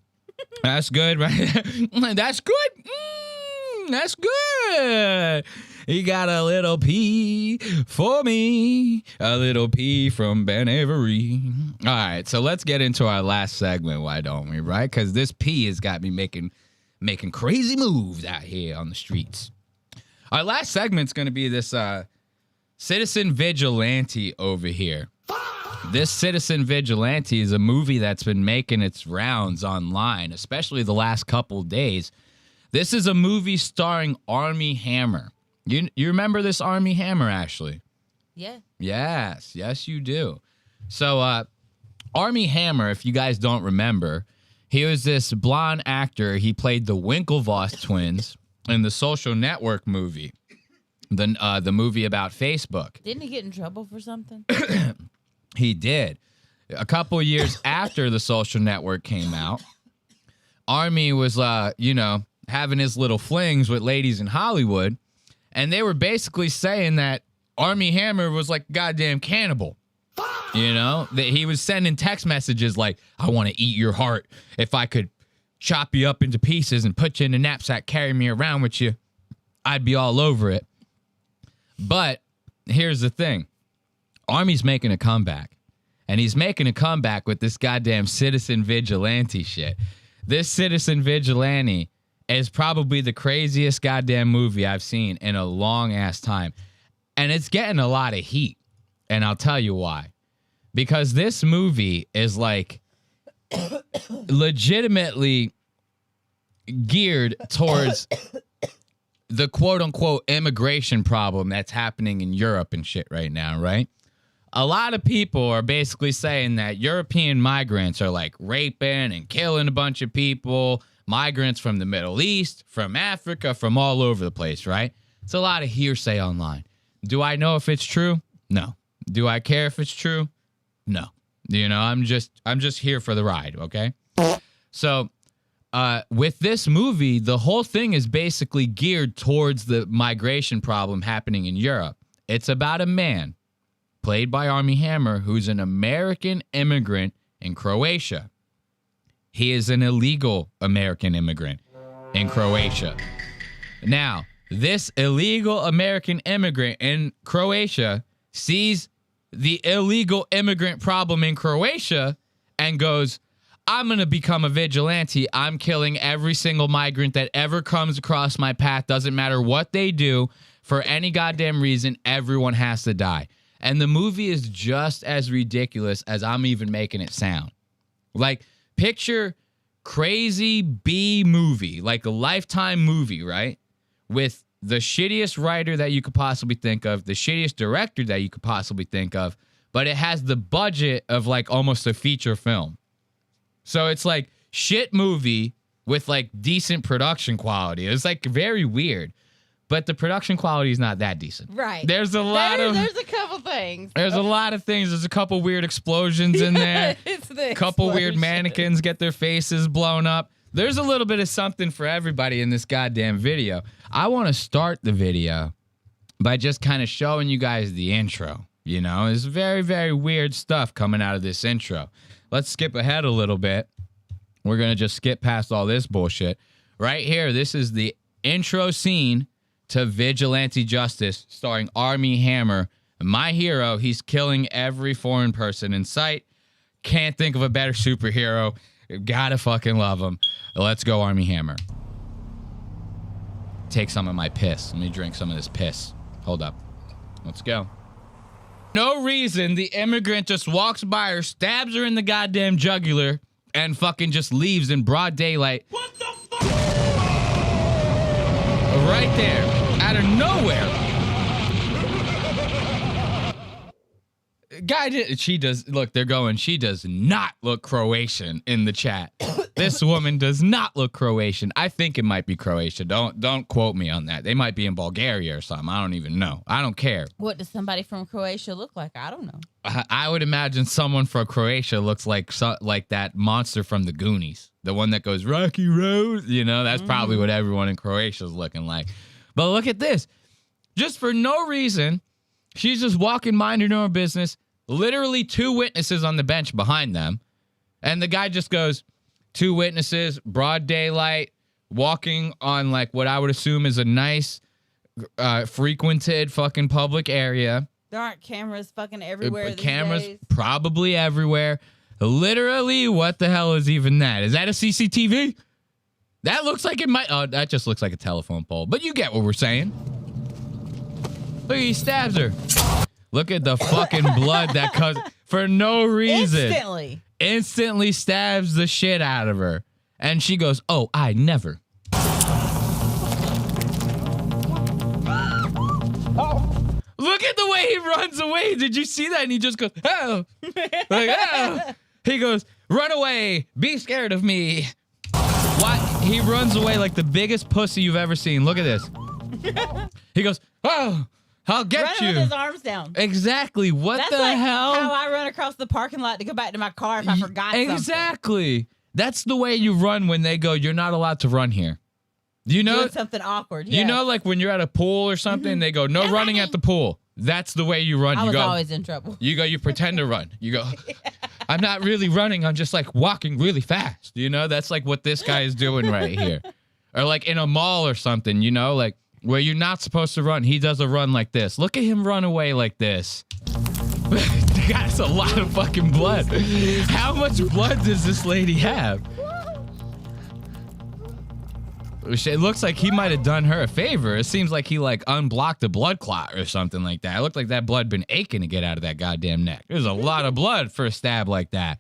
That's good, right? That's good. That's good. You got a little pee for me. A little pee from Ben Avery. All right, so let's get into our last segment, why don't we, right? Because this pee has got me making crazy moves out here on the streets. Our last segment's going to be this Citizen Vigilante over here. This Citizen Vigilante is a movie that's been making its rounds online, especially the last couple days. This is a movie starring Armie Hammer. You remember this Armie Hammer, Ashley? Yeah. Yes, you do. So, Armie Hammer, if you guys don't remember, he was this blonde actor. He played the Winklevoss twins in the Social Network movie, the movie about Facebook. Didn't he get in trouble for something? He did. A couple years after the Social Network came out, Armie was, having his little flings with ladies in Hollywood. And they were basically saying that Armie Hammer was like a goddamn cannibal. You know, that he was sending text messages like, I want to eat your heart. If I could chop you up into pieces and put you in a knapsack, carry me around with you, I'd be all over it. But here's the thing. Armie's making a comeback. And he's making a comeback with this goddamn Citizen Vigilante shit. This Citizen Vigilante is probably the craziest goddamn movie I've seen in a long-ass time. And it's getting a lot of heat. And I'll tell you why. Because this movie is like legitimately geared towards the quote-unquote immigration problem that's happening in Europe and shit right now, right? A lot of people are basically saying that European migrants are like raping and killing a bunch of people. Migrants from the Middle East, from Africa, from all over the place, right? It's a lot of hearsay online. Do I know if it's true? No. Do I care if it's true? No. You know, I'm just here for the ride, okay? So, with this movie, the whole thing is basically geared towards the migration problem happening in Europe. It's about a man, played by Armie Hammer, who's an American immigrant in Croatia. He is an illegal American immigrant in Croatia. Now, this illegal American immigrant in Croatia sees the illegal immigrant problem in Croatia and goes, I'm going to become a vigilante. I'm killing every single migrant that ever comes across my path. Doesn't matter what they do. For any goddamn reason, everyone has to die. And the movie is just as ridiculous as I'm even making it sound. Like, picture crazy B movie, like a Lifetime movie, right? With the shittiest writer that you could possibly think of, the shittiest director that you could possibly think of, but it has the budget of like almost a feature film. So it's like shit movie with like decent production quality. It's like very weird. But the production quality is not that decent. Right. There's a lot of... There's a couple things. There's a lot of things. There's a couple weird explosions in there. It's the Couple weird explosion. mannequins get their faces blown up. there's a little bit of something for everybody in this goddamn video. I want to start the video by just kind of showing you guys the intro. You know, it's very, very weird stuff coming out of this intro. Let's skip ahead a little bit. We're going to just skip past all this bullshit. Right here, this is the intro scene to Vigilante Justice starring Armie Hammer. My hero, he's killing every foreign person in sight. Can't think of a better superhero. Gotta fucking love him. Let's go, Armie Hammer. Take some of my piss. Let me drink some of this piss. Hold up. Let's go. No reason, the immigrant just walks by her, stabs her in the goddamn jugular, and fucking just leaves in broad daylight. What the fuck? Right there. Out of nowhere. She does not look Croatian in the chat. This woman does not look Croatian. I think it might be Croatia. Don't quote me on that. They might be in Bulgaria or something. I don't even know. I don't care. What does somebody from Croatia look like? I don't know. I would imagine someone from Croatia looks like that monster from the Goonies. The one that goes, Rocky Road. You know, that's probably what everyone in Croatia is looking like. But look at this. Just for no reason, she's just walking, minding her own business. Literally 2 witnesses on the bench behind them. And the guy just goes, 2 witnesses, broad daylight, walking on like what I would assume is a nice, frequented fucking public area. There aren't cameras fucking everywhere these Cameras days. probably everywhere. Literally, what the hell is even that? Is that a CCTV? That looks like it might. Oh, that just looks like a telephone pole. But you get what we're saying. Look, he stabs her. Look at the fucking blood that comes for no reason. Instantly stabs the shit out of her. And she goes, oh, I never. Look at the way he runs away. Did you see that? And he just goes, oh. Like, oh. He goes, run away. Be scared of me. What? He runs away like the biggest pussy you've ever seen. Look at this. He goes, oh. I'll get you. Running with his arms down. Exactly. What That's the like hell? How I run across the parking lot to go back to my car if I forgot something. Exactly. That's the way you run when they go, you're not allowed to run here. Do you know? Doing something awkward. You know, like when you're at a pool or something, they go, no running at the pool. That's the way you run. I you was go, always in trouble. You go, you pretend to run. You go, I'm not really running. I'm just like walking really fast. You know, that's like what this guy is doing right here. Or like in a mall or something, you know, like where you're not supposed to run. He does a run like this. Look at him run away like this. That's a lot of fucking blood. How much blood does this lady have? It looks like he might have done her a favor. It seems like he like unblocked a blood clot or something like that. It looked like that blood been aching to get out of that goddamn neck. There's a lot of blood for a stab like that.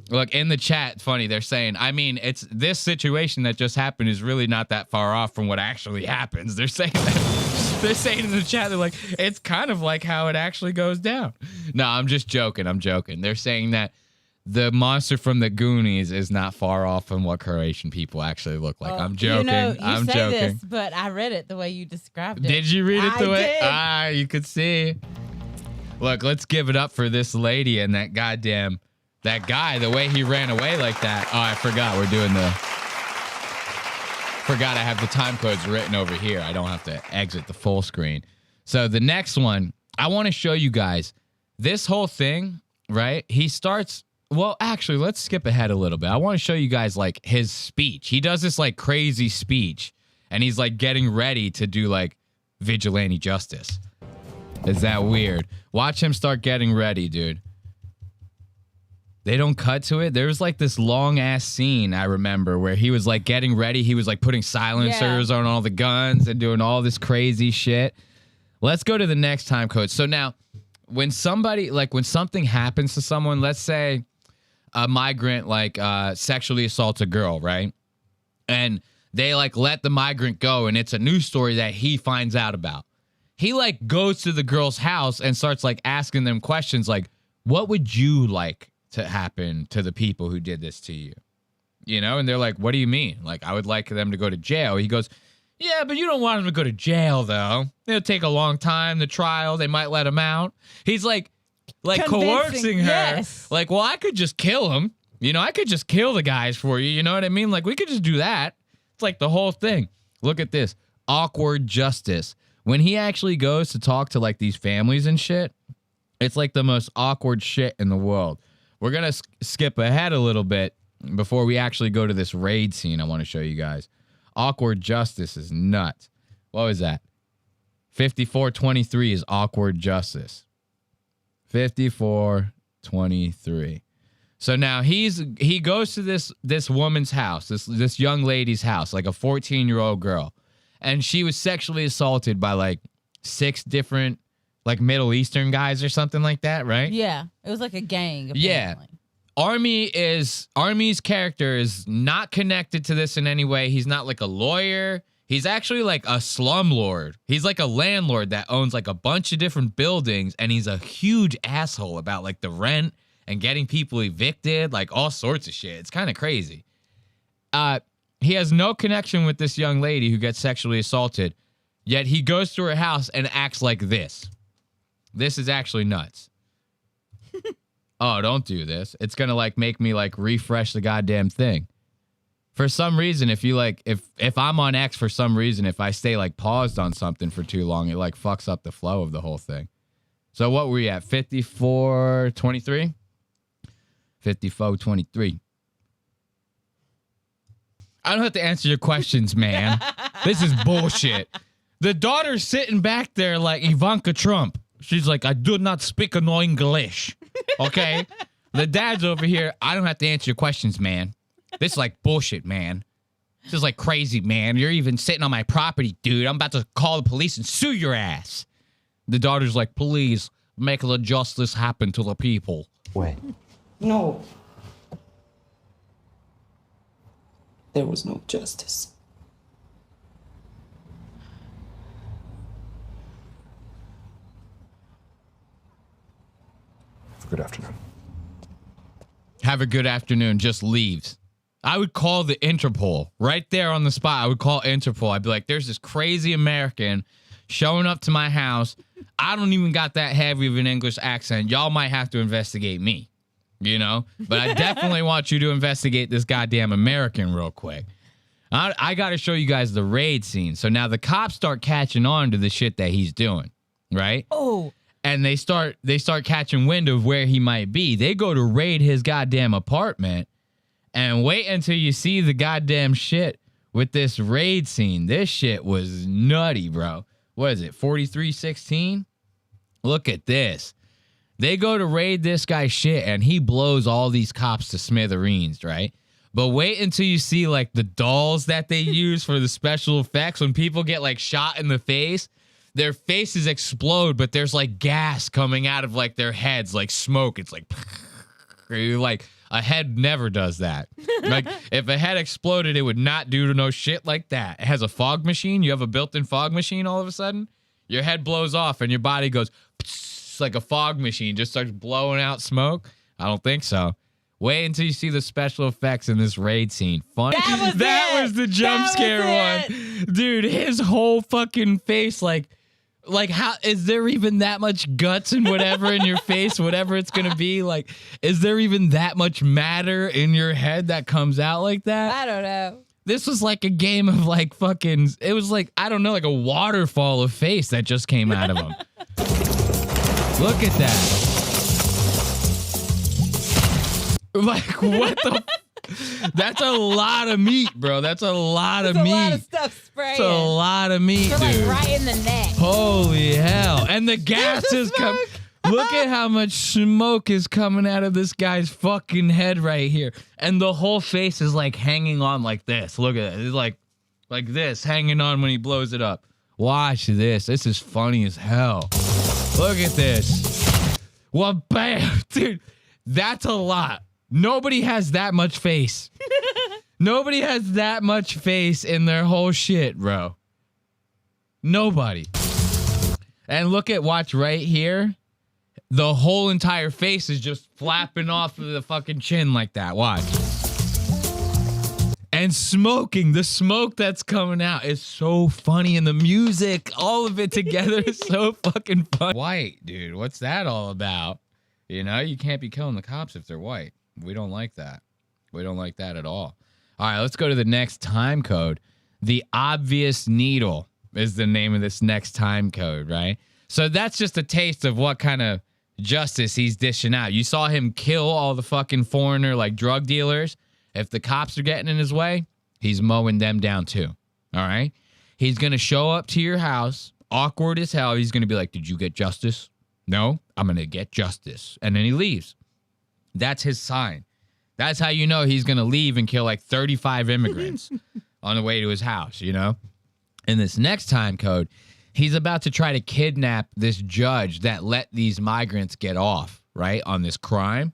Look, in the chat, funny, they're saying, I mean, it's this situation that just happened is really not that far off from what actually happens. They're saying that. They're saying in the chat, they're like, it's kind of like how it actually goes down. No, I'm just joking. I'm joking. They're saying that the monster from the Goonies is not far off from what Croatian people actually look like. I'm joking. You know, I'm say joking. this, but I read it the way you described it. Did you read it the way? Did. Ah, you could see. Look, let's give it up for this lady and that goddamn, that guy, the way he ran away like that. Oh, I forgot we're doing the, forgot I have the time codes written over here. I don't have to exit the full screen. So the next one, I want to show you guys this whole thing, right? He starts, well, actually, let's skip ahead a little bit. I want to show you guys like his speech. He does this like crazy speech and he's like getting ready to do like vigilante justice. Is that weird? Watch him start getting ready, dude. They don't cut to it. There's like this long ass scene I remember where he was like getting ready. He was like putting silencers on all the guns and doing all this crazy shit. Let's go to the next time code. So now when somebody, like when something happens to someone, let's say a migrant like sexually assaults a girl, right? And they like let the migrant go and it's a news story that he finds out about. He like goes to the girl's house and starts like asking them questions like, what would you like to happen to the people who did this to you? You know? And they're like, what do you mean? Like, I would like them to go to jail. He goes, yeah, but you don't want them to go to jail though. It'll take a long time, the trial, they might let him out. He's like coercing her. Yes. Like, well, I could just kill him You know, I could just kill the guys for you. You know what I mean? Like, we could just do that. It's like the whole thing. Look at this. Awkward justice. When he actually goes to talk to like these families and shit, it's like the most awkward shit in the world. We're going to skip ahead a little bit before we actually go to this raid scene I want to show you guys. Awkward justice is nuts. What was that? 5423 is awkward justice. 5423. So now he goes to this woman's house, this young lady's house, like a 14-year-old girl. And she was sexually assaulted by like 6 different like Middle Eastern guys or something like that, right? Yeah. It was like a gang. Apparently. Yeah. Army's character is not connected to this in any way. He's not like a lawyer. He's actually like a slumlord. He's like a landlord that owns like a bunch of different buildings, and he's a huge asshole about like the rent and getting people evicted, like all sorts of shit. It's kind of crazy. He has no connection with this young lady who gets sexually assaulted, yet he goes to her house and acts like this. This is actually nuts. Oh, don't do this. It's going to like make me like refresh the goddamn thing. For some reason, if you like, if I'm on X for some reason, if I stay like paused on something for too long, it like fucks up the flow of the whole thing. So what were we at? 5423? 5423. I don't have to answer your questions, man. This is bullshit. The daughter's sitting back there like Ivanka Trump. She's like, I do not speak no English. Okay? The dad's over here. I don't have to answer your questions, man. This is like bullshit, man. This is like crazy, man. You're even sitting on my property, dude. I'm about to call the police and sue your ass. The daughter's like, please make the justice happen to the people. Wait. No. There was no justice. Good afternoon. Have a good afternoon. Just leaves. I would call the Interpol right there on the spot. I would call Interpol. I'd be like, there's this crazy American showing up to my house. I don't even got that heavy of an English accent. Y'all might have to investigate me, you know? But I definitely want you to investigate this goddamn American real quick. I got to show you guys the raid scene. So now the cops start catching on to the shit that he's doing, right? Oh. And they start catching wind of where he might be. They go to raid his goddamn apartment, and wait until you see the goddamn shit with this raid scene. This shit was nutty, bro. What is it, 4316? Look at this. They go to raid this guy's shit, and he blows all these cops to smithereens, right? But wait until you see, like, the dolls that they use for the special effects. When people get, like, shot in the face, their faces explode, but there's, like, gas coming out of, like, their heads, like smoke. It's like, like, a head never does that. Like, if a head exploded, it would not do no shit like that. It has a fog machine. You have a built-in fog machine all of a sudden. Your head blows off, and your body goes like a fog machine, just starts blowing out smoke. I don't think so. Wait until you see the special effects in this raid scene. Fun. That was the jump scare one. Dude, his whole fucking face, like how is there even that much guts and whatever in your face, whatever it's gonna be? Like, is there even that much matter in your head that comes out like that? I don't know. This was like a game of like fucking, it was like, I don't know, like a waterfall of face that just came out of him. Look at that. Like, what the? That's a lot of meat, bro. That's a lot of meat. That's a lot of stuff spraying. It's a lot of meat, You're dude. like right in the neck. Holy hell. And the gas is coming. Look at how much smoke is coming out of this guy's fucking head right here. And the whole face is like hanging on like this. Look at it. It's like this, hanging on when he blows it up. Watch this. This is funny as hell. Look at this. Well, bam. Dude, that's a lot. Nobody has that much face. Nobody has that much face in their whole shit, bro. Nobody. And watch right here. The whole entire face is just flapping off of the fucking chin like that. Watch. And smoking. The smoke that's coming out is so funny. And the music, all of it together is so fucking fun. White, dude. What's that all about? You know, you can't be killing the cops if they're white. We don't like that. We don't like that at all. All right, let's go to the next time code. The obvious needle is the name of this next time code, right? So that's just a taste of what kind of justice he's dishing out. You saw him kill all the fucking foreigner, like, drug dealers. If the cops are getting in his way, he's mowing them down too. All right? He's going to show up to your house, awkward as hell. He's going to be like, did you get justice? No, I'm going to get justice. And then he leaves. That's his sign. That's how you know he's going to leave and kill like 35 immigrants on the way to his house, you know? In this next time code, he's about to try to kidnap this judge that let these migrants get off, right, on this crime.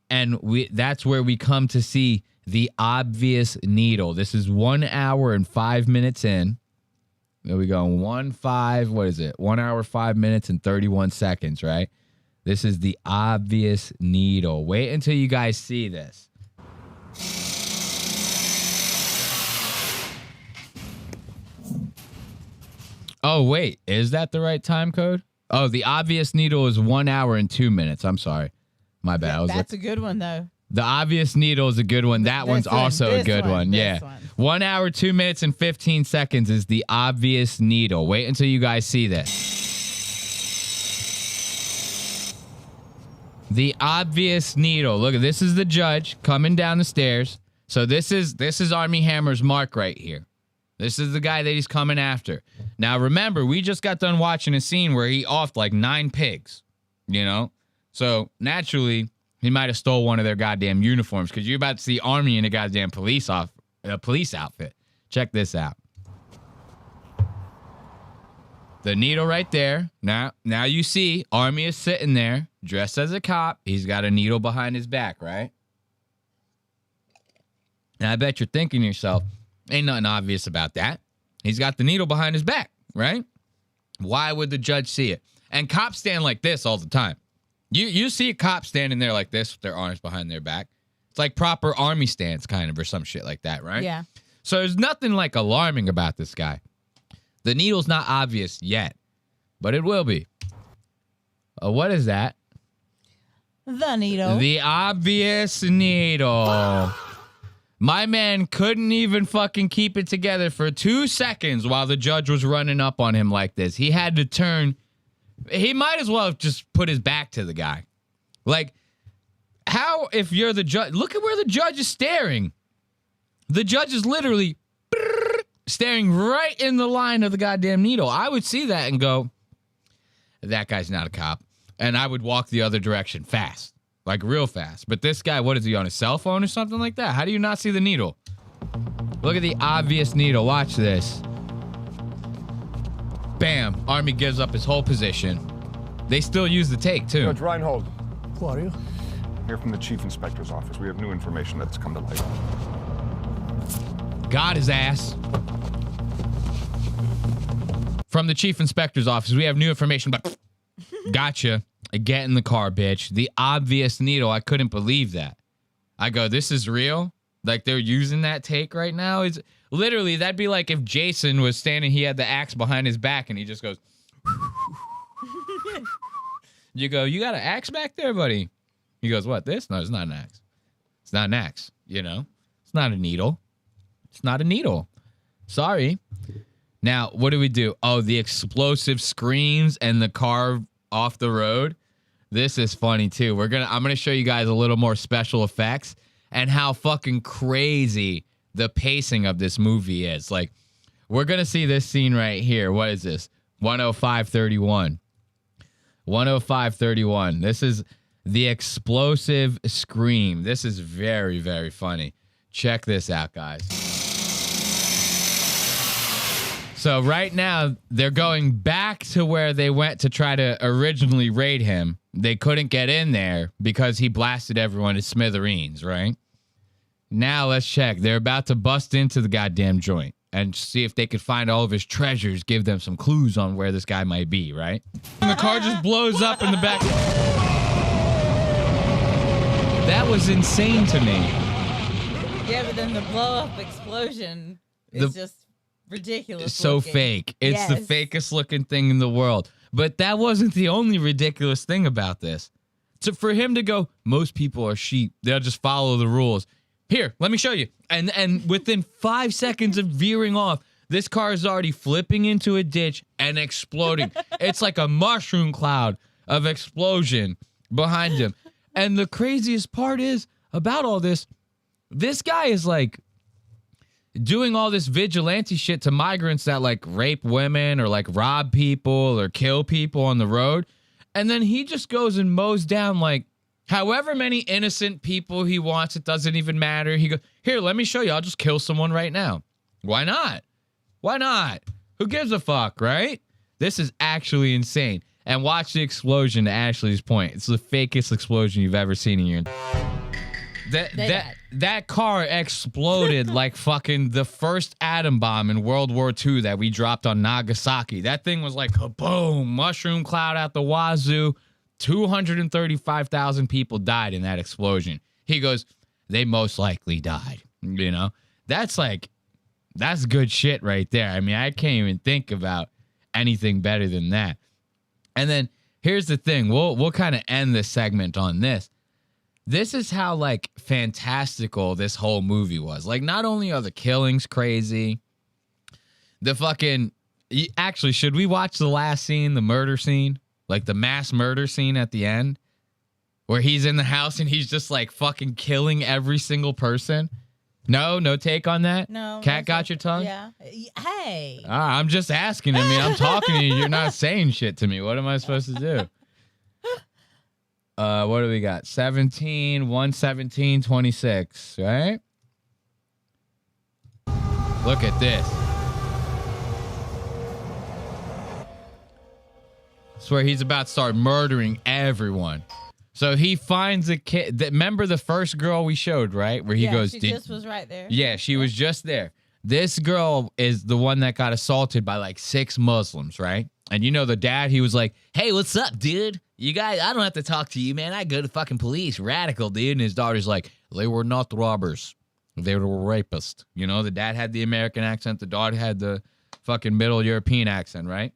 And that's where we come to see the obvious needle. This is 1 hour and 5 minutes in. There we go. 1 hour, 5 minutes, and 31 seconds, right? This is the obvious needle. Wait until you guys see this. Oh, wait. Is that the right time code? Oh, the obvious needle is 1 hour and 2 minutes. I'm sorry. My bad. That's a good one, though. The obvious needle is a good one. That one's also a good one. Yeah. 1 hour, 2 minutes, and 15 seconds is the obvious needle. Wait until you guys see this. The obvious needle. Look, this is the judge coming down the stairs. So this is Army Hammer's mark right here. This is the guy that he's coming after. Now, remember, we just got done watching a scene where he offed like 9 pigs, you know? So, naturally, he might have stole one of their goddamn uniforms because you're about to see Army in a goddamn police outfit. Check this out. The needle right there. Now you see Army is sitting there, dressed as a cop. He's got a needle behind his back, right? And I bet you're thinking to yourself, ain't nothing obvious about that. He's got the needle behind his back, right? Why would the judge see it? And cops stand like this all the time. You see a cop standing there like this with their arms behind their back. It's like proper Army stance kind of or some shit like that, right? Yeah. So there's nothing like alarming about this guy. The needle's not obvious yet, but it will be. What is that? The needle. The obvious needle. My man couldn't even fucking keep it together for 2 seconds while the judge was running up on him like this. He had to turn. He might as well have just put his back to the guy. Like, how, if you're the judge, look at where the judge is staring. The judge is literally staring right in the line of the goddamn needle. I would see that and go, that guy's not a cop. And I would walk the other direction fast, like real fast. But this guy, what is he, on his cell phone or something like that? How do you not see the needle? Look at the obvious needle. Watch this. Bam. Army gives up his whole position. They still use the take, too. Judge Reinhold. Who are you? Here from the Chief Inspector's office. We have new information that's come to light. Got his ass. From the Chief Inspector's office, we have new information, but gotcha. Get in the car, bitch. The obvious needle. I couldn't believe that. I go, this is real? Like, they're using that take right now? It's literally, that'd be like if Jason was standing, he had the axe behind his back, and he just goes, you go, you got an axe back there, buddy? He goes, what, this? No, it's not an axe. It's not an axe, you know? It's not a needle. It's not a needle. Sorry. Now, what do we do? Oh, the explosive screams and the car off the road. This is funny too. I'm gonna show you guys a little more special effects and how fucking crazy the pacing of this movie is. Like, we're gonna see this scene right here. What is this? 105:31. 105:31. This is the explosive scream. This is very, very funny. Check this out, guys. So right now, they're going back to where they went to try to originally raid him. They couldn't get in there because he blasted everyone to smithereens, right? Now let's check. They're about to bust into the goddamn joint and see if they could find all of his treasures, give them some clues on where this guy might be, right? And the car just blows up in the back. That was insane to me. Yeah, but then the blow-up explosion is just ridiculous. It's so fake. It's the fakest looking thing in the world. But that wasn't the only ridiculous thing about this. So for him to go, most people are sheep. They'll just follow the rules. Here, let me show you. And within 5 seconds of veering off, this car is already flipping into a ditch and exploding. It's like a mushroom cloud of explosion behind him. And the craziest part is about all this guy is like doing all this vigilante shit to migrants that like rape women or like rob people or kill people on the road. And then he just goes and mows down like however many innocent people he wants. It doesn't even matter. He goes, here, let me show you. I'll just kill someone right now. Why not? Why not? Who gives a fuck, right? This is actually insane. And watch the explosion, to Ashley's point. It's the fakest explosion you've ever seen in your... That car exploded like fucking the first atom bomb in World War II that we dropped on Nagasaki. That thing was like kaboom, mushroom cloud out the wazoo. 235,000 people died in that explosion. He goes, they most likely died. You know? That's good shit right there. I mean, I can't even think about anything better than that. And then here's the thing. We'll kind of end this segment on this. This is how like fantastical this whole movie was. Like, not only are the killings crazy, the fucking... Actually, should we watch the last scene, the murder scene? Like the mass murder scene at the end? Where he's in the house and he's just like fucking killing every single person? No take on that? No. Cat got your tongue? Yeah. Hey. I'm just asking. I mean, I'm talking to you. You're not saying shit to me. What am I supposed to do? What do we got? 17, 117, 26, right? Look at this. I swear he's about to start murdering everyone. So he finds a kid. Remember the first girl we showed, right? Where he goes, she just was right there. Yeah, she was just there. This girl is the one that got assaulted by like 6 Muslims, right? And you know the dad, he was like, hey, what's up, dude? You guys, I don't have to talk to you, man. I go to fucking police. Radical, dude. And his daughter's like, they were not robbers. They were rapists. You know, the dad had the American accent. The daughter had the fucking Middle European accent, right?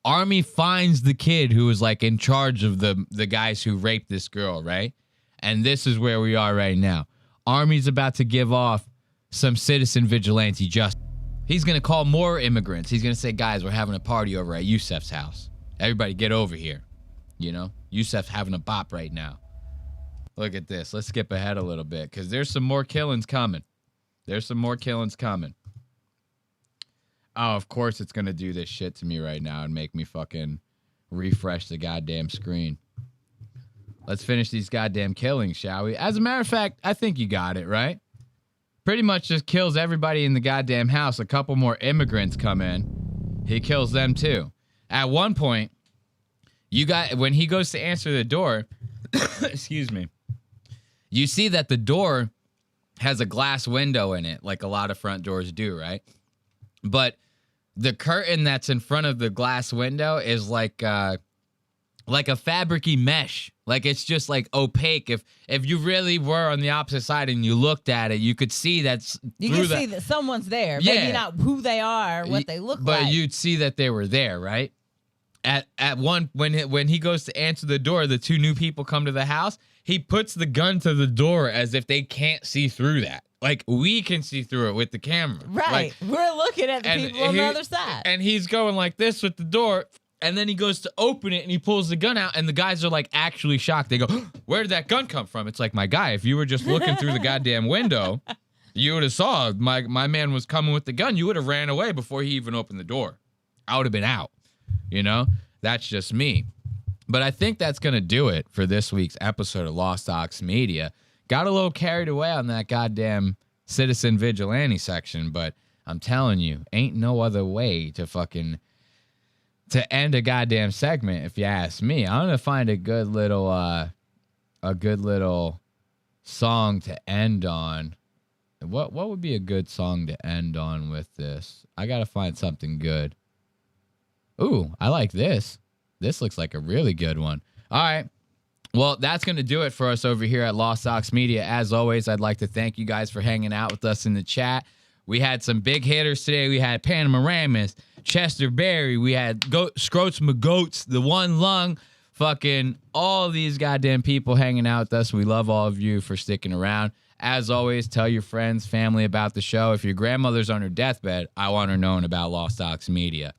Army finds the kid who was like in charge of the guys who raped this girl, right? And this is where we are right now. Army's about to give off some citizen vigilante justice. He's going to call more immigrants. He's going to say, guys, we're having a party over at Yusef's house. Everybody get over here. You know, Yusef's having a bop right now. Look at this. Let's skip ahead a little bit because there's some more killings coming. There's some more killings coming. Oh, of course it's going to do this shit to me right now and make me fucking refresh the goddamn screen. Let's finish these goddamn killings, shall we? As a matter of fact, I think you got it, right? Pretty much just kills everybody in the goddamn house. A couple more immigrants come in. He kills them too. At one point, when he goes to answer the door, excuse me, you see that the door has a glass window in it, like a lot of front doors do, right? But the curtain that's in front of the glass window is like a fabric-y mesh. Like it's just like opaque. If you really were on the opposite side and you looked at it, you could see that. You can see that someone's there. Yeah. Maybe not who they are, or what they look like. But you'd see that they were there, right? At one when he goes to answer the door, the 2 new people come to the house. He puts the gun to the door as if they can't see through that. Like, we can see through it with the camera. Right. Like, we're looking at the people on the other side. And he's going like this with the door, and then he goes to open it, and he pulls the gun out, and the guys are, like, actually shocked. They go, where did that gun come from? It's like, my guy, if you were just looking through the goddamn window, you would have saw my man was coming with the gun. You would have ran away before he even opened the door. I would have been out. You know? That's just me. But I think that's going to do it for this week's episode of Lost Ox Media. Got a little carried away on that goddamn citizen vigilante section, but I'm telling you, ain't no other way to end a goddamn segment if you ask me. I'm going to find a good little song to end on. What would be a good song to end on with this? I got to find something good. Ooh, I like this. This looks like a really good one. All right. Well, that's going to do it for us over here at Lost Ox Media. As always, I'd like to thank you guys for hanging out with us in the chat. We had some big hitters today. We had Panoramamus, Chester Berry. We had Scroats McGoats, the One Lung, fucking all these goddamn people hanging out with us. We love all of you for sticking around. As always, tell your friends, family about the show. If your grandmother's on her deathbed, I want her known about Lost Ox Media.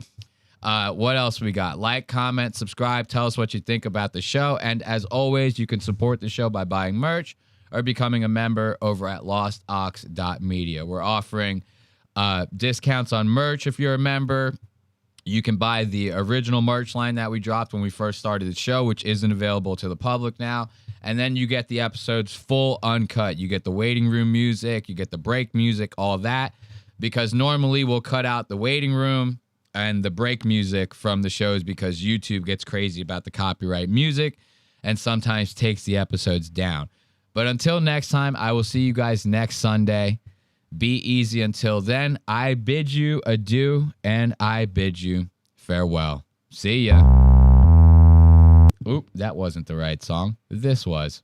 What else we got? Like, comment, subscribe. Tell us what you think about the show. And as always, you can support the show by buying merch or becoming a member over at lostox.media. We're offering discounts on merch if you're a member. You can buy the original merch line that we dropped when we first started the show, which isn't available to the public now. And then you get the episodes full uncut. You get the waiting room music, you get the break music, all that. Because normally we'll cut out the waiting room and the break music from the shows because YouTube gets crazy about the copyright music and sometimes takes the episodes down. But until next time, I will see you guys next Sunday. Be easy until then. I bid you adieu and I bid you farewell. See ya. Oop, that wasn't the right song. This was.